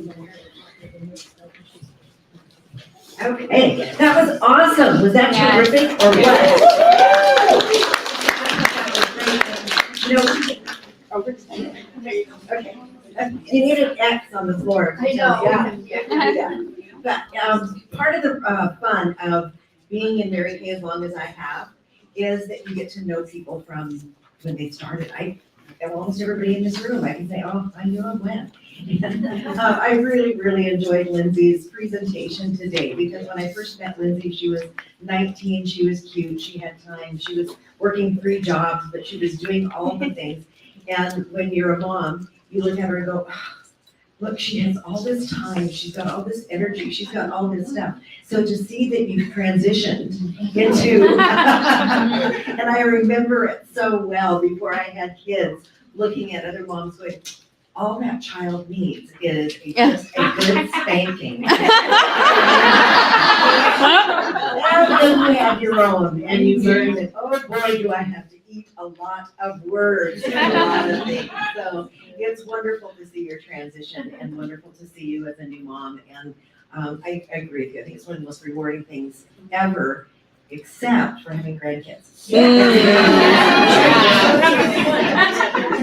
Okay, that was awesome. Was that terrific or what? Okay. You need an X on the floor. I know. Yeah. But part of the fun of being in Mary Kay as long as I have is that you get to know people from when they started. Almost everybody in this room, I can say, oh, I knew him when. I really, really enjoyed Lindsay's presentation today because when I first met Lindsay, she was 19, she was cute, she had time, she was working 3 jobs, but she was doing all the things. And when you're a mom, you look at her and go, oh, look, she has all this time, she's got all this energy, she's got all this stuff. So to see that you've transitioned into, and I remember it so well before I had kids, looking at other moms going, all that child needs is just a good spanking. And then you have your own, and you learn that, oh boy, do I have to eat a lot of words and a lot of things. So it's wonderful to see your transition and wonderful to see you as a new mom. And I agree with you. I think it's one of the most rewarding things ever, except for having grandkids.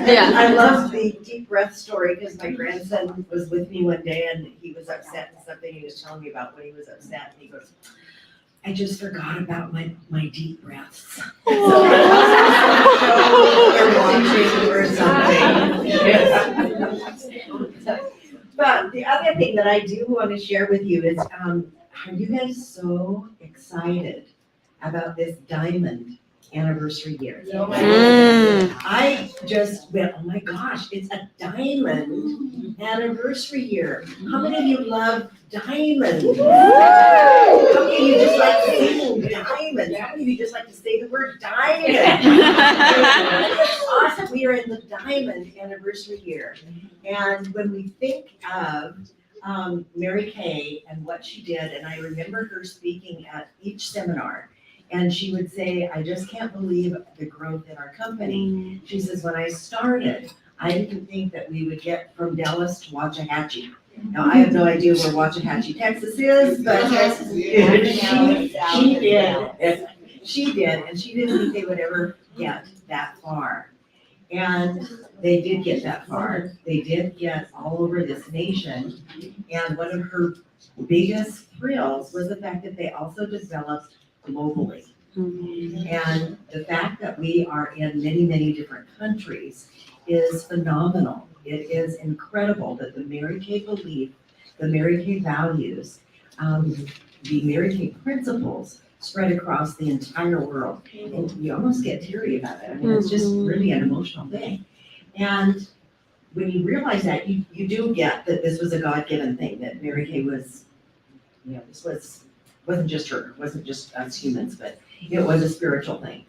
I love the deep breath story because my grandson was with me one day and he was upset and something he was telling me about when he was upset. And he goes, I just forgot about my deep breaths. But the other thing that I do want to share with you is, are you guys so excited about this diamond anniversary year? I just went, oh my gosh, it's a diamond anniversary year. How many of you love diamonds? How many of you just like saying diamonds? How many of you just like to say the word diamond? It's awesome. We are in the diamond anniversary year. And when we think of Mary Kay and what she did, and I remember her speaking at each seminar, and she would say, I just can't believe the growth in our company. She says, when I started, I didn't think that we would get from Dallas to Waxahachie. Now, I have no idea where Waxahachie, Texas is, but she did. She did, and she didn't think they would ever get that far. And they did get that far. They did get all over this nation. And one of her biggest thrills was the fact that they also developed globally. And the fact that we are in many, many different countries is phenomenal. It is incredible that the Mary Kay belief, the Mary Kay values, the Mary Kay principles spread across the entire world. And you almost get teary about it. I mean, it's just really an emotional thing. And when you realize that, you do get that this was a God-given thing, that Mary Kay was, this wasn't just her, it wasn't just us humans, but it was a spiritual thing.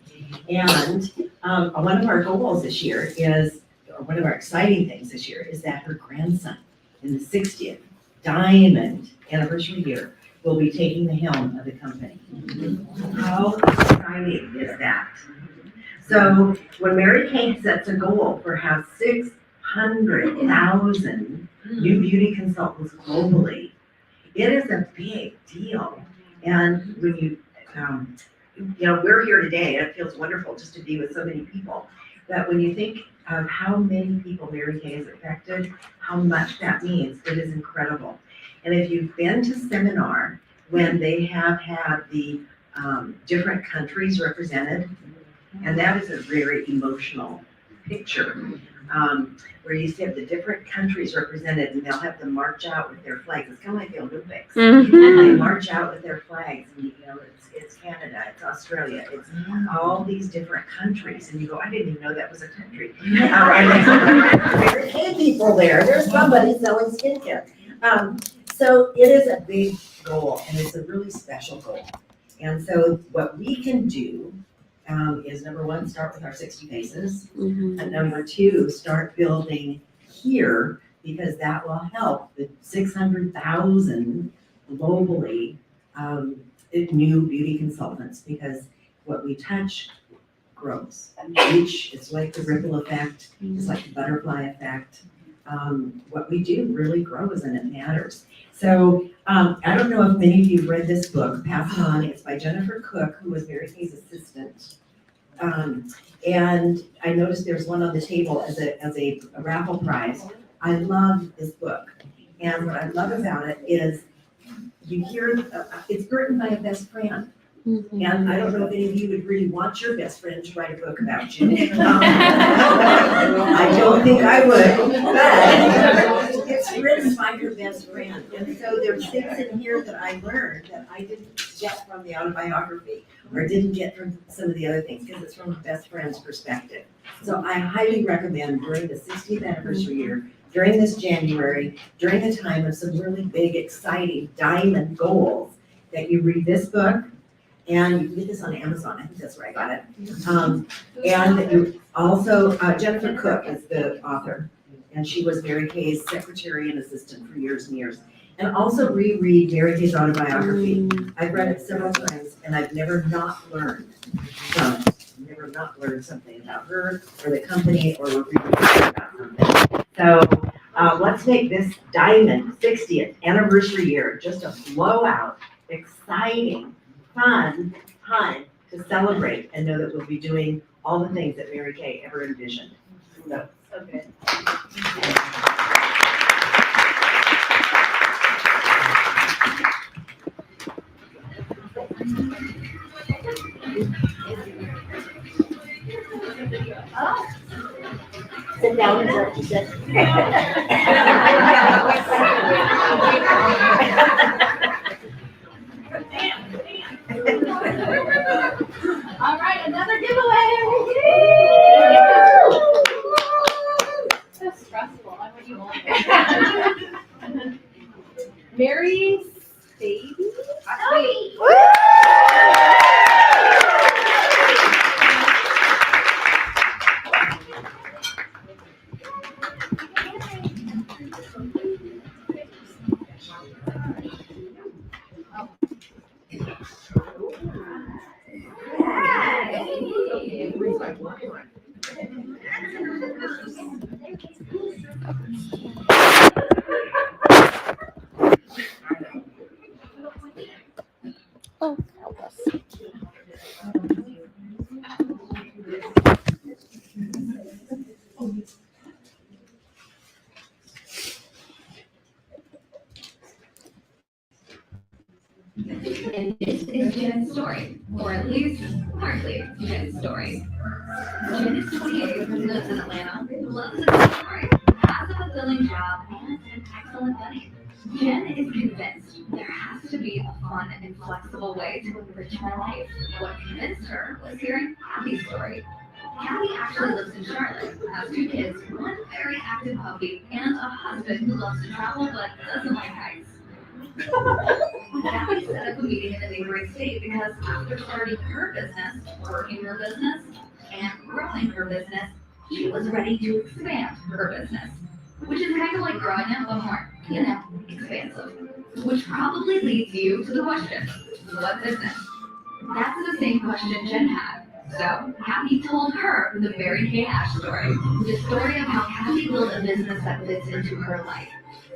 And one of our goals this year is, or one of our exciting things this year is that her grandson in the 60th diamond anniversary year will be taking the helm of the company. How exciting is that? So when Mary Kay sets a goal for how 600,000 new beauty consultants globally, it is a big deal. And when you you know, we're here today and it feels wonderful just to be with so many people. But when you think of how many people Mary Kay has affected, how much that means, it is incredible. And if you've been to seminar when they have had the different countries represented, and that is a very emotional picture, where you see the different countries represented and they'll have them march out with their flags. It's kind of like the Olympics. And they march out with their flags and you know, it's Canada, it's Australia, it's all these different countries. And you go, I didn't even know that was a country. Mary Kay people there, there's somebody selling skincare. So it is a big goal and it's a really special goal. And so what we can do is number one, start with our 60 faces. And number two, start building here because that will help the 600,000 globally new beauty consultants because what we touch grows. It's like the ripple effect, it's like the butterfly effect. What we do really grows and it matters. So I don't know if many of you have read this book, Pass It On. It's by Jennifer Cook, who was Mary Kay's assistant. And I noticed there's one on the table as a raffle prize. I love this book. And what I love about it is you hear, it's written by a best friend. And I don't know if any of you would really want your best friend to write a book about you. I don't think I would, but it's written by your best friend. And so there's things in here that I learned that I didn't get from the autobiography or didn't get from some of the other things because it's from a best friend's perspective. So I highly recommend during the 60th anniversary year, during this January, during a time of some really big, exciting diamond goals, that you read this book. And you can get this on Amazon, I think that's where I got it. And you also, Jennifer Cook is the author, and she was Mary Kay's secretary and assistant for years and years. And also reread Mary Kay's autobiography. I've read it several times, and I've never not learned something about her, or the company, or reading about something. So let's make this Diamond 60th anniversary year just a blowout, exciting, fun time to celebrate and know that we'll be doing all the things that Mary Kay ever envisioned. So good. Sit down and let you sit. All right, another giveaway. So stressful. I want you all. Mary's baby. And this is Jen's story, or at least partly Jen's story. Jen is 28, lives in Atlanta, loves a good story, has a fulfilling job, and an excellent buddy. Jen is convinced there has to be a fun and flexible way to enrich my life. What convinced her was hearing Kathy's story. Kathy actually lives in Charlotte, has 2 kids, 1 very active puppy, and a husband who loves to travel but doesn't like hikes. Kathy set up a meeting in the neighboring state because after starting her business, working her business, and growing her business, she was ready to expand her business. Which is kind of like growing up, but more, expansive. Which probably leads you to the question, what business? That's the same question Jen had. So Kathy told her the Mary Kay Ash story, the story of how Kathy built a business that fits into her life.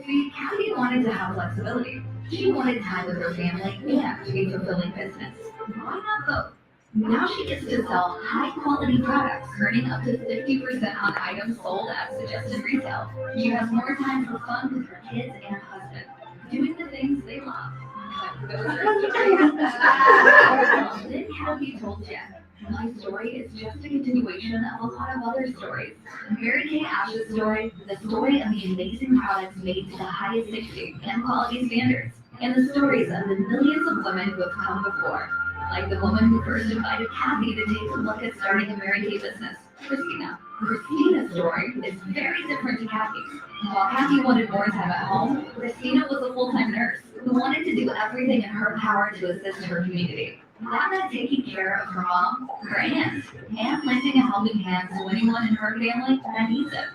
See, Kathy wanted to have flexibility. She wanted time with her family and a fulfilling business. Why not both? Now she gets to sell high-quality products, earning up to 50% on items sold at suggested retail. She has more time for fun with her kids and her husband, doing the things they love. Those are stories. Then Kathy told Jen, "My story is just a continuation of a lot of other stories. Mary Kay Ash's story, the story of the amazing products made to the highest safety and quality standards, and the stories of the millions of women who have come before. Like the woman who first invited Kathy to take a look at starting a Mary Kay business, Christina. Christina's story is very different to Kathy's. While Kathy wanted more time at home, Christina was a full-time nurse who wanted to do everything in her power to assist her community. That meant taking care of her mom, her aunts, and lending a helping hand to anyone in her family that needs it.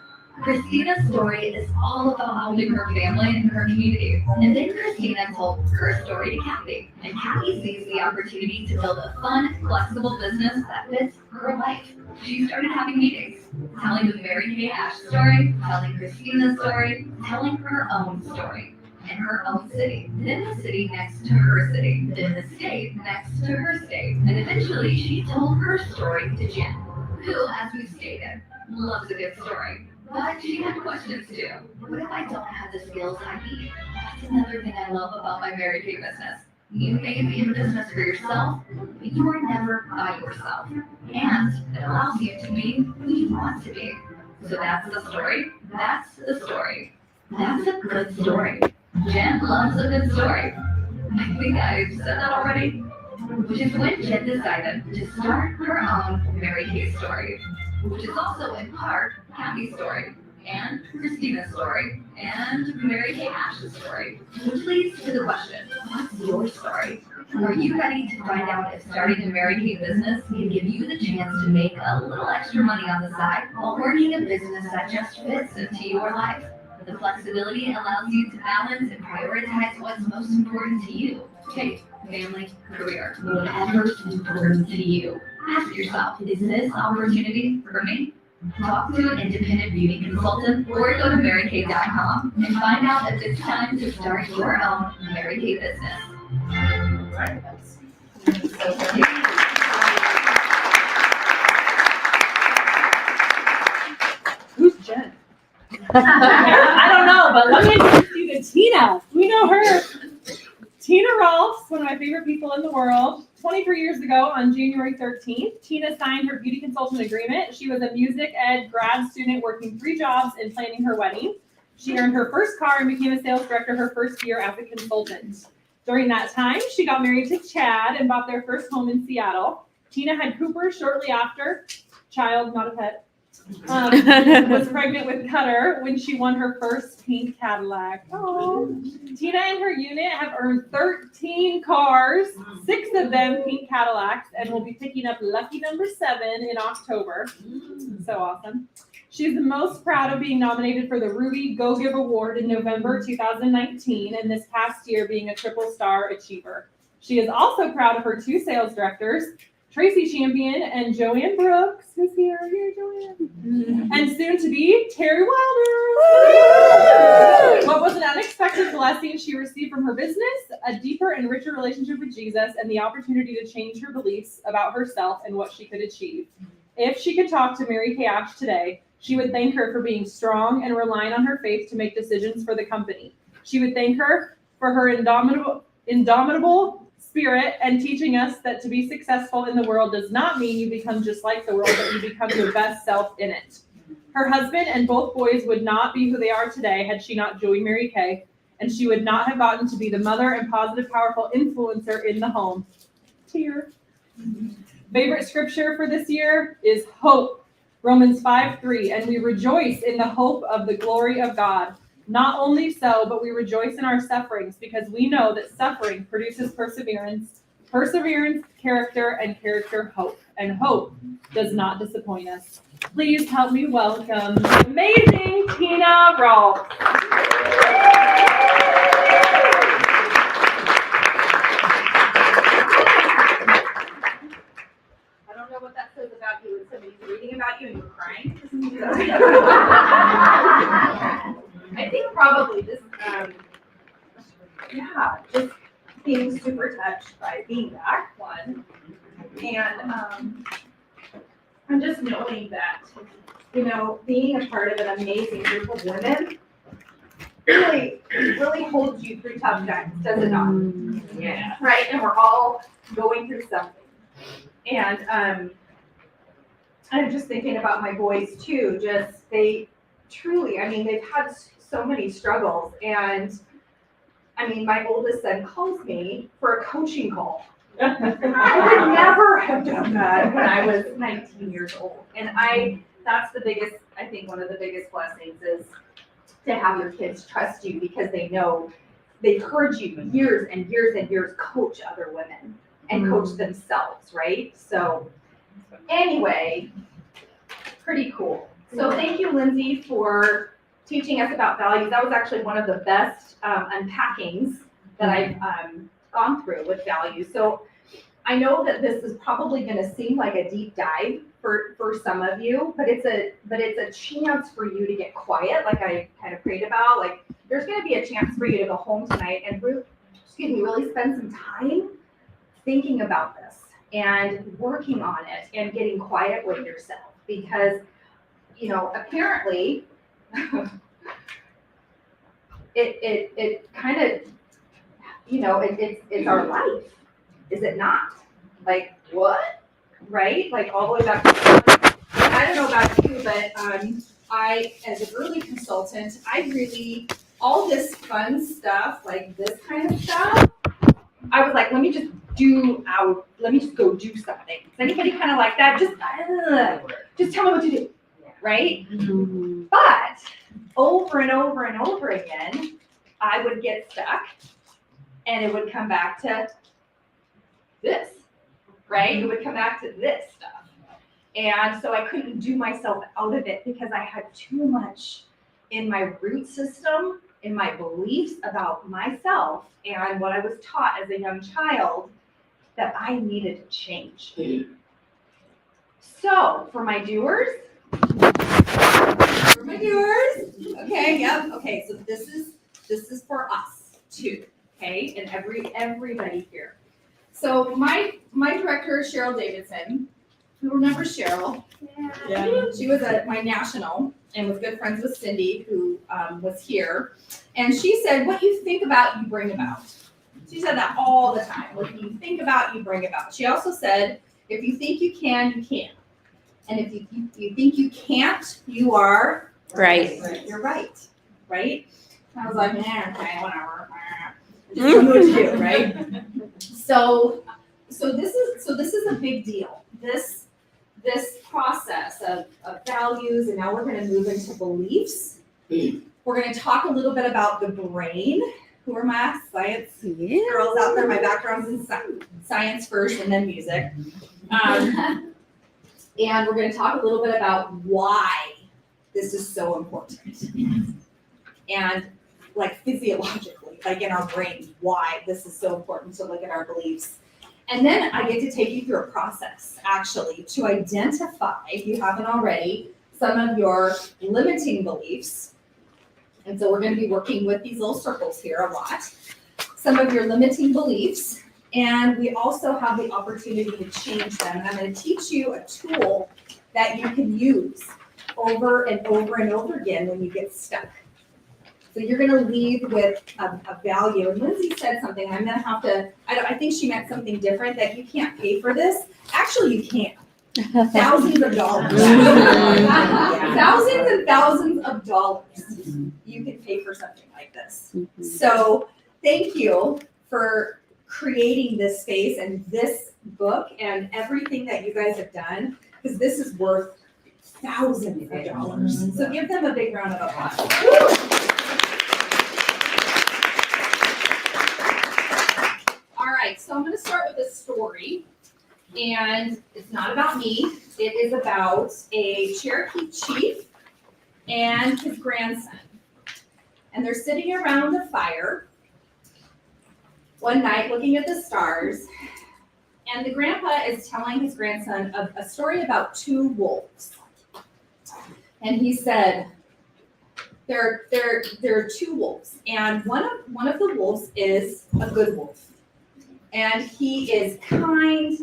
Christina's story is all about helping her family and her community. And then Christina told her story to Kathy. And Kathy sees the opportunity to build a fun, flexible business that fits her life. She started having meetings, telling the Mary Kay Ash story, telling Christina's story, telling her own story. In her own city, then the city next to her city, then the state next to her state. And eventually she told her story to Jen, who, as we've stated, loves a good story. But she had questions too. What if I don't have the skills I need? That's another thing I love about my Mary Kay business. You may be in business for yourself, but you are never by yourself. And it allows you to be who you want to be. So that's the story. That's the story. That's a good story. Jen loves a good story. I think I said that already. Which is when Jen decided to start her own Mary Kay story. Which is also in part Kathy's story, and Christina's story, and Mary Kay Ash's story. Which leads to the question, what's your story? Are you ready to find out if starting a Mary Kay business can give you the chance to make a little extra money on the side while working a business that just fits into your life? The flexibility allows you to balance and prioritize what's most important to you. Faith, family, career, whatever's important to you. Ask yourself, is this opportunity for me? Talk to an independent beauty consultant or go to marykay.com and find out if it's time to start your own Mary Kay business. Who's Jen? I don't know, but let me introduce you to Tina. We know her. Tina Rolfs, one of my favorite people in the world. 23 years ago on January 13th, Tina signed her beauty consultant agreement. She was a music ed grad student working 3 jobs and planning her wedding. She earned her first car and became a sales director her first year as a consultant. During that time, she got married to Chad and bought their first home in Seattle. Tina had Cooper shortly after, child, not a pet. Was pregnant with Cutter when she won her first pink Cadillac. Oh. Tina and her unit have earned 13 cars, 6 of them pink Cadillacs, and will be picking up lucky number 7 in October. So awesome. She's the most proud of being nominated for the Ruby Go Give Award in November 2019, and this past year being a triple star achiever. She is also proud of her 2 sales directors, Tracy Champion and Joanne Brooks, who's here, Joanne, and soon to be Terry Wilder. What was an unexpected blessing she received from her business, a deeper and richer relationship with Jesus, and the opportunity to change her beliefs about herself and what she could achieve. If she could talk to Mary Kay Ash today, she would thank her for being strong and relying on her faith to make decisions for the company. She would thank her for her indomitable spirit and teaching us that to be successful in the world does not mean you become just like the world, but you become your best self in it. Her husband and both boys would not be who they are today had she not joined Mary Kay, and she would not have gotten to be the mother and positive, powerful influencer in the home. Tear. Favorite scripture for this year is hope. Romans 5:3, and we rejoice in the hope of the glory of God. Not only so, but we rejoice in our sufferings because we know that suffering produces perseverance, perseverance, character, and character, hope. And hope does not disappoint us. Please help me welcome the amazing Tina Rolfs. I don't know what that says about you when somebody's reading about you and you're crying. I think probably just, just being super touched by being back, one. And, I'm just knowing that, you know, being a part of an amazing group of women really holds you through tough times, does it not? Yeah. Right, and we're all going through something. And, I'm just thinking about my boys too, they truly, I mean, they've had so many struggles, and, I mean, my oldest son calls me for a coaching call. I would never have done that when I was 19 years old. And that's the biggest, I think one of the biggest blessings is to have your kids trust you, because they know they've heard you years and years and years coach other women and coach themselves, right? So anyway, pretty cool. So thank you, Lindsay, for teaching us about values. That was actually one of the best unpackings that I've gone through with values. So I know that this is probably going to seem like a deep dive for some of you, but it's a chance for you to get quiet, like I kind of prayed about. Like there's going to be a chance for you to go home tonight and really spend some time thinking about this and working on it and getting quiet with yourself, because you know, apparently it kind of, you know, it's our life, is it not? Like, what? Right? Like, all the way back to, I don't know about you, but I, as an early consultant, all this fun stuff, like this kind of stuff, I was like, let me just go do something. Is anybody kind of like that? Just tell me what to do, right? But over and over and over again, I would get stuck, and it would come back to this, right? It would come back to this stuff. And so I couldn't do myself out of it because I had too much in my root system, in my beliefs about myself and what I was taught as a young child that I needed to change. So for my doers, okay, yep, okay, so this is for us too, okay, and everybody here. So my director is Cheryl Davidson. Who remembers Cheryl? Yeah. She was at my national and was good friends with Cindy, who was here. And she said, what you think about, you bring about. She said that all the time. What you think about, you bring about. She also said, if you think you can, you can. And if you think you can't, you are Right. You're right. Right? I was like, okay, whatever. Just tell me what to do, right? So this is a big deal. This process of values, and now we're going to move into beliefs. We're going to talk a little bit about the brain. Who are my science girls out there? My background's in science first, and then music. And we're going to talk a little bit about why this is so important, and like physiologically, like in our brains, why this is so important to look at our beliefs. And then I get to take you through a process, actually, to identify, if you haven't already, some of your limiting beliefs. And so we're going to be working with these little circles here a lot. Some of your limiting beliefs. And we also have the opportunity to change them. And I'm going to teach you a tool that you can use over and over and over again when you get stuck. So you're going to lead with a value. And Lindsay said something, I'm going to have to, I think she meant something different, that you can't pay for this. Actually, you can. Thousands of dollars. Thousands and thousands of dollars. You can pay for something like this. So thank you for creating this space and this book and everything that you guys have done, because this is worth thousands of dollars. So give them a big round of applause. All right, so I'm going to start with a story, and it's not about me. It is about a Cherokee chief and his grandson. And they're sitting around the fire one night looking at the stars, and the grandpa is telling his grandson a story about two wolves. And he said, there are two wolves, and one of the wolves is a good wolf. And he is kind,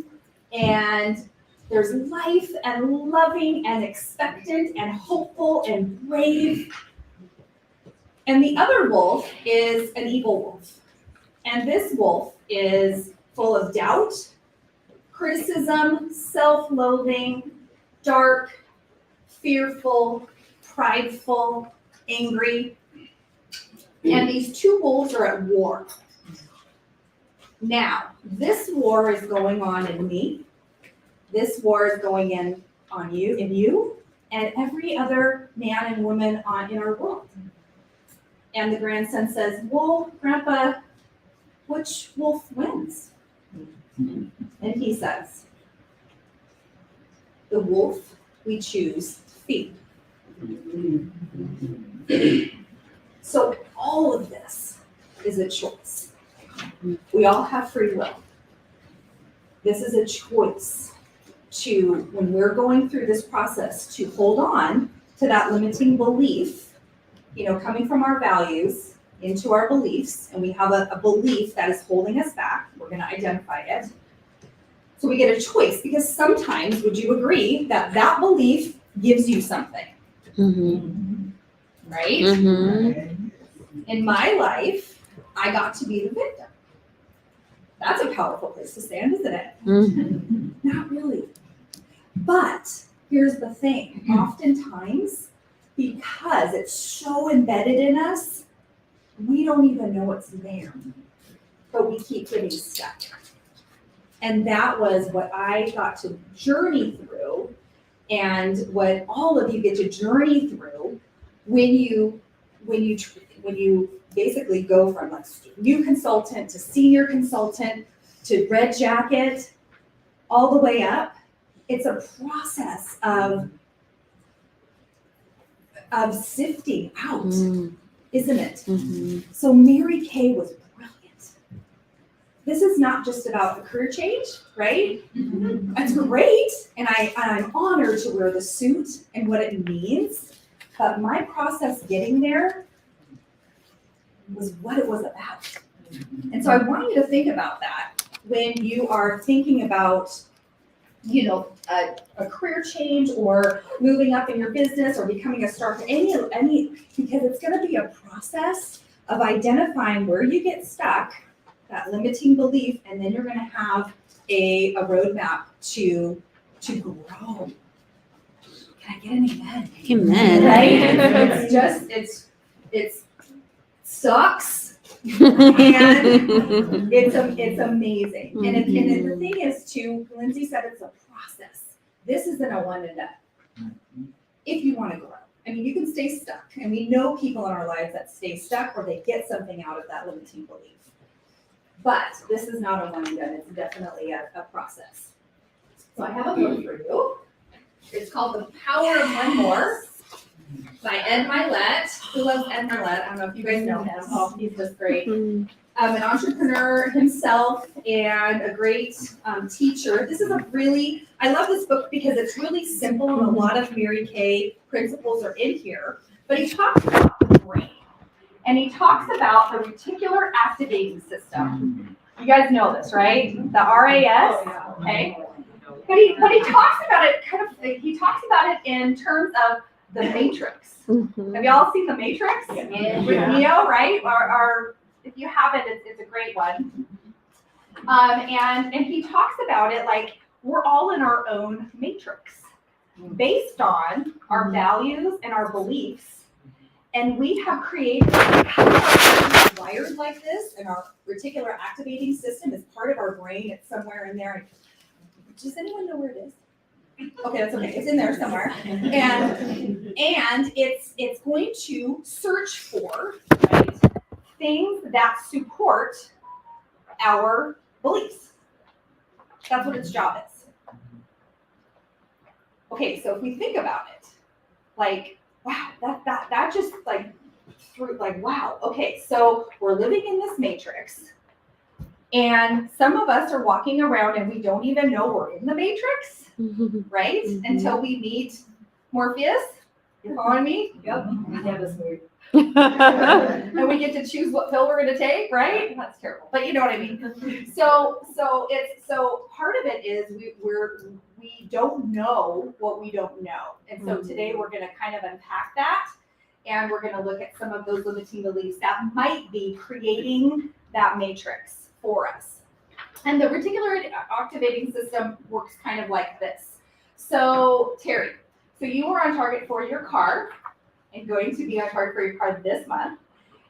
and there's life and loving and expectant and hopeful and brave. And the other wolf is an evil wolf. And this wolf is full of doubt, criticism, self-loathing, dark, fearful, prideful, angry. And these two wolves are at war. Now, this war is going on in me. This war is going on you, and every other man and woman in our world. And the grandson says, well, Grandpa, which wolf wins? And he says, the wolf we choose to feed. So all of this is a choice. We all have free will. This is a choice to, when we're going through this process, to hold on to that limiting belief, coming from our values into our beliefs, and we have a belief that is holding us back. We're going to identify it. So we get a choice, because sometimes, would you agree that that belief gives you something? Mm-hmm. Right? Mm-hmm. In my life, I got to be the victim. That's a powerful place to stand, isn't it? Mm-hmm. Not really. But here's the thing. Oftentimes, because it's so embedded in us, we don't even know it's there. But we keep getting stuck. And that was what I got to journey through, and what all of you get to journey through when you basically go from like new consultant to senior consultant to red jacket, all the way up. It's a process of sifting out, isn't it? Mm-hmm. So Mary Kay was brilliant. This is not just about a career change, right? Mm-hmm. It's great, and I'm honored to wear the suit and what it means, but my process getting there was what it was about. And so I want you to think about that when you are thinking about, a career change or moving up in your business or becoming a star, any, because it's going to be a process of identifying where you get stuck, that limiting belief, and then you're going to have a roadmap to grow. Can I get an amen? Amen. Right? It's sucks. And it's amazing. Mm-hmm. And the thing is too, Lindsay said it's a process. This isn't a one and done. If you want to grow. I mean, you can stay stuck. And we know people in our lives that stay stuck or they get something out of that limiting belief. But this is not a one and done. It's definitely a process. So I have a book for you. It's called The Power of One More by Ed Milet. Who loves Ed Milet? I don't know if you guys know him. Oh, he's just great. An entrepreneur himself and a great teacher. This is I love this book because it's really simple and a lot of Mary Kay principles are in here. But he talks about the brain. And he talks about the reticular activating system. You guys know this, right? The RAS, okay? But he talks about it he talks about it in terms of the Matrix. Mm-hmm. Have y'all seen the Matrix? Yeah. With Neo, right? Or if you haven't, it's a great one. And he talks about it like we're all in our own matrix based on our values and our beliefs. And we have created, because our brain is wired like this, and our reticular activating system is part of our brain. It's somewhere in there. Does anyone know where it is? Okay, that's okay. It's in there somewhere. And it's going to search for, right, things that support our beliefs. That's what its job is. Okay, so if we think about it, like, wow, that just wow. Okay, so we're living in this matrix, and some of us are walking around and we don't even know we're in the matrix, right? Until we meet Morpheus, You following me? Yep. Yeah, this weird. And we get to choose what pill we're gonna take, right? That's terrible, but you know what I mean. So part of it is we don't know what we don't know. And so today we're gonna kind of unpack that, and we're gonna look at some of those limiting beliefs that might be creating that matrix for us. And the reticular activating system works kind of like this. So Terry, so you were on target for your car and going to be on target for your car this month.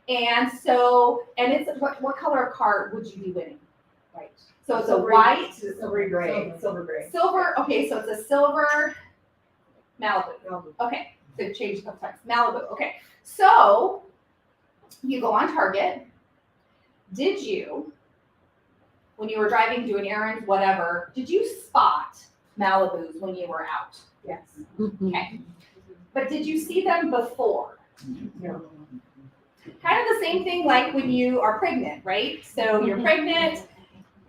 And so, and it's, what color of car would you be winning? Right. So it's a white. Silver gray. Silver gray. Silver, okay, so it's a silver Malibu. Okay, so change a couple times. Malibu, okay. So you go on target. Did you, when you were driving, doing errands, whatever, did you spot Malibus when you were out? Yes. Okay. But did you see them before? No. Kind of the same thing like when you are pregnant, right? So you're pregnant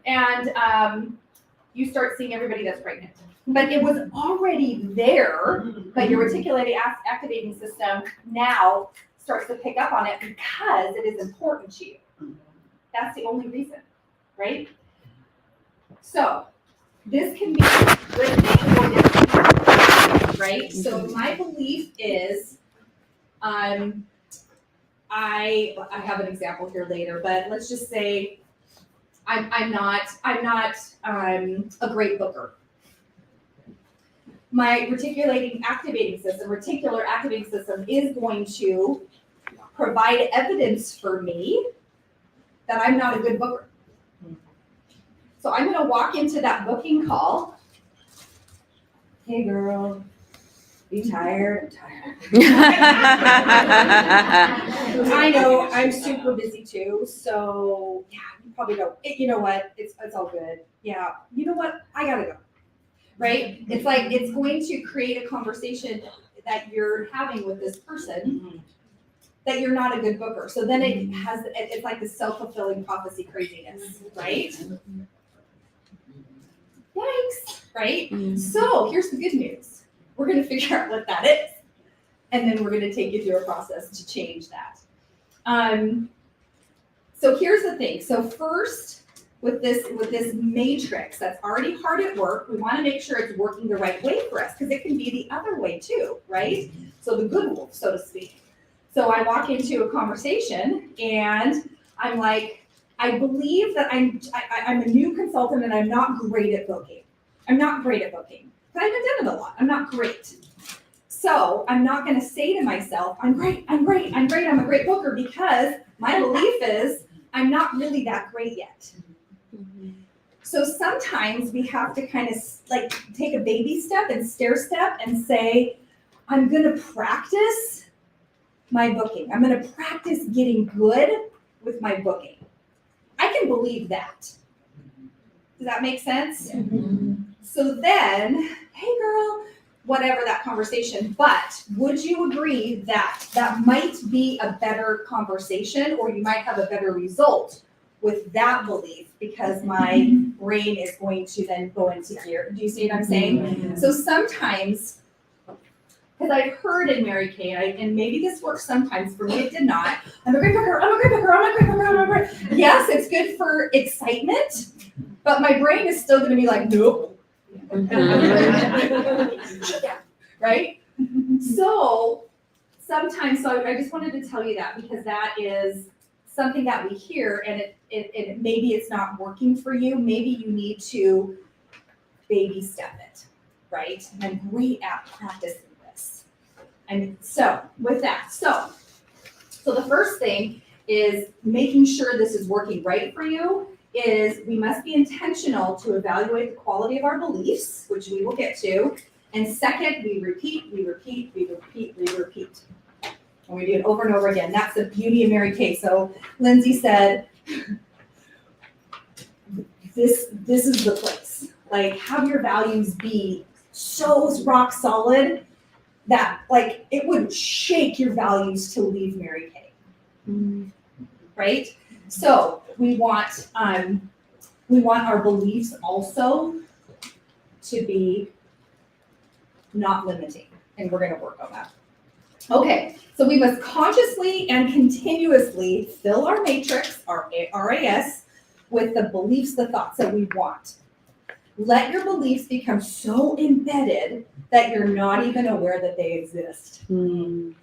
and you start seeing everybody that's pregnant. But it was already there, but your reticular activating system now starts to pick up on it because it is important to you. That's the only reason, right? So this can be a good thing or this can be a bad thing, right? So my belief is, I have an example here later, but let's just say I'm not a great booker. My reticular activating system is going to provide evidence for me that I'm not a good booker. So I'm gonna walk into that booking call. Hey girl, you tired? I know, I'm super busy too, so yeah, you probably don't. You know what, it's all good. Yeah, you know what, I gotta go, right? It's like, it's going to create a conversation that you're having with this person that you're not a good booker. So then it's like the self-fulfilling prophecy craziness, right? Yikes, right? So here's the good news. We're gonna figure out what that is. And then we're gonna take you through a process to change that. So here's the thing. So first, with this matrix that's already hard at work, we wanna make sure it's working the right way for us, because it can be the other way too, right? So the good wolf, so to speak. So I walk into a conversation and I'm like, I believe that I'm a new consultant and I'm not great at booking. I'm not great at booking. But I haven't done it a lot. I'm not great. So I'm not gonna say to myself, I'm great, I'm a great booker, because my belief is I'm not really that great yet. So sometimes we have to kind of like take a baby step and stair step and say, I'm gonna practice my booking. I'm gonna practice getting good with my booking. I can believe that. Does that make sense? So then, hey girl, whatever that conversation, but would you agree that that might be a better conversation, or you might have a better result with that belief, because my brain is going to then go into gear. Do you see what I'm saying? So sometimes, because I've heard in Mary Kay, and maybe this works sometimes, for me it did not. I'm a great booker, I'm a great booker, I'm a great booker, I'm a great booker. Yes, it's good for excitement, but my brain is still gonna be like, nope. Yeah, right? So sometimes, so I just wanted to tell you that, because that is something that we hear, and it maybe it's not working for you. Maybe you need to baby step it, right? And I'm great at practicing this. And so with that, so the first thing is making sure this is working right for you is we must be intentional to evaluate the quality of our beliefs, which we will get to. And second, we repeat. And we do it over and over again. That's the beauty of Mary Kay. So Lindsay said, this is the place. Like, have your values be so rock solid that like it would shake your values to leave Mary Kay. Right? So we want our beliefs also to be not limiting, and we're going to work on that. Okay, so we must consciously and continuously fill our matrix, our RAS, with the beliefs, the thoughts that we want. Let your beliefs become so embedded that you're not even aware that they exist. Isn't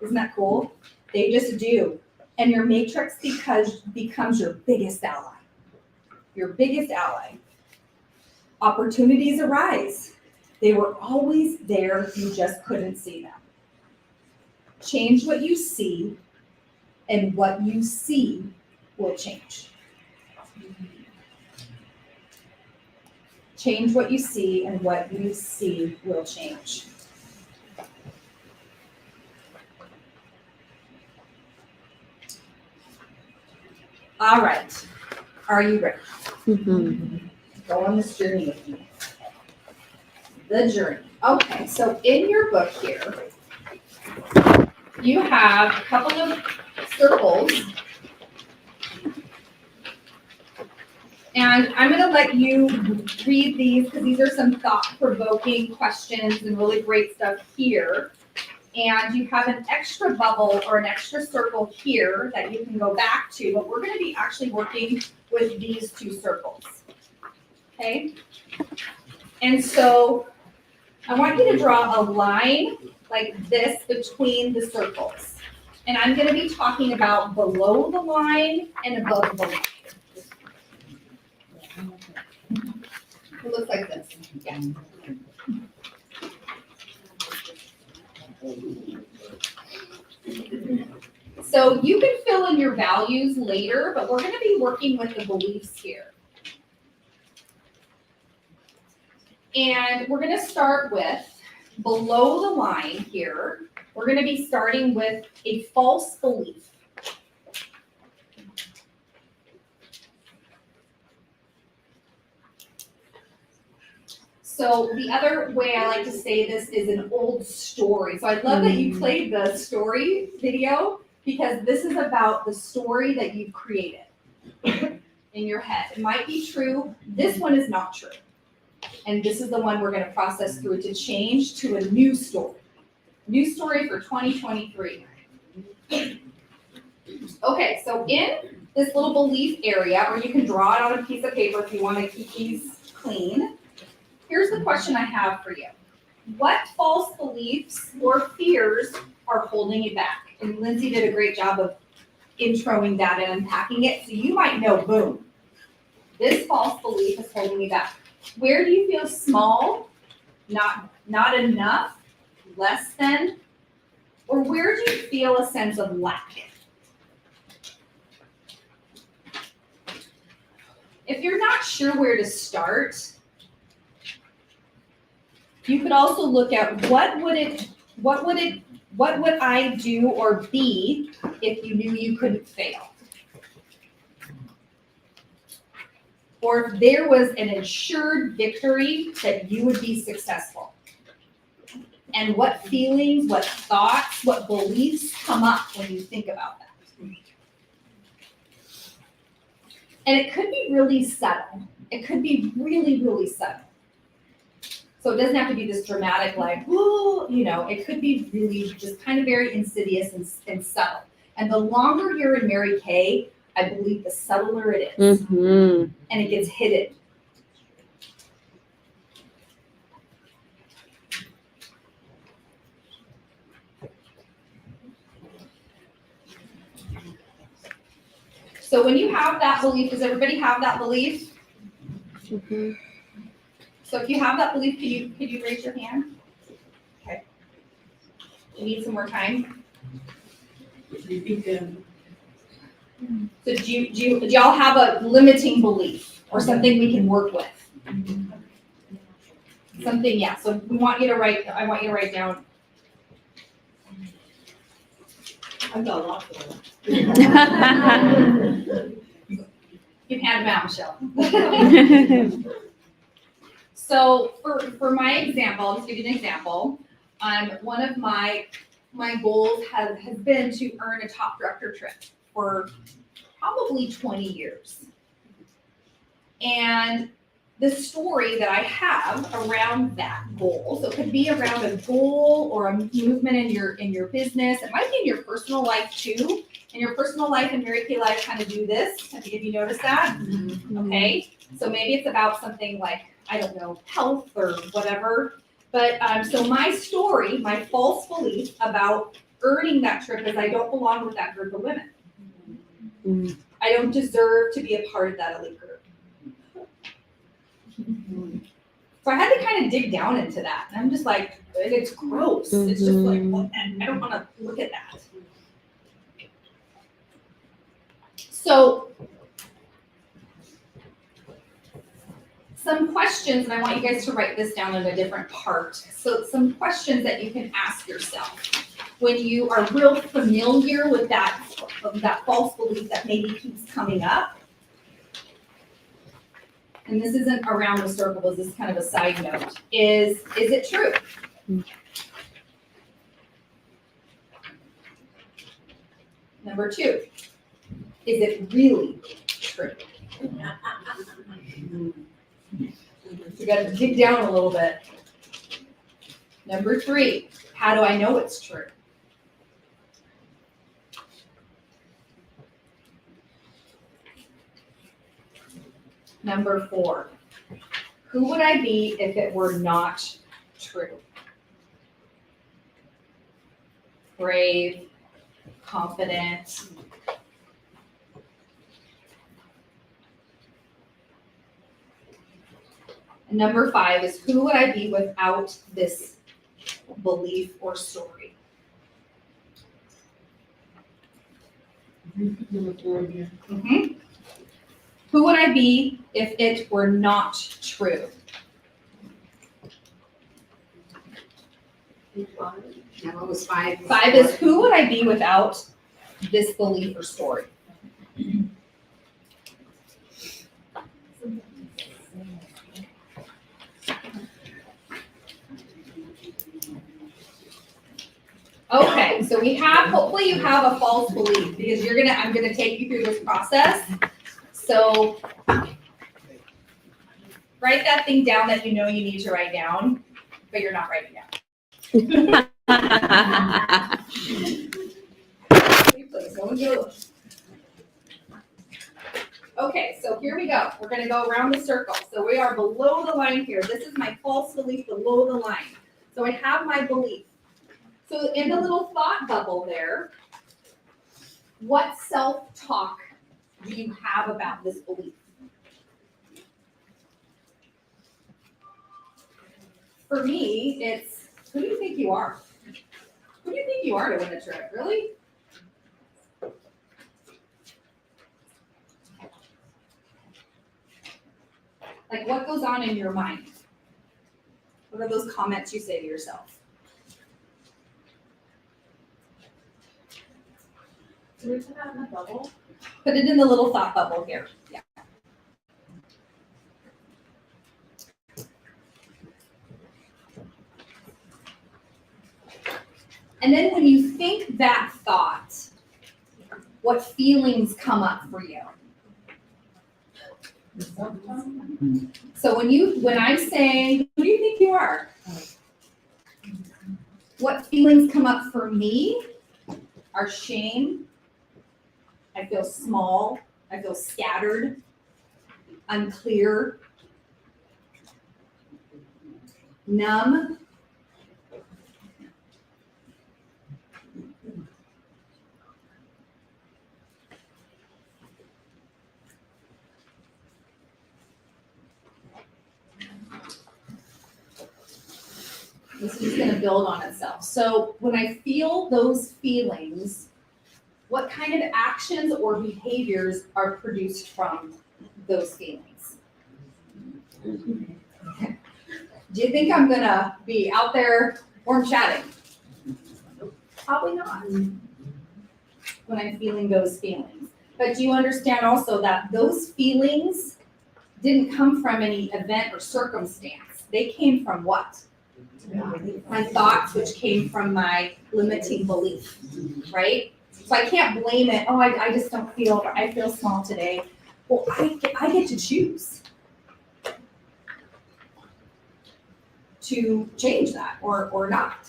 that cool? They just do. And your matrix becomes your biggest ally. Your biggest ally. Opportunities arise. They were always there, you just couldn't see them. Change what you see, and what you see will change. Change what you see, and what you see will change. All right, are you ready? Go on this journey with me. The journey. Okay, so in your book here, you have a couple of circles. And I'm going to let you read these because these are some thought-provoking questions and really great stuff here. And you have an extra bubble or an extra circle here that you can go back to, but we're going to be actually working with these two circles. Okay? And so I want you to draw a line like this between the circles. And I'm going to be talking about below the line and above the line. It looks like this. Yeah. So you can fill in your values later, but we're going to be working with the beliefs here. And we're going to start with below the line here. We're going to be starting with a false belief. So the other way I like to say this is an old story. So I love that you played the story video because this is about the story that you've created in your head. It might be true. This one is not true. And this is the one we're going to process through to change to a new story. New story for 2023. Okay, so in this little belief area, or you can draw it on a piece of paper if you want to keep these clean. Here's the question I have for you. What false beliefs or fears are holding you back? And Lindsay did a great job of introing that and unpacking it. So you might know, boom, this false belief is holding you back. Where do you feel small, not enough, less than? Or where do you feel a sense of lack? If you're not sure where to start, you could also look at what would I do or be if you knew you couldn't fail? Or if there was an ensured victory that you would be successful. And what feelings, what thoughts, what beliefs come up when you think about that? And it could be really subtle. It could be really, really subtle. So it doesn't have to be this dramatic, like, whoa, it could be really just kind of very insidious and subtle. And the longer you're in Mary Kay, I believe the subtler it is. And it gets hidden. So when you have that belief, does everybody have that belief? So if you have that belief, could you raise your hand? Okay. You need some more time? So do y'all have a limiting belief or something we can work with? Something, yeah. So I want you to write down. I've got a lot of them. You can hand them out, Michelle. So for my example, I'll just give you an example. One of my goals has been to earn a top director trip for probably 20 years. And the story that I have around that goal. So it could be around a goal or a movement in your business. It might be in your personal life too. In your personal life and Mary Kay life kind of do this. Have you noticed that? Okay. So maybe it's about something like, I don't know, health or whatever. But so my story, my false belief about earning that trip is I don't belong with that group of women. I don't deserve to be a part of that elite group. So I had to kind of dig down into that. And I'm just like, it's gross. It's just like, what? I don't want to look at that. So some questions, and I want you guys to write this down in a different part. So some questions that you can ask yourself when you are real familiar with that false belief that maybe keeps coming up. And this isn't around the circle, this is kind of a side note, is it true? Number 2, is it really true? You gotta dig down a little bit. Number 3, how do I know it's true? Number 4, who would I be if it were not true? Brave, confident. And number 5 is who would I be without this belief or story? Mm-hmm. Who would I be if it were not true? That one was 5. 5 is who would I be without this belief or story? Okay, so we have, hopefully you have a false belief because I'm gonna take you through this process. So write that thing down that you know you need to write down, but you're not writing down. Please, no one get alone. Okay, so here we go. We're gonna go around the circle. So we are below the line here. This is my false belief below the line. So I have my belief. So in the little thought bubble there, what self-talk do you have about this belief? For me, it's, who do you think you are? Who do you think you are to win the trip? Really? Like, what goes on in your mind? What are those comments you say to yourself? Do we put that in the bubble? Put it in the little thought bubble here. Yeah. And then when you think that thought, what feelings come up for you? So when I'm saying, who do you think you are? What feelings come up for me are shame. I feel small. I feel scattered, unclear, numb. This is going to build on itself. So when I feel those feelings, what kind of actions or behaviors are produced from those feelings? Do you think I'm gonna be out there warm chatting? Probably not. When I'm feeling those feelings. But do you understand also that those feelings didn't come from any event or circumstance? They came from what? My thoughts, which came from my limiting belief, right? So I can't blame it. Oh, I just don't feel, I feel small today. Well, I get to choose. to change that or not.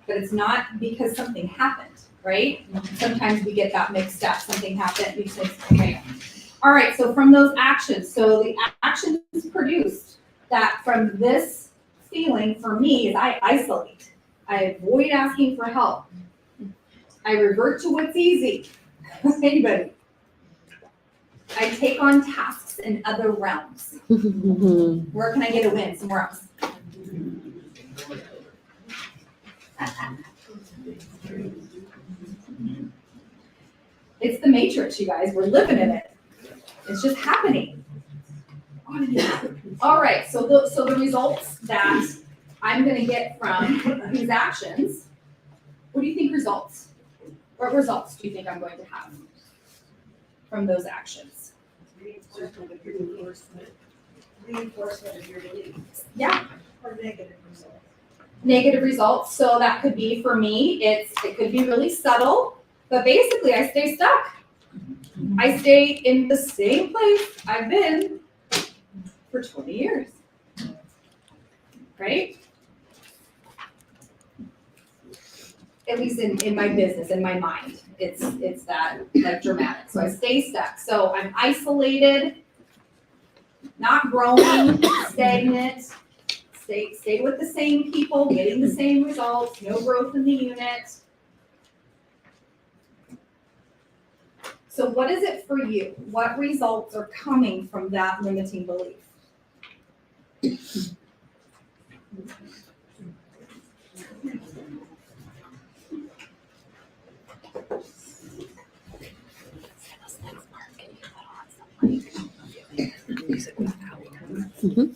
But it's not because something happened, right? Sometimes we get that mixed up. Something happened because, okay. All right, so from those actions, so the actions produced that from this feeling for me is I isolate. I avoid asking for help. I revert to what's easy. Anybody? I take on tasks in other realms. Where can I get a win? Somewhere else. It's the matrix, you guys. We're living in it. It's just happening. All right, so the results that I'm gonna get from these actions, what do you think results? What results do you think I'm going to have from those actions? Reinforcement of your beliefs. Yeah. Or negative results. Negative results, so that could be for me, it could be really subtle, but basically I stay stuck. I stay in the same place I've been for 20 years. Right? At least in my business, in my mind, it's that like dramatic. So I stay stuck. So I'm isolated, not growing, stagnant, stay with the same people, getting the same results, no growth in the unit. So what is it for you? What results are coming from that limiting belief?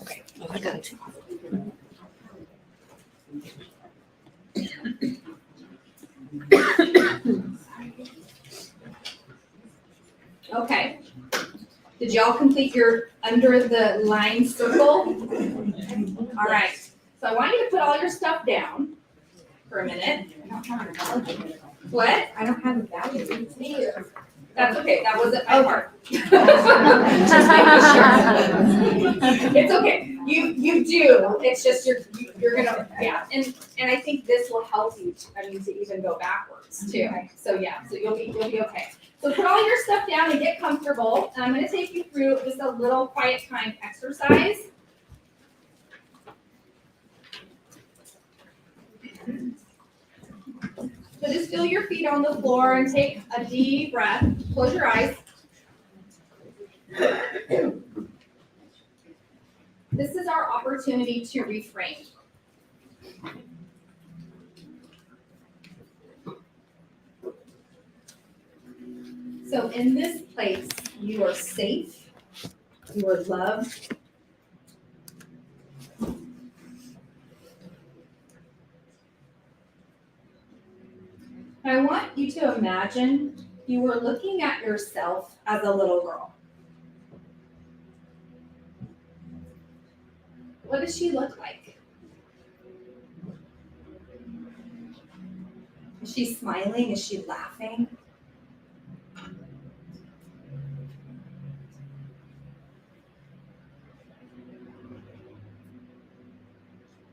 Okay, I got you. Okay. Did y'all complete your under the line circle? All right. So I want you to put all your stuff down for a minute. What? I don't have a value. That's okay. That wasn't my part. Just making sure. It's okay. You do. It's just you're gonna yeah. And I think this will help you. To even go backwards too. So yeah. So you'll be okay. So put all your stuff down and get comfortable. And I'm going to take you through just a little quiet time exercise. So just feel your feet on the floor and take a deep breath. Close your eyes. This is our opportunity to reframe. So in this place, you are safe, you are loved. I want you to imagine you were looking at yourself as a little girl. What does she look like? Is she smiling? Is she laughing?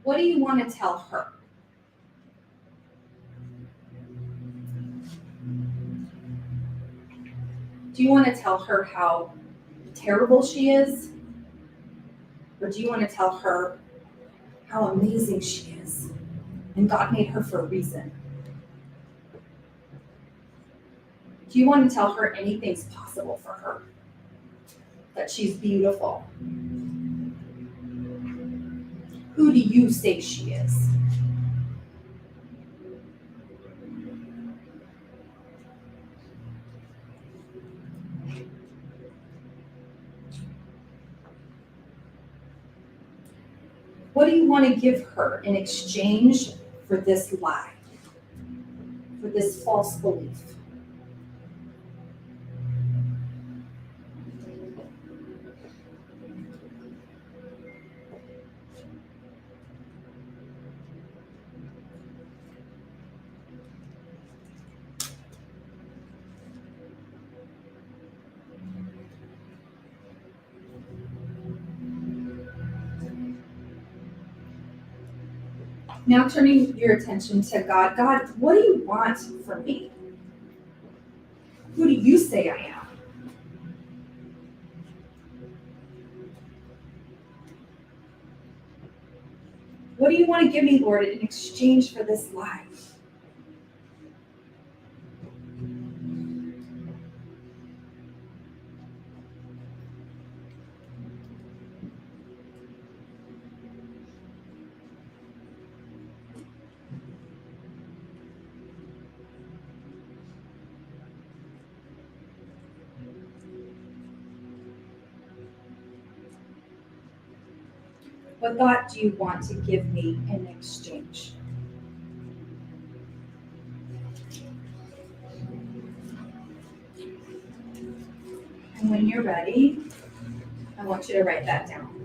What do you want to tell her? Do you want to tell her how terrible she is? Or do you want to tell her how amazing she is? And God made her for a reason. Do you want to tell her anything's possible for her? That she's beautiful? Who do you say she is? What do you want to give her in exchange for this lie, for this false belief? Now turning your attention to God. God, what do you want from me? Who do you say I am? What do you want to give me, Lord, in exchange for this life? What thought do you want to give me in exchange? And when you're ready, I want you to write that down.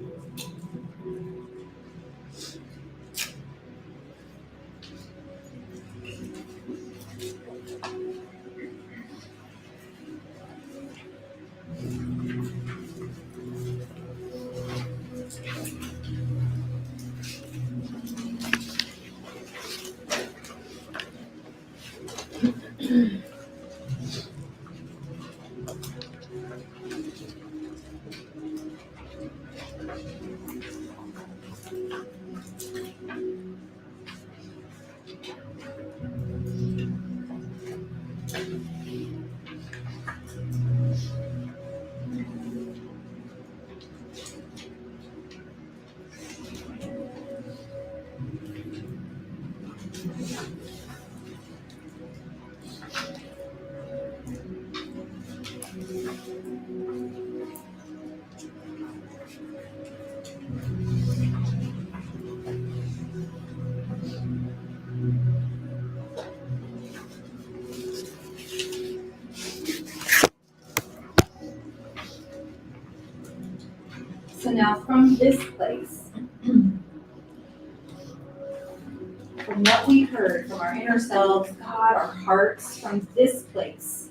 So now from this place, from what we heard from our inner selves, God, our hearts, from this place,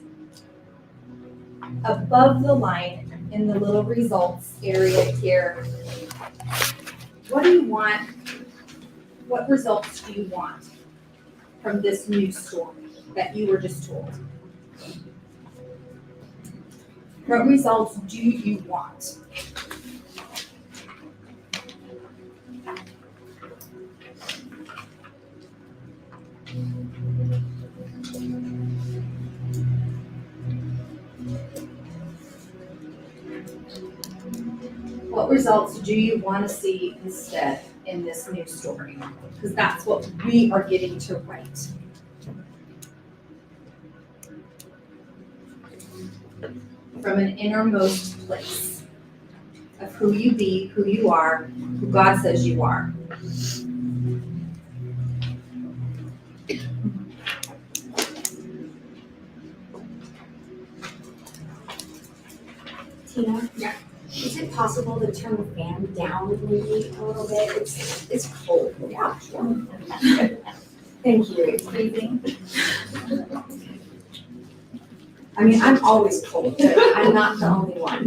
above the line in the little results area here, what do you want? What results do you want from this new story that you were just told? What results do you want? What results do you want to see instead in this new story? Because that's what we are getting to write. From an innermost place of who you be, who you are, who God says you are. Tina? Yeah. Is it possible to turn the fan down maybe a little bit? It's cold. Yeah, sure. Thank you. It's freezing. I mean, I'm always cold, but I'm not the only one.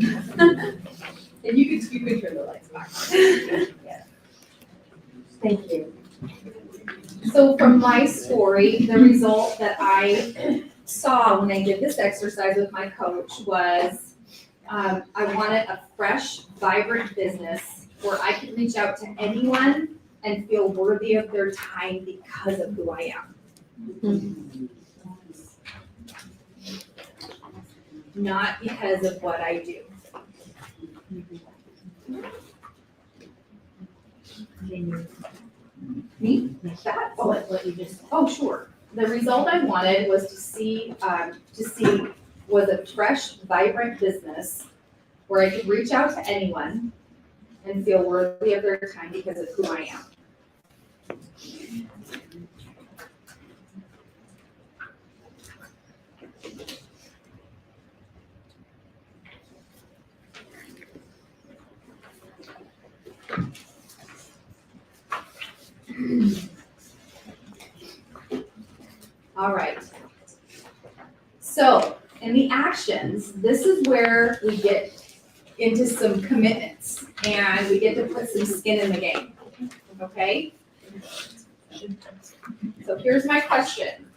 And you could turn the lights back on. Yeah. Thank you. So from my story, the result that I saw when I did this exercise with my coach was I wanted a fresh, vibrant business where I could reach out to anyone and feel worthy of their time because of who I am. Not because of what I do. Me? Like that? Oh, what you just. Oh, sure. The result I wanted was to see was a fresh, vibrant business where I could reach out to anyone and feel worthy of their time because of who I am. All right. So in the actions, this is where we get into some commitments and we get to put some skin in the game. Okay? So here's my question.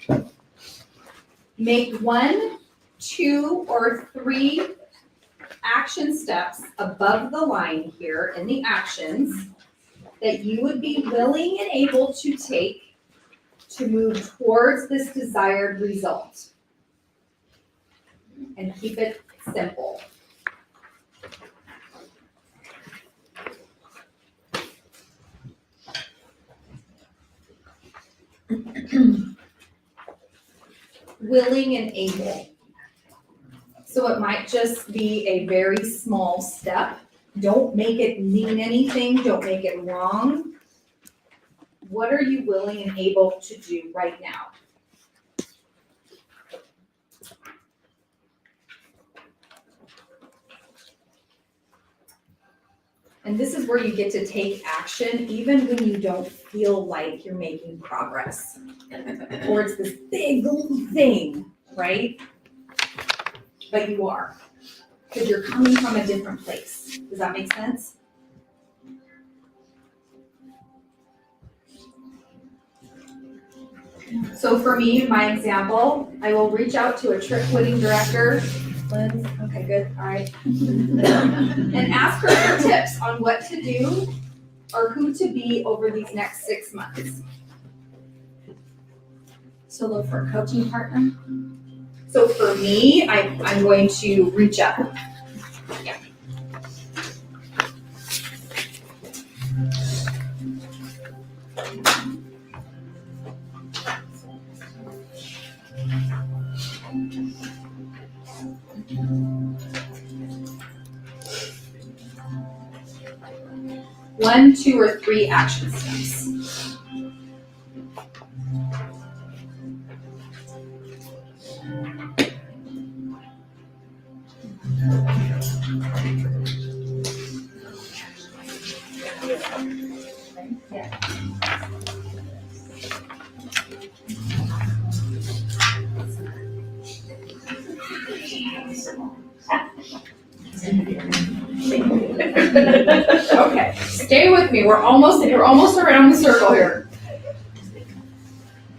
Make 1, 2, or 3 action steps above the line here in the actions that you would be willing and able to take to move towards this desired result. And keep it simple. Willing and able. So it might just be a very small step. Don't make it mean anything. Don't make it wrong. What are you willing and able to do right now? And this is where you get to take action even when you don't feel like you're making progress. Or it's this big thing, right? But you are. Because you're coming from a different place. Does that make sense? So for me, my example, I will reach out to a trip quitting director. Lynn, okay, good, all right. And ask her for tips on what to do or who to be over these next 6 months. So look for a coaching partner. So for me, I'm going to reach out. Yeah. One, 2, or 3 action steps. Okay, stay with me. You're almost around the circle here.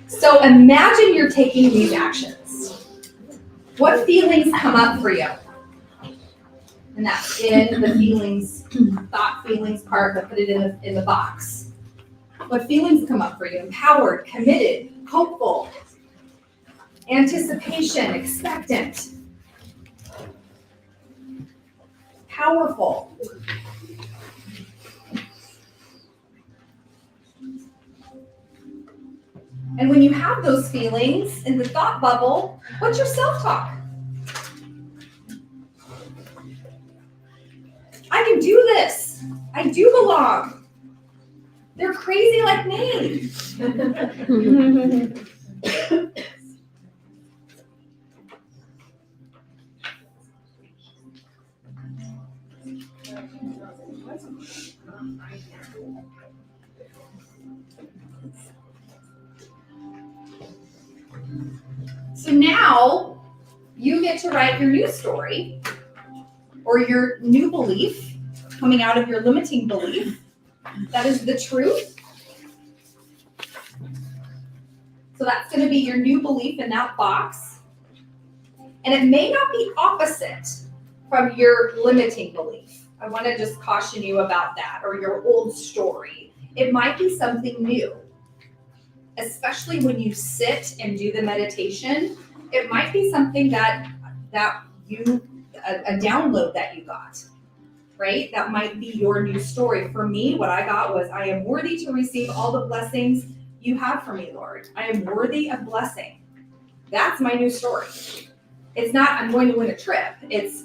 So imagine you're taking these actions. What feelings come up for you? And that's in the feelings, thought feelings part, but put it in the box. What feelings come up for you? Empowered, committed, hopeful, anticipation, expectant, powerful. And when you have those feelings in the thought bubble, what's your self-talk? I can do this. I do belong. They're crazy like me. So now you get to write your new story or your new belief coming out of your limiting belief. That is the truth. So that's going to be your new belief in that box. And it may not be opposite from your limiting belief. I want to just caution you about that, or your old story. It might be something new. Especially when you sit and do the meditation, it might be something that you, a download that you got, right? That might be your new story. For me, what I got was, I am worthy to receive all the blessings you have for me, Lord. I am worthy of blessing. That's my new story. It's not, I'm going to win a trip. It's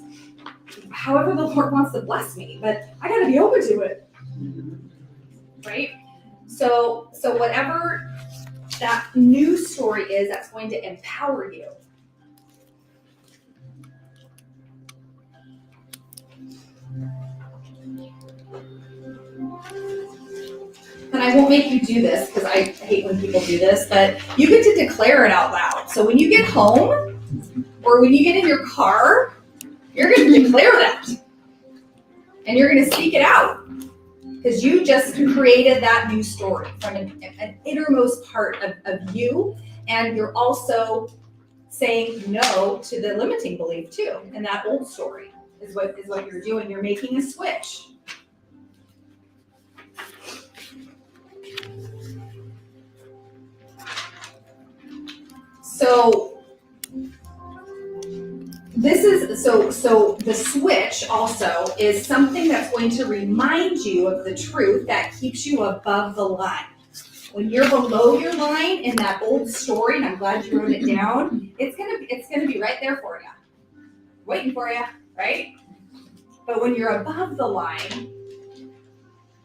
however the Lord wants to bless me, but I got to be open to it, right? So whatever that new story is, that's going to empower you. And I won't make you do this because I hate when people do this, but you get to declare it out loud. So when you get home or when you get in your car, you're going to declare that. And you're going to speak it out. Because you just created that new story from an innermost part of you, and you're also saying no to the limiting belief too, and that old story is what you're doing. You're making a switch. So this is so the switch also is something that's going to remind you of the truth that keeps you above the line. When you're below your line in that old story, and I'm glad you wrote it down, it's gonna be right there for you, waiting for you, right? But when you're above the line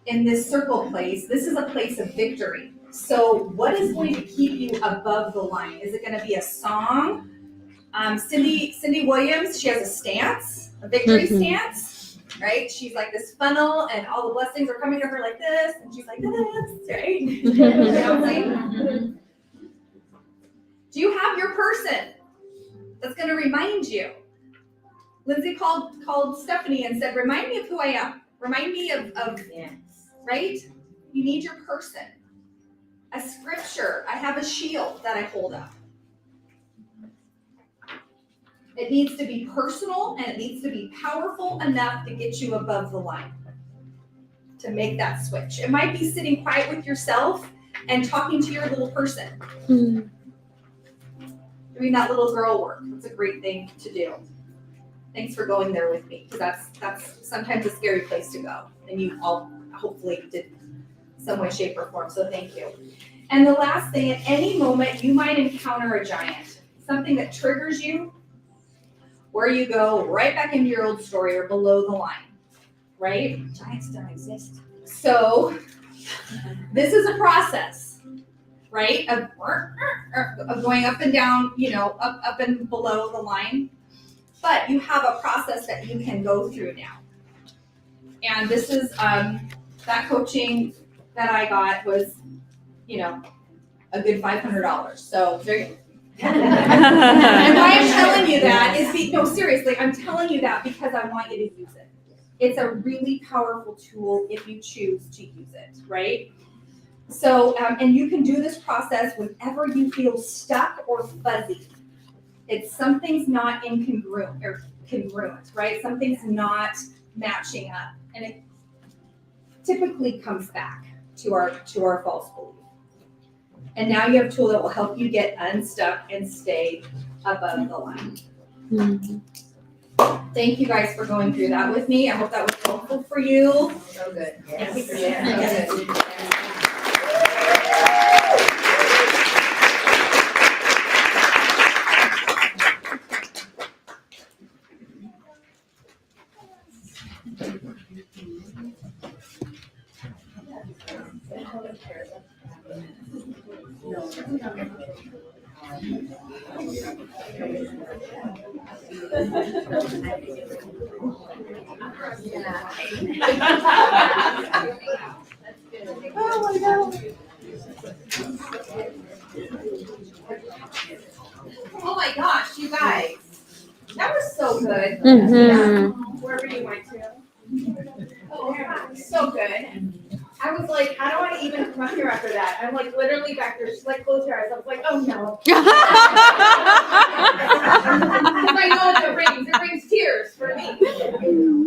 in this circle place, this is a place of victory. So what is going to keep you above the line? Is it going to be a song? Cindy Williams, she has a stance, a victory stance, right? She's like this funnel, and all the blessings are coming to her like this, and she's like this, right? Do you have your person that's going to remind you? Lindsay called Stephanie and said, "Remind me of who I am. Remind me of Yes. right? You need your person. A scripture. I have a shield that I hold up. It needs to be personal, and it needs to be powerful enough to get you above the line, to make that switch. It might be sitting quiet with yourself and talking to your little person. Doing that little girl work. That's a great thing to do. Thanks for going there with me, because that's sometimes a scary place to go, and you all hopefully did some way, shape, or form, so thank you. And the last thing, at any moment, you might encounter a giant, something that triggers you, where you go right back into your old story or below the line, right? Giants don't exist. So this is a process, right, of going up and down, up and below the line. But you have a process that you can go through now. And this is, that coaching that I got was, a good $500. So there you and why I'm telling you that is, no, seriously, I'm telling you that because I want you to use it. It's a really powerful tool if you choose to use it, right? So, and you can do this process whenever you feel stuck or fuzzy. It's something's not incongruent or congruent, right? Something's not matching up, and it typically comes back to our false belief. And now you have a tool that will help you get unstuck and stay above the line. Thank you guys for going through that with me. I hope that was helpful for you. So good. Yes. Oh my God. Oh my gosh, you guys. That was so good. Wherever you went to. Oh, so good. I was like, how do I even come up here after that? I'm like literally back there. She's like, close your eyes. I was like, oh no. I know what it brings tears for me.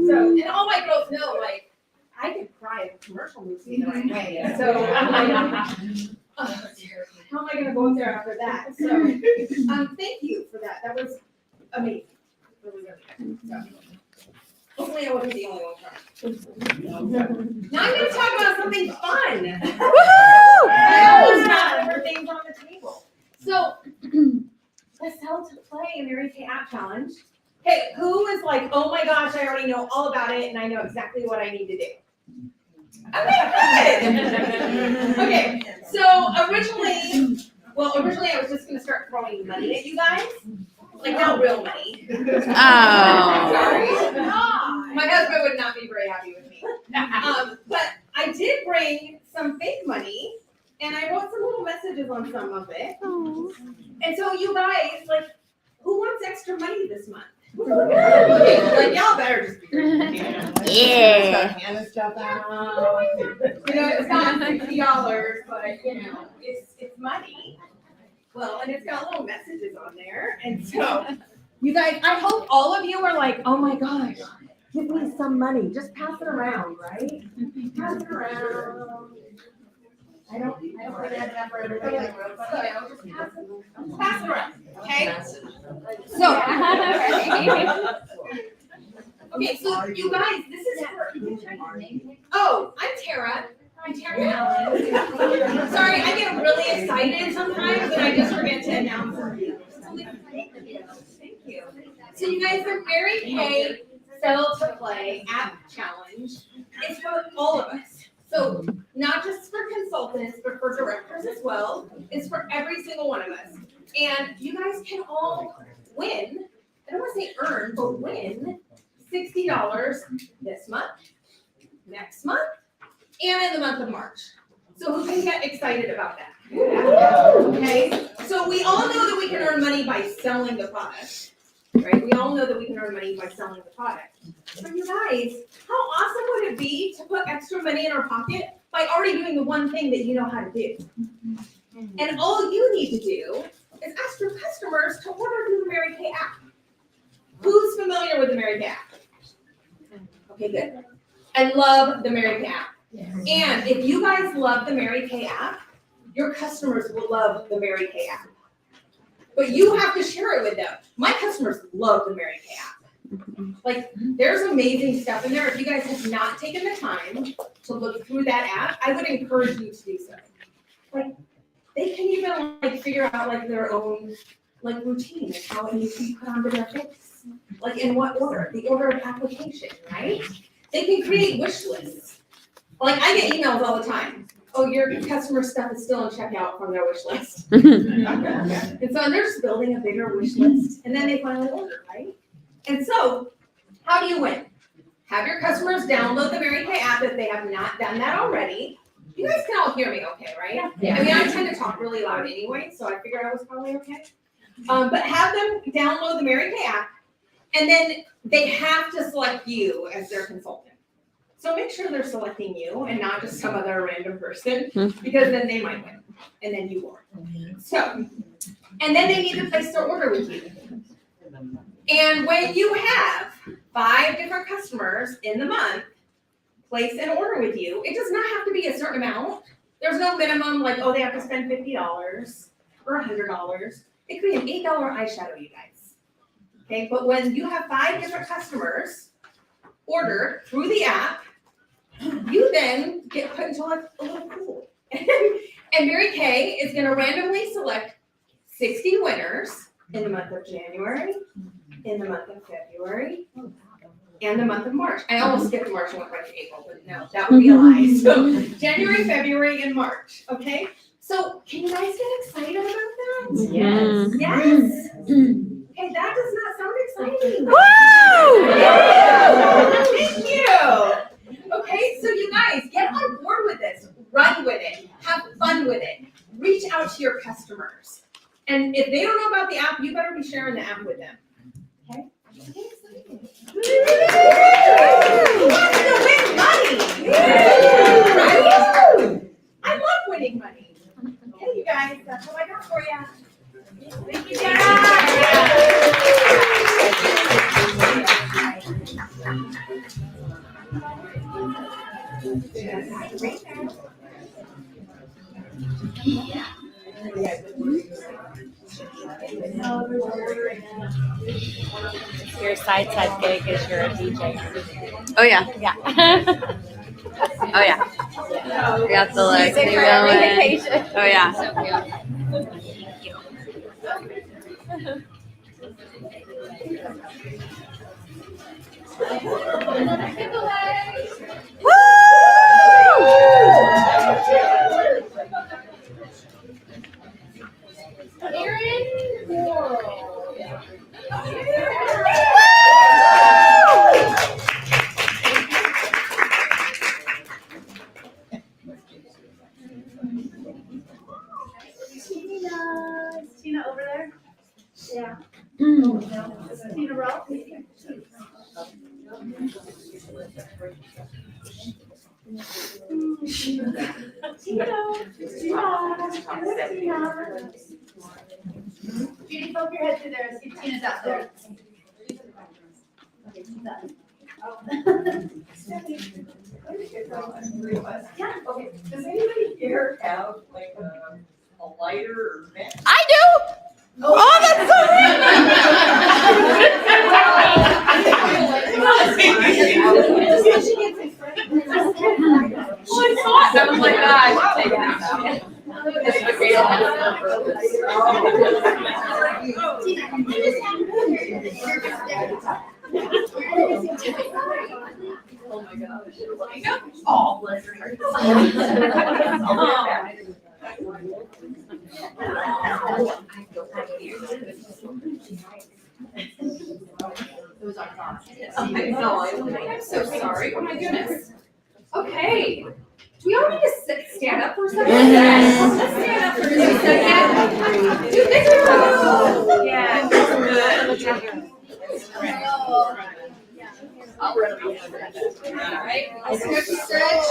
So, and all my girls know, like, I could cry if a commercial moves me the right way. So I'm like, oh, how am I gonna go up there after that? So, thank you for that. That was amazing. Really, really good. So, hopefully I wasn't the only one crying. Now I'm gonna talk about something fun. Woohoo! I always have more things on the table. So, let's tell to play a Mary Kay app challenge. Hey, who is like, oh my gosh, I already know all about it and I know exactly what I need to do? Okay, good. Okay, so originally I was just gonna start throwing money at you guys. Like not real money. Oh. Sorry. My husband would not be very happy with me. But I did bring some fake money and I wrote some little messages on some of it. And so you guys, like, who wants extra money this month? Like, y'all better just be ready. Yeah. Start handing stuff out. You know, it's not $60, but you know, it's money. Well, and it's got little messages on there, and so, you guys, I hope all of you are like, oh my gosh, give me some money, just pass it around, right? Pass it around. I don't think I have enough for everybody in the room, but you know, just pass it around, okay? So. Okay, so you guys, this is for, oh, I'm Tara. I'm Tara Allen. Sorry, I get really excited sometimes and I just forget to announce them. Thank you. So you guys, the Mary Kay Sell to Play app challenge is for all of us. So not just for consultants, but for directors as well. It's for every single one of us. And you guys can all win, I don't want to say earn, but win $60 this month, next month, and in the month of March. So who can get excited about that? Okay, so we all know that we can earn money by selling the product, right? We all know that we can earn money by selling the product. But you guys, how awesome would it be to put extra money in our pocket by already doing the one thing that you know how to do? And all you need to do is ask your customers to order through the Mary Kay app. Who's familiar with the Mary Kay app? Okay, good. I love the Mary Kay app. And if you guys love the Mary Kay app, your customers will love the Mary Kay app. But you have to share it with them. My customers love the Mary Kay app. Like, there's amazing stuff in there. If you guys have not taken the time to look through that app, I would encourage you to do so. Like, they can even like figure out like their own like routine and how it needs to be put onto their face. Like in what order, the order of application, right? They can create wish lists. Like I get emails all the time. Oh, your customer stuff is still in checkout from their wish list. And so they're just building a bigger wish list and then they finally order, right? And so how do you win? Have your customers download the Mary Kay app if they have not done that already. You guys can all hear me okay, right? Yeah. I mean, I tend to talk really loud anyway, so I figured I was probably okay. But have them download the Mary Kay app, and then they have to select you as their consultant. So make sure they're selecting you and not just some other random person, because then they might win, and then you won't. So, and then they need to place their order with you. And when you have 5 different customers in the month place an order with you, it does not have to be a certain amount. There's no minimum, like, oh, they have to spend $50 or $100. It could be an $8 eyeshadow, you guys. Okay, but when you have 5 different customers order through the app, you then get put into like a little pool. And Mary Kay is gonna randomly select 60 winners in the month of January, in the month of February, and the month of March. I almost skipped March and went right to April, but no, that would be a lie. So January, February, and March, okay? So can you guys get excited about that? Yes. Yes? Okay, that does not sound exciting. Woo! Thank you. Okay, so you guys, get on board with this. Run with it. Have fun with it. Reach out to your customers. And if they don't know about the app, you better be sharing the app with them. Okay? Who wants to win money? Right? I love winning money. Hey, you guys, that's what I got for you. Thank you, Your side gig is you're a DJ. Oh yeah. Yeah. Oh yeah. We got the like Music thing for every going. occasion. Oh yeah. Tina over there? Yeah. Tina Rowe? Judy, poke your head through there, see if Tina's out there. Yeah, okay. Does anybody here have like a lighter or match? I do. Oh, that's so I was like, I should take that. Oh my gosh. Oh, bless your heart. I'm so sorry. Oh my goodness. Okay. Do we all need to stand up for a second? Let's stand up for just a second. Do this. Yeah. All right. Stretch.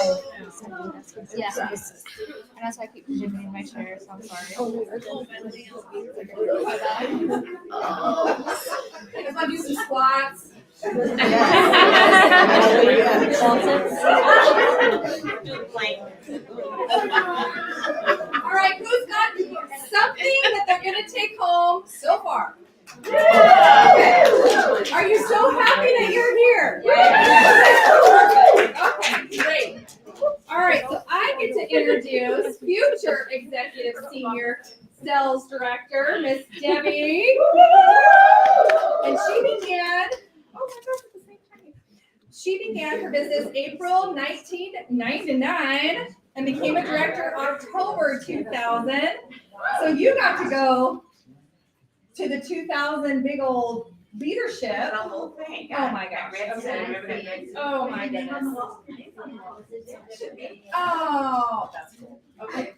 Yeah. And that's why I keep moving in my chair, so I'm sorry. Let's do some squats. All right, who's got something that they're gonna take home so far? Okay. Are you so happy that you're here? Okay, great. All right, so I get to introduce future executive senior sales director, Miss Debbie. And she began, oh my gosh, at the same time. She began her business April 1999 and became a director October 2000. So you got to go to the 2000 big old leadership. Oh my gosh. Okay. Oh my goodness. Oh, that's cool. Okay.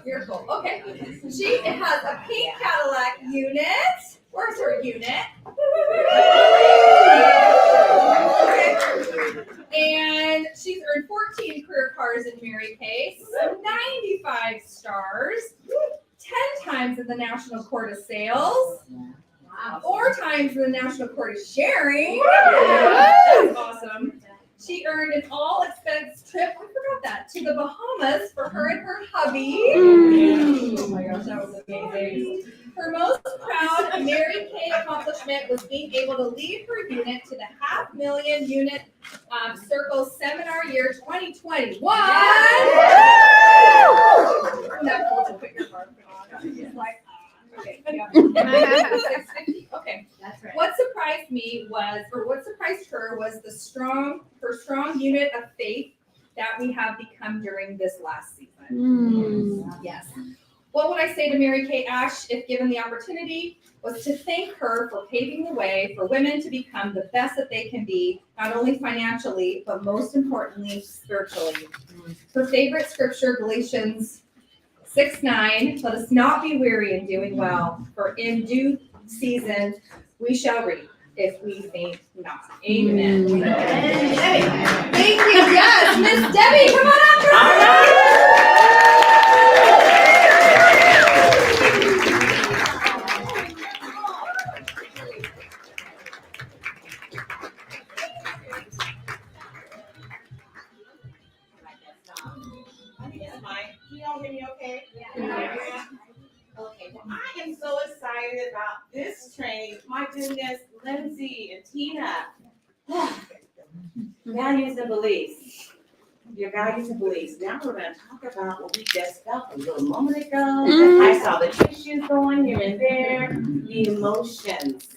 You're cool. Okay. She has a pink Cadillac unit. Where's her unit? Okay. And she's earned 14 career cars in Mary Kay, 95 stars, 10 times in the National Court of Sales, 4 times in the National Court of Sharing. That's awesome. She earned an all-expense trip, I forgot that, to the Bahamas for her and her hubby. Oh my gosh, that was amazing. Her most proud Mary Kay accomplishment was being able to lead her unit to the 500,000 unit Circle Seminar Year 2021. That cool to put your mark on. It's like, okay, yeah. 650. Okay. That's right. What surprised me was, or what surprised her was her strong unit of faith that we have become during this last season. Yes. What would I say to Mary Kay Ash if given the opportunity was to thank her for paving the way for women to become the best that they can be, not only financially, but most importantly, spiritually. Her favorite scripture, Galatians 6:9, let us not be weary in doing well, for in due season we shall reap if we faint not. Amen. Thank you. Yes, Miss Debbie, come on up. Can y'all hear me okay? Yeah. Okay, well, I am so excited about this training. My goodness, Lindsay and Tina. Values and beliefs. Your values and beliefs. Now we're going to talk about what we just felt a little moment ago. I saw the tissues going here and there. The emotions.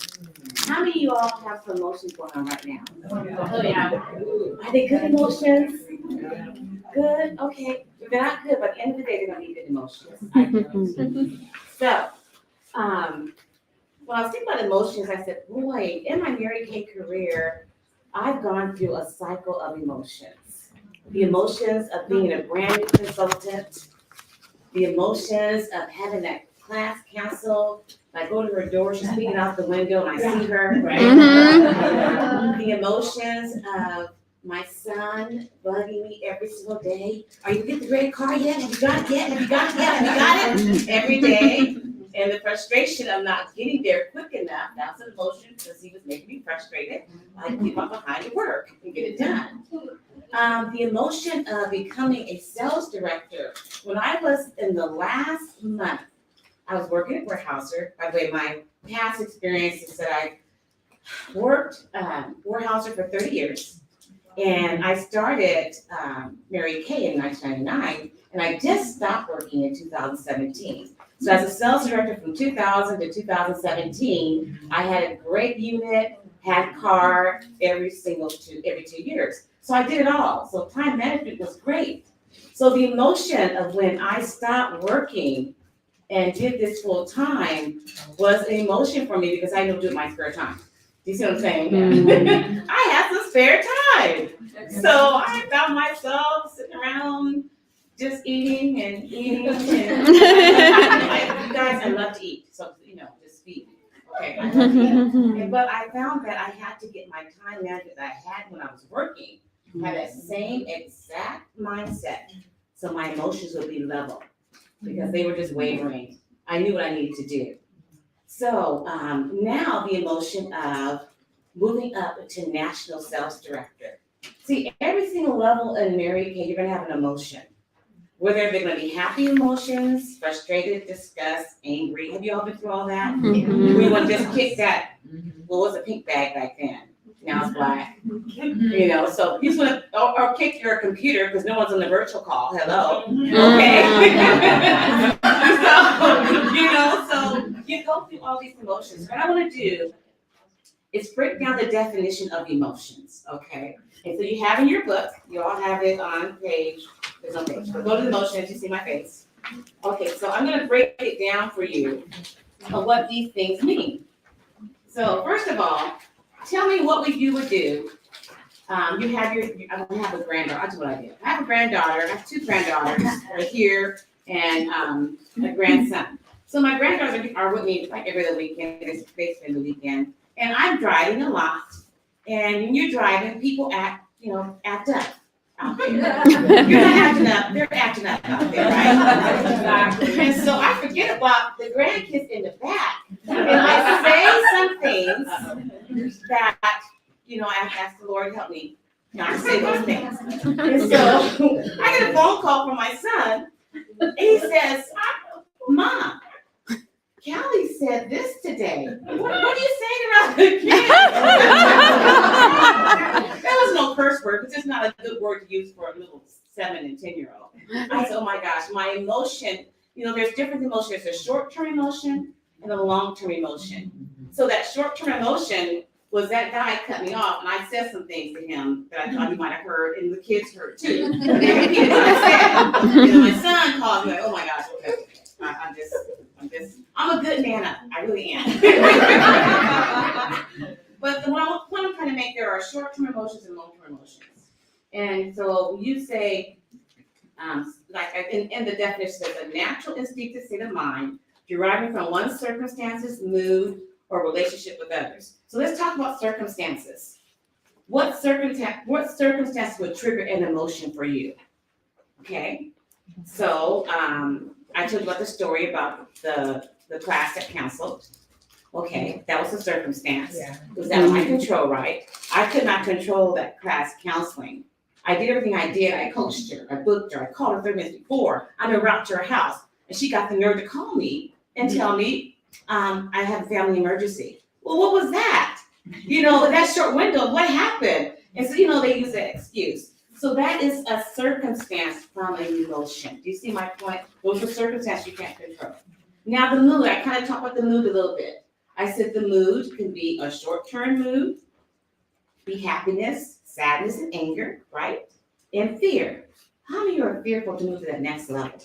How many of you all have some emotions going on right now? Oh, yeah. Are they good emotions? Good, okay. If they're not good, but at the end of the day, they're gonna be good emotions. So, when I was thinking about emotions, I said, boy, in my Mary Kay career, I've gone through a cycle of emotions. The emotions of being a brand new consultant, the emotions of having that class canceled. I go to her door, she's peeking out the window, and I see her. Right? The emotions of my son bugging me every single day. Are you get the red car yet? Have you got it yet? Have you got it yet? Have you got it? Every day. And the frustration of not getting there quick enough, that's an emotion because he was making me frustrated. I get up behind to work and get it done. The emotion of becoming a sales director. When I was in the last month, I was working at Warehouser. By the way, my past experience is that I worked Warehouser for 30 years. And I started Mary Kay in 1999, and I just stopped working in 2017. So as a sales director from 2000 to 2017, I had a great unit, had car every 2 years. So I did it all. So time management was great. So the emotion of when I stopped working and did this full time was an emotion for me because I don't do it in my spare time. Do you see what I'm saying? I had some spare time. So I found myself sitting around just eating and eating. And you guys, I love to eat. So, just feed me. Okay, I love to eat. But I found that I had to get my time management that I had when I was working, have that same exact mindset. So my emotions would be level because they were just wavering. I knew what I needed to do. So now the emotion of moving up to national sales director. See, every single level in Mary Kay, you're gonna have an emotion. Whether they're gonna be happy emotions, frustrated, disgust, angry. Have you all been through all that? We want to just kick that, what was a pink bag back then? Now it's black. So you just want to, or kick your computer because no one's on the virtual call. Hello. Okay. So you go through all these emotions. What I want to do is break down the definition of emotions, okay? And so you have in your book, you all have it on page, there's no page, but go to the emotions, you see my face. Okay, so I'm gonna break it down for you of what these things mean. So first of all, tell me what you would do. You have I don't have a granddaughter, I'll tell you what I do. I have a granddaughter, I have 2 granddaughters right here, and a grandson. So my granddaughters are with me like every other weekend, they spend the weekend. And I'm driving a lot, and when you're driving, people act up out there. You're not acting up, they're acting up out there, right? And so I forget about the grandkids in the back, and I say some things that, I ask the Lord help me not to say those things. And so I get a phone call from my son, and he says, Mom, Callie said this today. What are you saying around the kids? That was no curse word, because it's not a good word to use for a little 7 and 10-year-old. I said, oh my gosh, my emotion, there's different emotions. There's a short-term emotion and a long-term emotion. So that short-term emotion was that guy cut me off, and I said some things to him that I thought he might have heard, and the kids heard too. They repeated what I said. My son called me, like, oh my gosh, okay. I'm a good nana. I really am. But the point I'm trying to make, there are short-term emotions and long-term emotions. And so you say, in the definition, there's a natural instinctive state of mind deriving from one's circumstances, mood, or relationship with others. So let's talk about circumstances. What circumstance would trigger an emotion for you? Okay. So I told you about the story about the class that canceled. Okay, that was a circumstance. It was out of my control, right? I could not control that class counseling. I did everything I did. I coached her, I booked her, I called her 30 minutes before. I'm en route to her house, and she got the nerve to call me and tell me I have a family emergency. Well, what was that? That short window, what happened? And so, they use that excuse. So that is a circumstance from an emotion. Do you see my point? Those are circumstances you can't control. Now the mood, I kind of talked about the mood a little bit. I said the mood can be a short-term mood, be happiness, sadness, and anger, right? And fear. How many are fearful to move to that next level?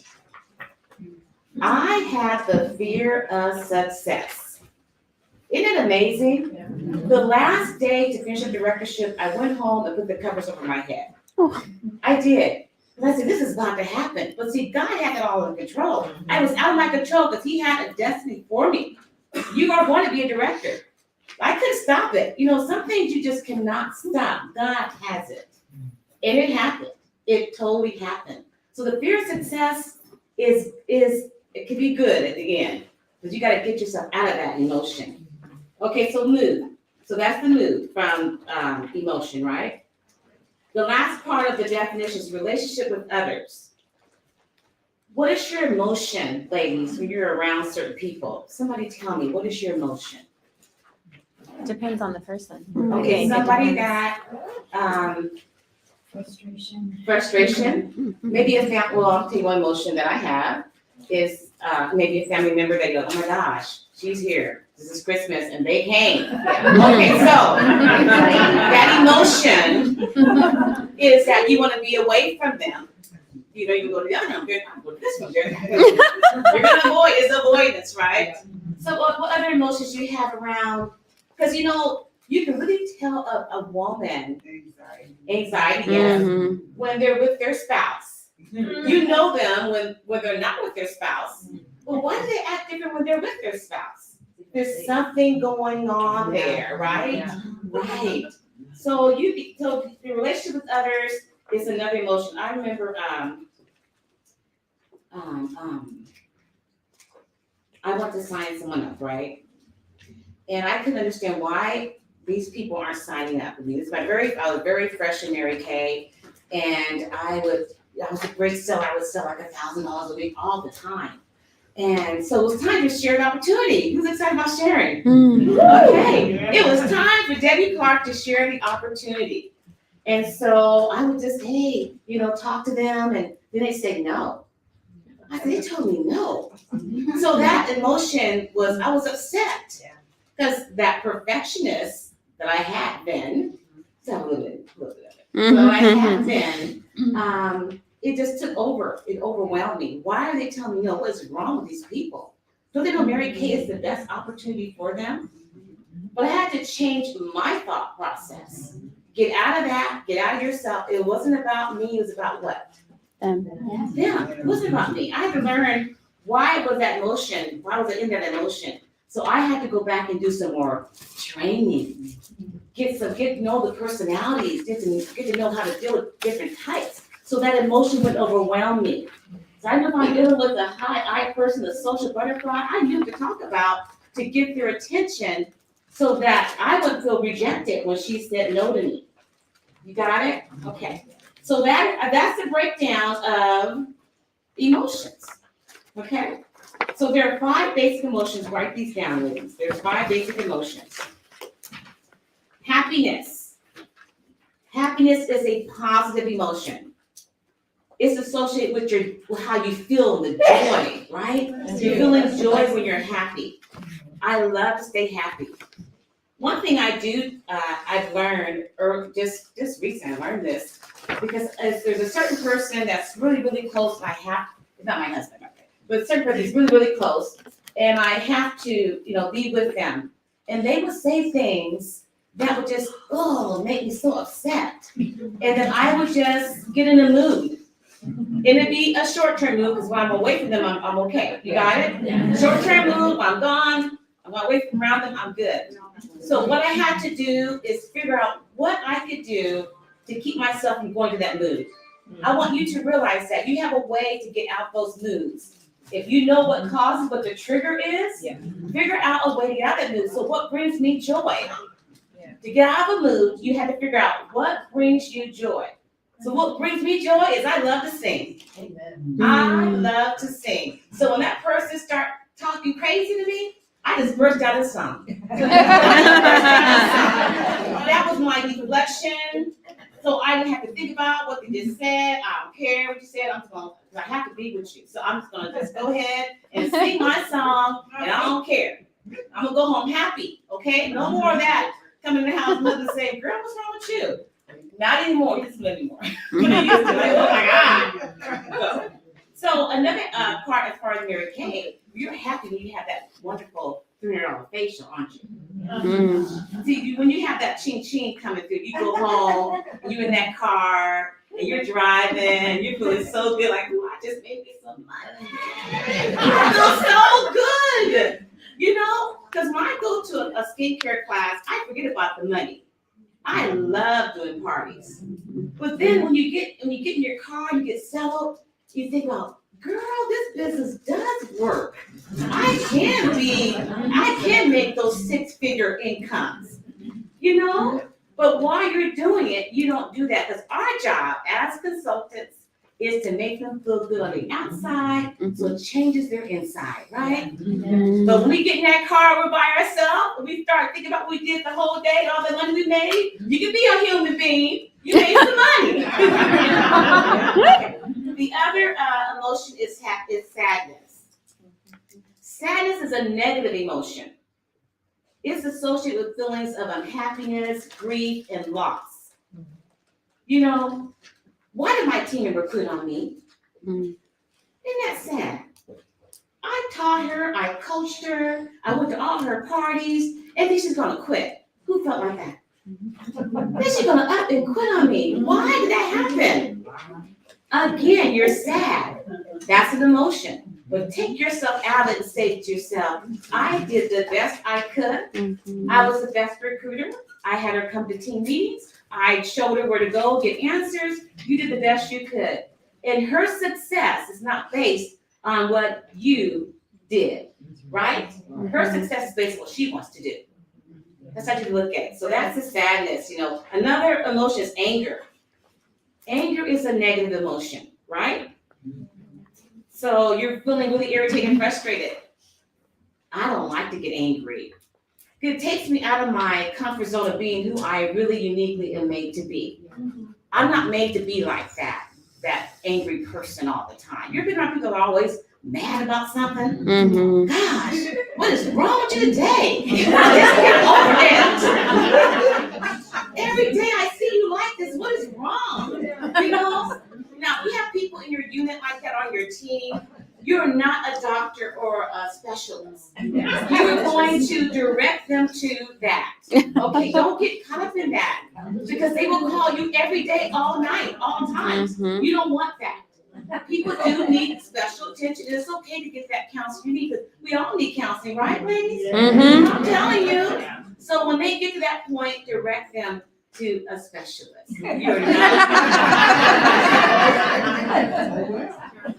I have the fear of success. Isn't it amazing? Yeah. The last day to finish up directorship, I went home and put the covers over my head. I did. And I said, this is about to happen. But see, God had it all in control. I was out of my control because He had a destiny for me. You are going to be a director. I couldn't stop it. Some things you just cannot stop. God has it. And it happened. It totally happened. So the fear of success is it can be good at the end, but you gotta get yourself out of that emotion. Okay, so mood. So that's the mood from emotion, right? The last part of the definition is relationship with others. What is your emotion, ladies, when you're around certain people? Somebody tell me, what is your emotion? Depends on the person. Okay, somebody that, frustration. Maybe a family, well, I'll tell you one emotion that I have is, maybe a family member that goes, oh my gosh, she's here. This is Christmas and they came. Okay, so that emotion is that you want to be away from them. You know, you go to the other room, they're not going to this room, you're gonna avoid, it's avoidance, right? So what other emotions you have around, because you know, you can really tell a woman, anxiety, yes, when they're with their spouse. You know them when they're not with their spouse, but why do they act different when they're with their spouse? There's something going on there, right? Right. So so the relationship with others is another emotion. I remember, I want to sign someone up, right? And I couldn't understand why these people aren't signing up with me. I was very fresh in Mary Kay, and I was a great seller. I would sell like $1,000 a week all the time. And so it was time to share the opportunity. Who's excited about sharing? Okay, it was time for Debbie Clark to share the opportunity. And so I would just, hey, talk to them, and then they say no. I said, they told me no. So that emotion was, I was upset. Because that perfectionist that I had been, so a little bit of it, but I had been, it just took over. It overwhelmed me. Why are they telling me no? What is wrong with these people? Don't they know Mary Kay is the best opportunity for them? But I had to change my thought process. Get out of that. Get out of yourself. It wasn't about me. It was about what? Them. It wasn't about me. I had to learn why was that emotion? Why was it in that emotion? So I had to go back and do some more training. Get to know the personalities. Get to know how to deal with different types. So that emotion would overwhelm me. So I know if I'm dealing with a high I person, the social butterfly, I knew what to talk about to get their attention so that I wouldn't feel rejected when she said no to me. You got it? Okay. So that's the breakdown of emotions. Okay? So there are 5 basic emotions. Write these down, ladies. There's 5 basic emotions. Happiness. Happiness is a positive emotion. It's associated with how you feel, the joy, right? You're feeling joy when you're happy. I love to stay happy. One thing I do, I've learned, or just recently I learned this, because there's a certain person that's really, really close, and it's not my husband, okay, but a certain person is really, really close, and I have to, be with them. And they would say things that would just, make me so upset. And then I would just get in a mood. And it'd be a short-term mood, because when I'm away from them, I'm okay. You got it? Yeah. Short-term mood, I'm gone, I'm away from around them, I'm good. So what I had to do is figure out what I could do to keep myself from going to that mood. I want you to realize that you have a way to get out those moods. If you know what causes, what the trigger is, figure out a way to get out of that mood. So what brings me joy? To get out of a mood, you have to figure out what brings you joy. So what brings me joy is I love to sing. Amen. I love to sing. So when that person starts talking crazy to me, I just burst out in song. That was my deflection. So I didn't have to think about what they just said. I don't care what you said. I have to be with you. So I'm just gonna just go ahead and sing my song, and I don't care. I'm gonna go home happy. Okay? No more of that. Come in the house, mother say, "Girl, what's wrong with you?" Not anymore. He doesn't live anymore. When he used to, like, oh my God. So another part as far as Mary Kay, you're happy when you have that wonderful $300 facial, aren't you? See, when you have that ching coming through, you go home, and you're in that car, and you're driving, you're feeling so good, like, I just made me some money. I feel so good. Because when I go to a skincare class, I forget about the money. I love doing parties. But then when you get in your car, you get settled, you think, well, girl, this business does work. I can make those 6-figure incomes, you know? But while you're doing it, you don't do that, because our job as consultants is to make them feel good on the outside, so it changes their inside, right? But when we get in that car, we're by ourselves, and we start thinking about what we did the whole day, all the money we made. You can be a human being. You made some money. The other emotion is sadness. Sadness is a negative emotion. It's associated with feelings of unhappiness, grief, and loss. You know, why did my team member quit on me? Isn't that sad? I taught her, I coached her, I went to all her parties, and then she's gonna quit. Who felt like that? Then she's gonna up and quit on me. Why did that happen? Again, you're sad. That's an emotion. But take yourself out of it and say to yourself, I did the best I could. I was the best recruiter. I had her come to team meetings. I showed her where to go, get answers. You did the best you could. And her success is not based on what you did, right? Her success is based on what she wants to do. That's how you look at it. So that's the sadness, you know. Another emotion is anger. Anger is a negative emotion, right? So you're feeling really irritated and frustrated. I don't like to get angry. It takes me out of my comfort zone of being who I really uniquely am made to be. I'm not made to be like that angry person all the time. You're been around people that are always mad about something. Gosh, what is wrong with you today? Just get over it. Every day I see you like this, what is wrong? You know? Now, we have people in your unit like that on your team. You're not a doctor or a specialist. You're going to direct them to that. Okay, don't get caught up in that, because they will call you every day, all night, all times. You don't want that. People do need special attention. It's okay to get that counseling you need, because we all need counseling, right, ladies? I'm telling you. So when they get to that point, direct them to a specialist. You're not.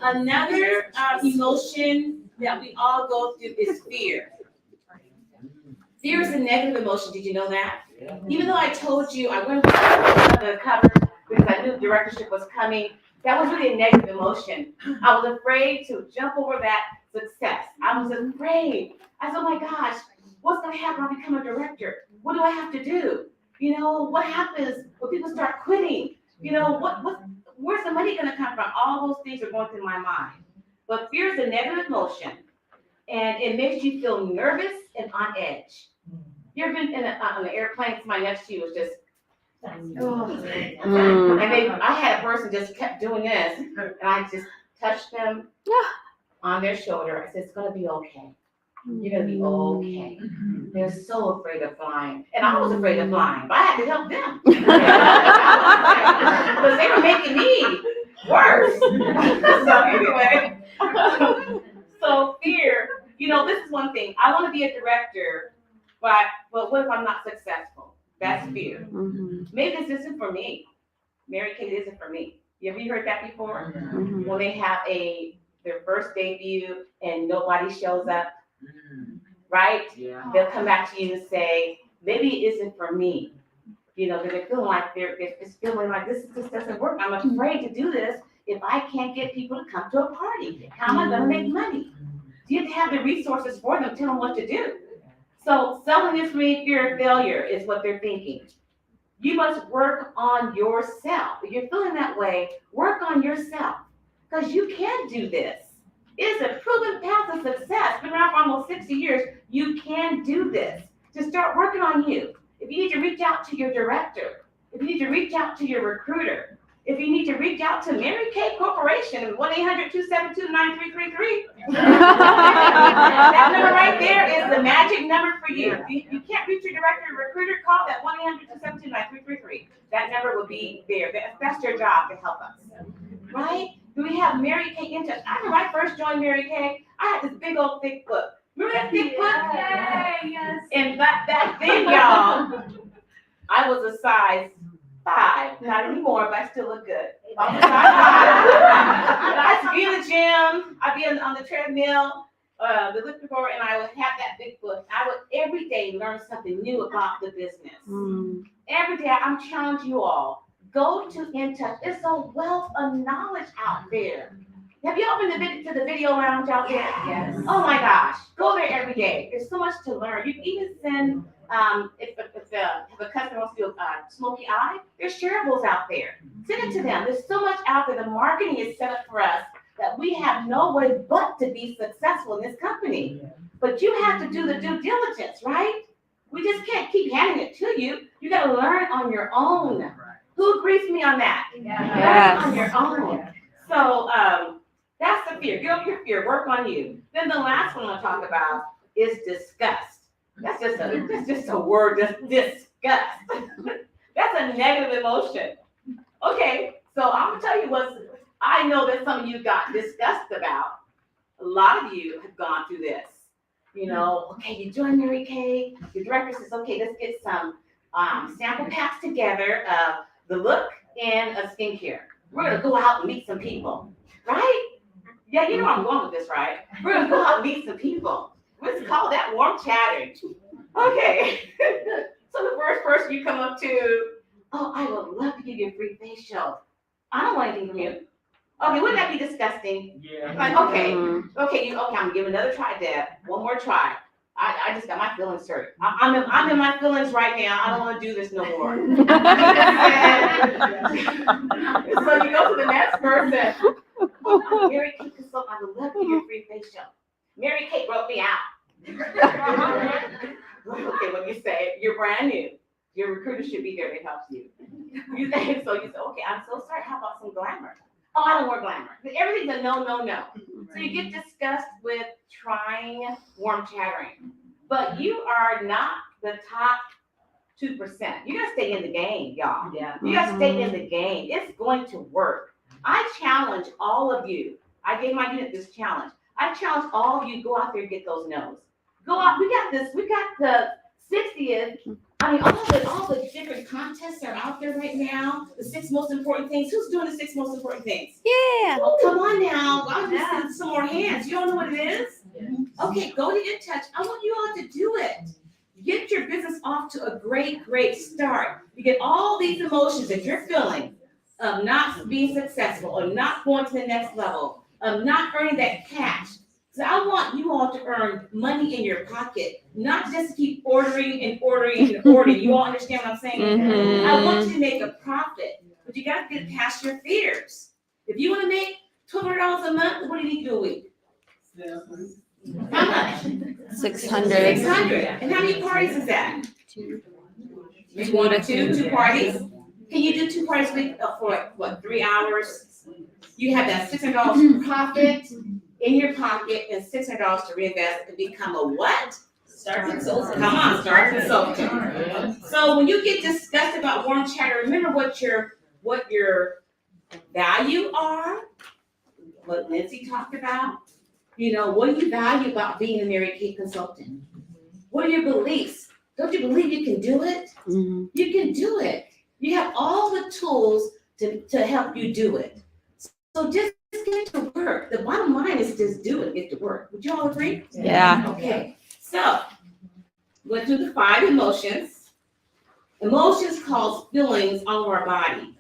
Another emotion that we all go through is fear. Fear is a negative emotion. Did you know that? Even though I told you I went under the cover because I knew the directorship was coming, that was really a negative emotion. I was afraid to jump over that success. I was afraid. I said, oh my gosh, what's going to happen when I become a director? What do I have to do? You know, what happens when people start quitting? You know, where's the money going to come from? All those things are going through my mind. But fear is a negative emotion, and it makes you feel nervous and on edge. You ever been on an airplane? Somebody next to you was just, oh. And I had a person just kept doing this, and I just touched them on their shoulder. I said, it's going to be okay. You're going to be okay. They're so afraid of flying. And I was afraid of flying, but I had to help them. Because they were making me worse. So anyway, so fear, you know, this is one thing. I want to be a director, but what if I'm not successful? That's fear. Maybe this isn't for me. Mary Kay isn't for me. Have you heard that before? When they have their first debut and nobody shows up, right? They'll come back to you and say, maybe it isn't for me. You know, they're feeling like they're feeling like this doesn't work. I'm afraid to do this if I can't get people to come to a party. How am I going to make money? You have to have the resources for them, tell them what to do. So selling is really fear of failure is what they're thinking. You must work on yourself. If you're feeling that way, work on yourself, because you can do this. It's a proven path of success. Been around for almost 60 years. You can do this. Just start working on you. If you need to reach out to your director, if you need to reach out to your recruiter, if you need to reach out to Mary Kay Corporation, 1-800-272-9333. That number right there is the magic number for you. If you can't reach your director or recruiter, call that 1-800-272-9333. That number will be there. That's your job to help us, right? Do we have Mary Kay in touch? I remember when I first joined Mary Kay, I had this big old thick book. Remember that thick book? Yay, yes. And that thing, y'all, I was a size 5, not anymore, but I still look good. Almost size 5. I used to be in the gym, I'd be on the treadmill, the lifting board, and I would have that big book. I would every day learn something new about the business. Every day, I'm challenging you all. Go to InTouch. It's a wealth of knowledge out there. Have you all been to the video lounge out there? Yes. Oh my gosh, go there every day. There's so much to learn. You can even send, if a customer wants to do a smoky eye, there's shareables out there. Send it to them. There's so much out there. The marketing is set up for us that we have no way but to be successful in this company. But you have to do the due diligence, right? We just can't keep handing it to you. You gotta learn on your own. Who agrees with me on that? Yes. Learn on your own. So, that's the fear. Get over your fear. Work on you. Then the last one I'll talk about is disgust. That's just a word. Just disgust. That's a negative emotion. Okay, so I'm gonna tell you what I know that some of you got disgust about. A lot of you have gone through this. You know, okay, you join Mary Kay. Your director says, okay, let's get some sample packs together of the look and a skincare. We're gonna go out and meet some people, right? Yeah, you know where I'm going with this, right? We're gonna go out and meet some people. Let's call that warm chatting. Okay. So the first person you come up to, oh, I would love to give you a free facial. I don't want anything from you. Okay, wouldn't that be disgusting? Yeah. Like, okay, I'm gonna give another try, Deb. One more try. I just got my feelings hurt. I'm in my feelings right now. I don't want to do this no more. So you go to the next person. Oh, Mary Kay Consult, I would love to give you a free facial. Mary Kay wrote me out. Okay, when you say you're brand new, your recruiter should be there to help you. You say, okay, I'm so sorry. How about some glamour? Oh, I don't wear glamour. Everything's a no. So you get disgusted with trying warm chattering, but you are not the top 2%. You gotta stay in the game, y'all. Yeah. You gotta stay in the game. It's going to work. I challenge all of you. I gave my unit this challenge. I challenge all of you, go out there and get those no's. Go out, we got the 60th. I mean, all the different contests are out there right now. The 6 most important things. Who's doing the 6 most important things? Yeah. Oh, come on now. I'll just need some more hands. You don't know what it is? Okay, go to InTouch. I want you all to do it. Get your business off to a great start. You get all these emotions that you're feeling of not being successful or not going to the next level, of not earning that cash. So I want you all to earn money in your pocket, not just to keep ordering. You all understand what I'm saying? Mhm. I want you to make a profit, but you got to get past your fears. If you want to make $1,200 a month, what do you need to do a week? How much? 600. 600. And how many parties is that? Maybe 1 or 2 parties. Can you do 2 parties a week for what, 3 hours? You have that $600 profit in your pocket and $600 to reinvest and become a what? Start consulting. Come on, start consulting. So when you get disgusted about warm chatter, remember what your value are, what Lindsay talked about. You know, what do you value about being a Mary Kay consultant? What are your beliefs? Don't you believe you can do it? Mhm. You can do it. You have all the tools to help you do it. So just get to work. The bottom line is just do it, get to work. Would you all agree? Yeah. Okay, so let's do the 5 emotions. Emotions cause feelings all over our body,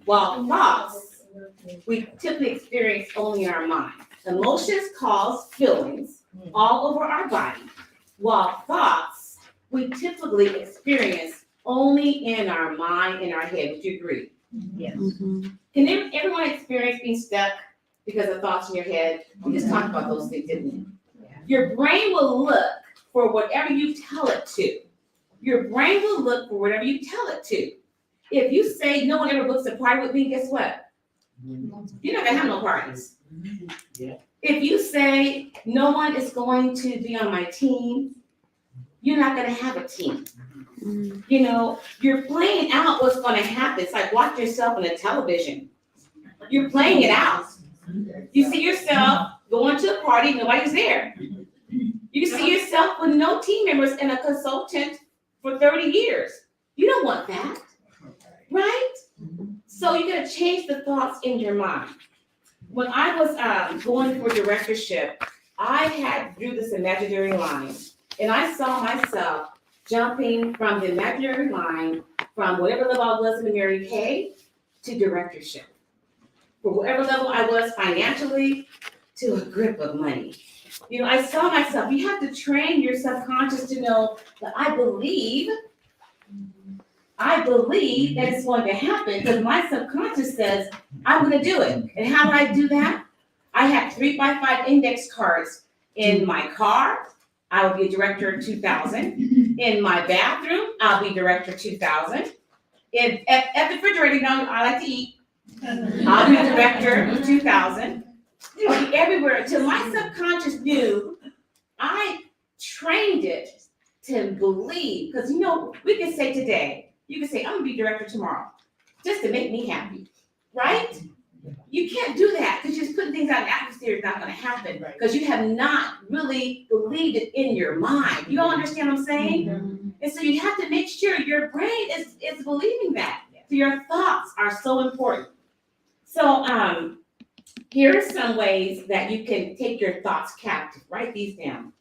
while thoughts we typically experience only in our mind. Emotions cause feelings all over our body, while thoughts we typically experience only in our mind, in our head. Would you agree? Yes. Mhm. Can everyone experience being stuck because of thoughts in your head? We just talked about those things, didn't we? Your brain will look for whatever you tell it to. Your brain will look for whatever you tell it to. If you say no one ever books a party with me, guess what? You're not gonna have no parties. If you say no one is going to be on my team, you're not gonna have a team. You know, you're playing out what's gonna happen. It's like watch yourself on a television. You're playing it out. You see yourself going to a party, nobody's there. You see yourself with no team members and a consultant for 30 years. You don't want that. right? So you gotta change the thoughts in your mind. When I was going for directorship, I drew this imaginary line, and I saw myself jumping from the imaginary line from whatever level I was in the Mary Kay to directorship. For whatever level I was financially to a grip of money. You know, I saw myself, you have to train your subconscious to know that I believe that it's going to happen because my subconscious says, I'm gonna do it. And how do I do that? I have 3x5 index cards in my car. I will be a director in 2000. In my bathroom, I'll be director 2000. At the refrigerator, you know, I like to eat. I'll be a director 2000. It'll be everywhere until my subconscious knew I trained it to believe. Because, you know, we can say today, you can say, I'm gonna be director tomorrow, just to make me happy, right? You can't do that because you're just putting things out in the atmosphere. It's not gonna happen because you have not really believed it in your mind. You all understand what I'm saying? And so you have to make sure your brain is believing that. So your thoughts are so important. So here are some ways that you can take your thoughts captive. Write these down.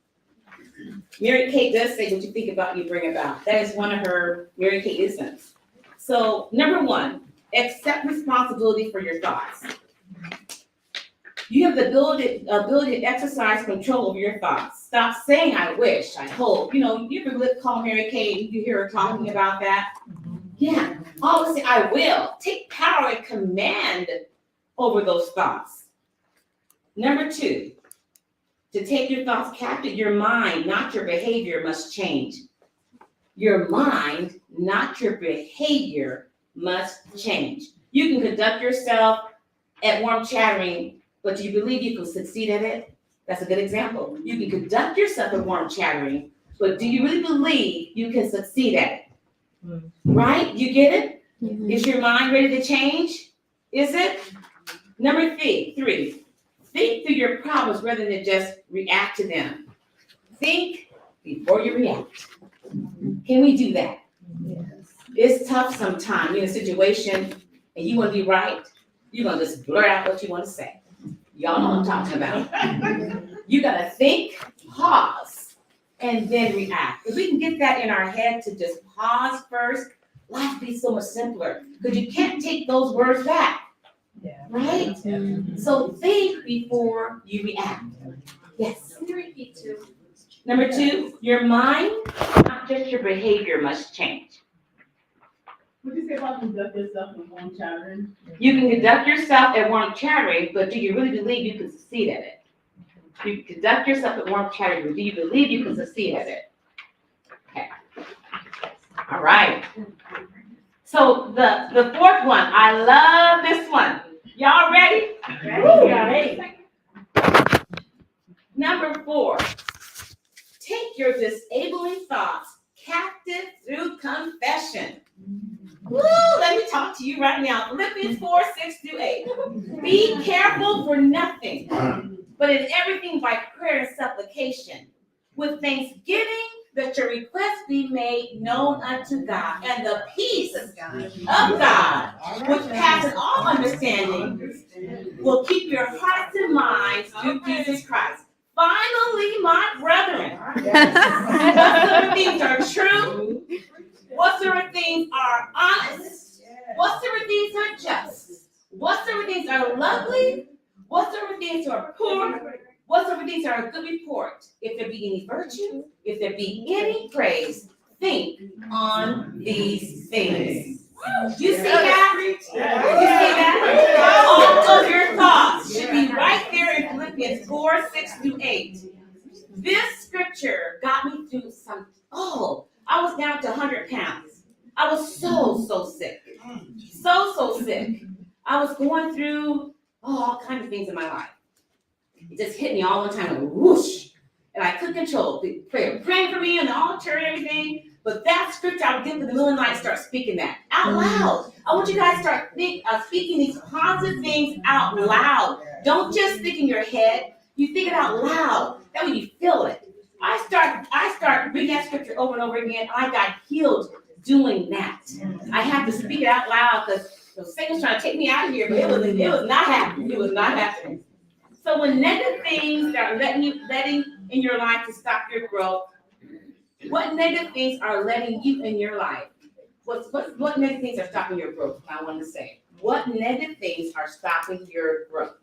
Mary Kay does say what you think about, you bring about. That is one of her Mary Kay isms. So number one, accept responsibility for your thoughts. You have the ability to exercise control over your thoughts. Stop saying I wish, I hope. You know, you ever call Mary Kay and you hear her talking about that? Yeah, always say I will. Take power and command over those thoughts. Number two, to take your thoughts captive, your mind, not your behavior, must change. Your mind, not your behavior, must change. You can conduct yourself at warm chattering, but do you believe you can succeed at it? That's a good example. You can conduct yourself at warm chattering, but do you really believe you can succeed at it? Right? You get it? Is your mind ready to change? Is it? Number three, think through your problems rather than just react to them. Think before you react. Can we do that? Yes. It's tough sometimes. You're in a situation and you want to be right. You're going to just blurt out what you want to say. Y'all know what I'm talking about. You got to think, pause, and then react. If we can get that in our head to just pause first, life will be so much simpler because you can't take those words back. Right? So think before you react. Yes. Can you repeat two? Number two, your mind, not just your behavior, must change. What did you say about conduct yourself in warm chattering? You can conduct yourself at warm chattering, but do you really believe you can succeed at it? You conduct yourself at warm chattering, but do you believe you can succeed at it? Okay. All right. So the fourth one, I love this one. Y'all ready? Ready. Number 4, take your disabling thoughts captive through confession. Woo, let me talk to you right now. Philippians 4:6-8. Be careful for nothing, but in everything by prayer and supplication, with thanksgiving, that your requests be made known unto God, and the peace of God, which passes all understanding, will keep your hearts and minds through Jesus Christ. Finally, my brethren, whatsoever things are true, whatsoever things are honest, whatsoever things are just, whatsoever things are lovely, whatsoever things are pure, whatsoever things are a good report, if there be any virtue, if there be any praise, think on these things. You see that? You see that? All of your thoughts should be right there in Philippians 4:6-8. This scripture got me through I was down to 100 pounds. I was so sick. So sick. I was going through all kinds of things in my life. It just hit me all the time, like whoosh. And I couldn't control it. Praying for me on the altar and everything. But that scripture, I would get in the middle of the night and start speaking that out loud. I want you guys to start speaking these positive things out loud. Don't just think in your head. You think it out loud. That way you feel it. I start reading that scripture over and over again. I got healed doing that. I have to speak it out loud because Satan's trying to take me out of here, but it was not happening. It was not happening. So when negative things are letting in your life to stop your growth, what negative things are letting you in your life? What negative things are stopping your growth? I want to say. What negative things are stopping your growth?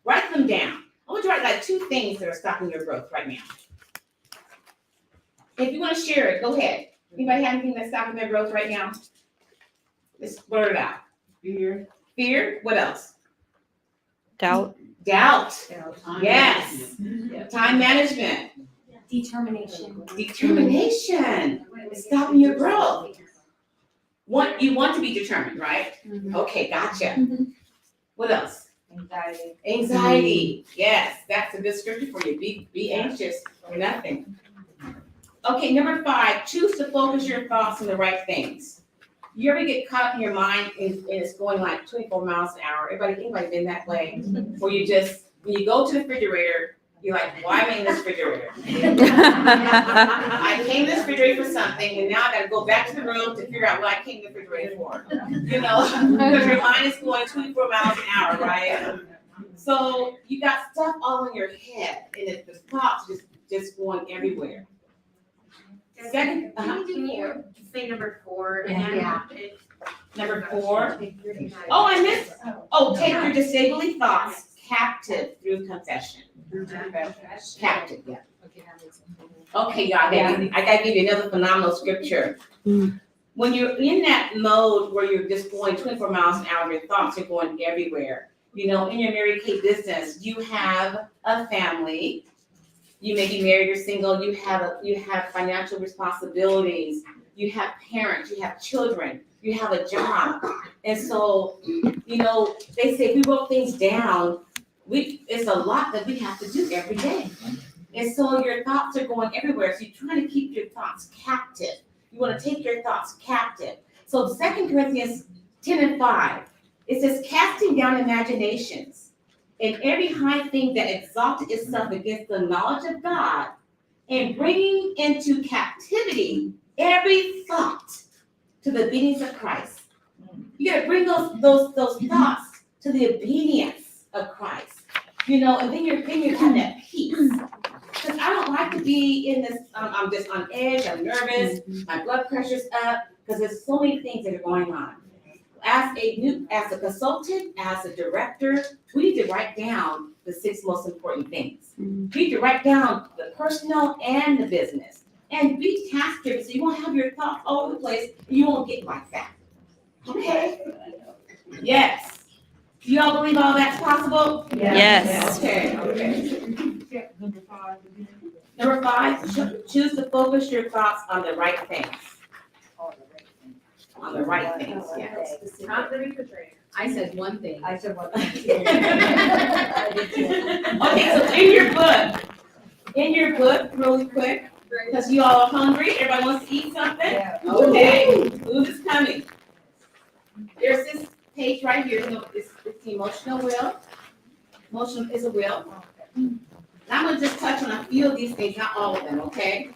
Write them down. I want you to write like 2 things that are stopping your growth right now. If you want to share it, go ahead. Anybody have anything that's stopping their growth right now? Let's blurt it out. Fear. Fear. What else? Doubt. Doubt. Time Yes. Time management. Determination. Determination. It's stopping your growth. You want to be determined, right? Okay, gotcha. What else? Anxiety. Anxiety. Yes, that's a good scripture for you. Be anxious for nothing. Okay, number 5, choose to focus your thoughts on the right things. You ever get caught up in your mind and it's going like 24 miles an hour? Anybody been that way? Where you just, when you go to the refrigerator, you're like, why am I in this refrigerator? I came to this refrigerator for something, and now I gotta go back to the room to figure out what I came to the refrigerator for. You know, because your mind is going 24 miles an hour, right? So you got stuff all in your head, and the thoughts just going everywhere. Second, Can you say number 4 again? Yeah. Number 4. Oh, I missed. Oh, take your disabling thoughts captive through confession. Captive, yeah. Okay, y'all, I gotta give you another phenomenal scripture. When you're in that mode where you're just going 24 miles an hour, your thoughts are going everywhere. You know, in your Mary Kay business, you have a family. You may be married or single. You have financial responsibilities. You have parents. You have children. You have a job. And so, you know, they say if we wrote things down, it's a lot that we have to do every day. And so your thoughts are going everywhere. So you're trying to keep your thoughts captive. You want to take your thoughts captive. So 2 Corinthians 10:5, it says, casting down imaginations and every high thing that exalted itself against the knowledge of God, and bringing into captivity every thought to the obedience of Christ. You gotta bring those thoughts to the obedience of Christ. You know, and then you're having that peace. Because I don't like to be in this, I'm just on edge, I'm nervous, my blood pressure's up, because there's so many things that are going on. As a consultant, as a director, we need to write down the 6 most important things. We need to write down the personal and the business. And be task driven so you won't have your thoughts all over the place and you won't get like that. Okay? Yes. Do you all believe all that's possible? Yes. Okay. Number 5, choose to focus your thoughts on the right things. On the right things, yes. Not the refrigerator. I said one thing. I said one thing. Okay, so in your book, really quick, because you all are hungry, everybody wants to eat something? Yeah. Okay, food is coming. There's this page right here, it's the emotional will. Emotional is a will. And I'm gonna just touch on a few of these things, not all of them, okay?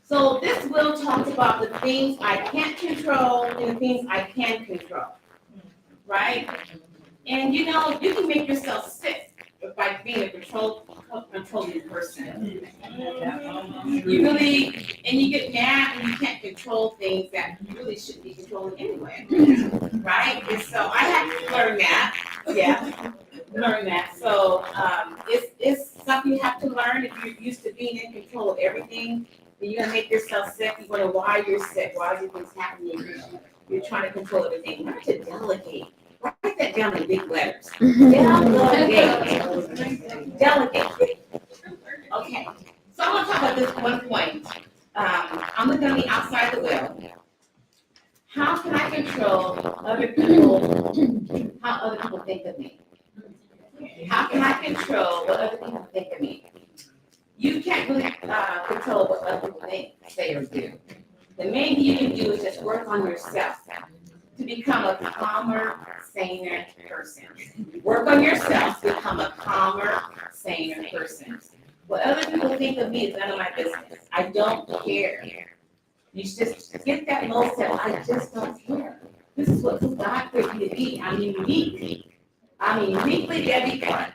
So this will talk about the things I can't control and the things I can control, right? And you know, you can make yourself sick by being a controlling person. You really, and you get mad and you can't control things that you really shouldn't be controlling anyway, right? And so I had to learn that, learn that. So it's something you have to learn if you're used to being in control of everything. You're gonna make yourself sick. You're gonna why you're sick. Why are things happening? You're trying to control everything. Learn to delegate. Write that down in big letters. Delegate. Delegate. Okay. So I want to talk about this one point. I'm looking on the outside the will. How can I control other people? How other people think of me? How can I control what other people think of me? You can't really control what other people think, say, or do. The main thing you can do is just work on yourself to become a calmer, saner person. Work on yourself to become a calmer, saner person. What other people think of me is none of my business. I don't care. You just get that mindset, I just don't care. This is what God put me to be. I'm unique. I'm uniquely Debbie Clark.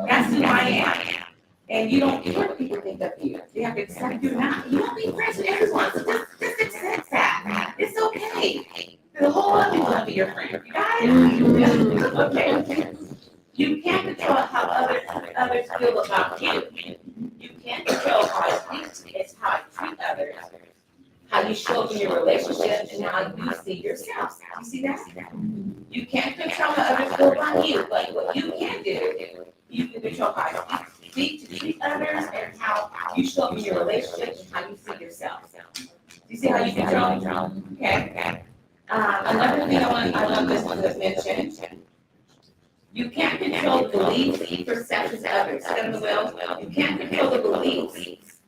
That's who I am. And you don't care what people think of you. They have to accept you now. You don't be friends with everyone, so just accept that. It's okay. The whole world people want to be your friend. You got it? Okay. You can't control how others feel about you. You can't control how I think. It's how I treat others, how you show up in your relationships, and how you see yourself. You see that? You can't control how others feel about you, but what you can do, you can control how you speak to treat others and how you show up in your relationships and how you see yourself. You see how you control? Okay. Another thing I love this one to mention. You can't control the beliefs, perceptions of others. You can't control the beliefs,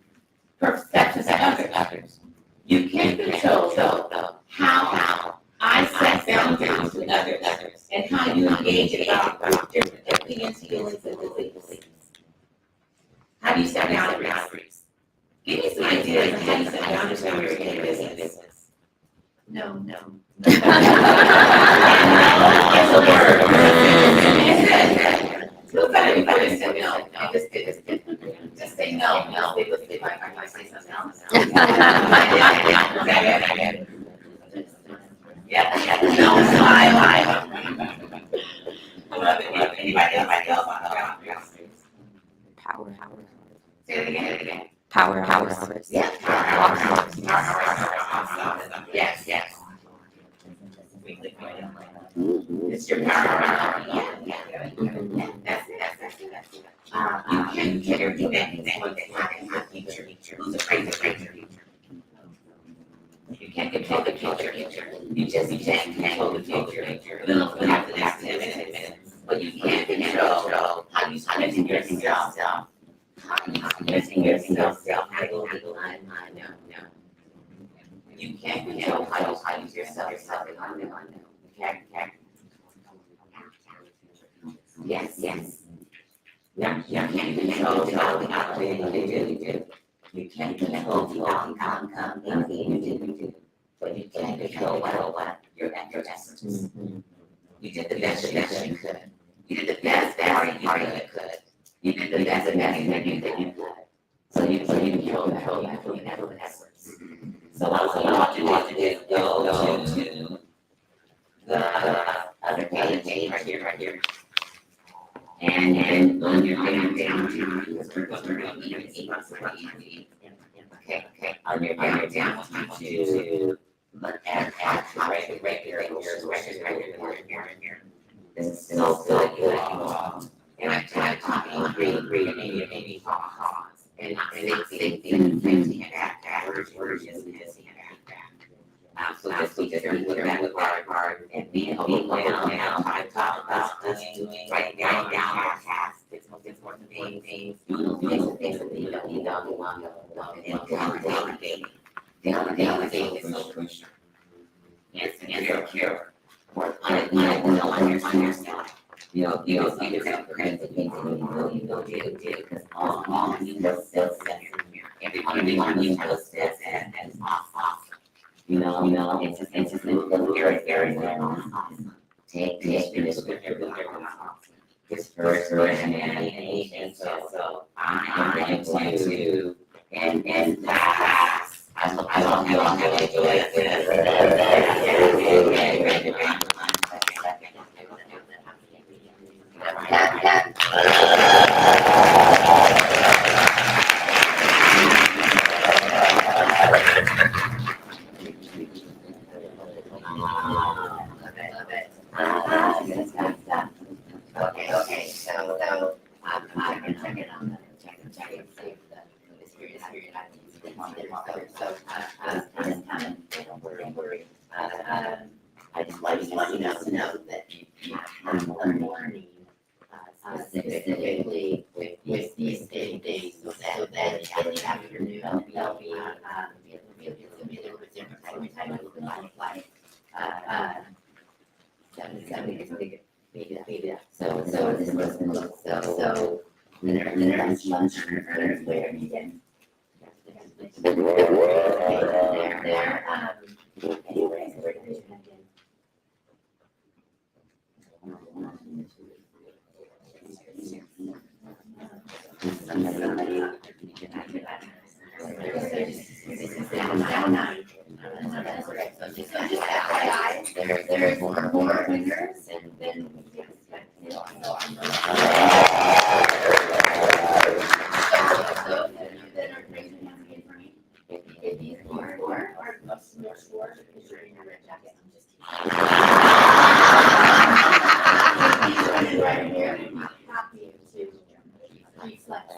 perceptions of others. You can control, though, how I set boundaries with others and how you engage about different opinions, feelings, and beliefs. How do you set boundaries? Give me some ideas of how you set boundaries when you're in business. No. It's a word. Who better before you say no? Just say no. If I say something else. Yeah. No, it's fine. I love it. Anybody else want to go? Power. Say it again. Power. Yeah. Yes. It's your power. Yeah. That's it. You can't get everything that one thing happen in the future. Who's afraid of the future? You can't control the future. You can't control the future. You don't have the next 10 minutes. But you can control how you spend yourself. How you spend yourself. I know. You can't control how you use yourself. Okay. Yes. Now, you can't control the outcome you do. You can't control the outcome anything you do. But you can control what your efforts. You did the best you could. You did the best part you could. You did the best that you could. So you control your efforts. So what I want you to do is go to the other page right here. And on your down, because we're going to eat. Okay. On your down, I want you to look at right here. This is so good. And I'm talking green, maybe pause. And say things you have words just so this week, just put that with our and be now. I talk about us doing, write down our tasks, it's most important things, do the things that you don't want to delegate is so crucial. Yes, secure. Work on yourself. You can credit the things that you know do, because all of you know skill sets in here. Everyone you know skill sets and it's awesome. It's just very awesome. Take this with everyone. This first and so I'm going to end class. I love you all. Okay, so I'm gonna check it on the check and see if this period so this time, don't worry. I just want you to know that I'm learning specifically with these things so that in the afternoon they'll be every time I look at my life. 7 maybe. So this was gonna look so lunch where you can there. there, anyways, we're gonna do that again. Down 9. So just FYI, there's more winners than we expected. So I'm really. So if that are raising your hand again for me, if you need more scores, because you're in your red jacket.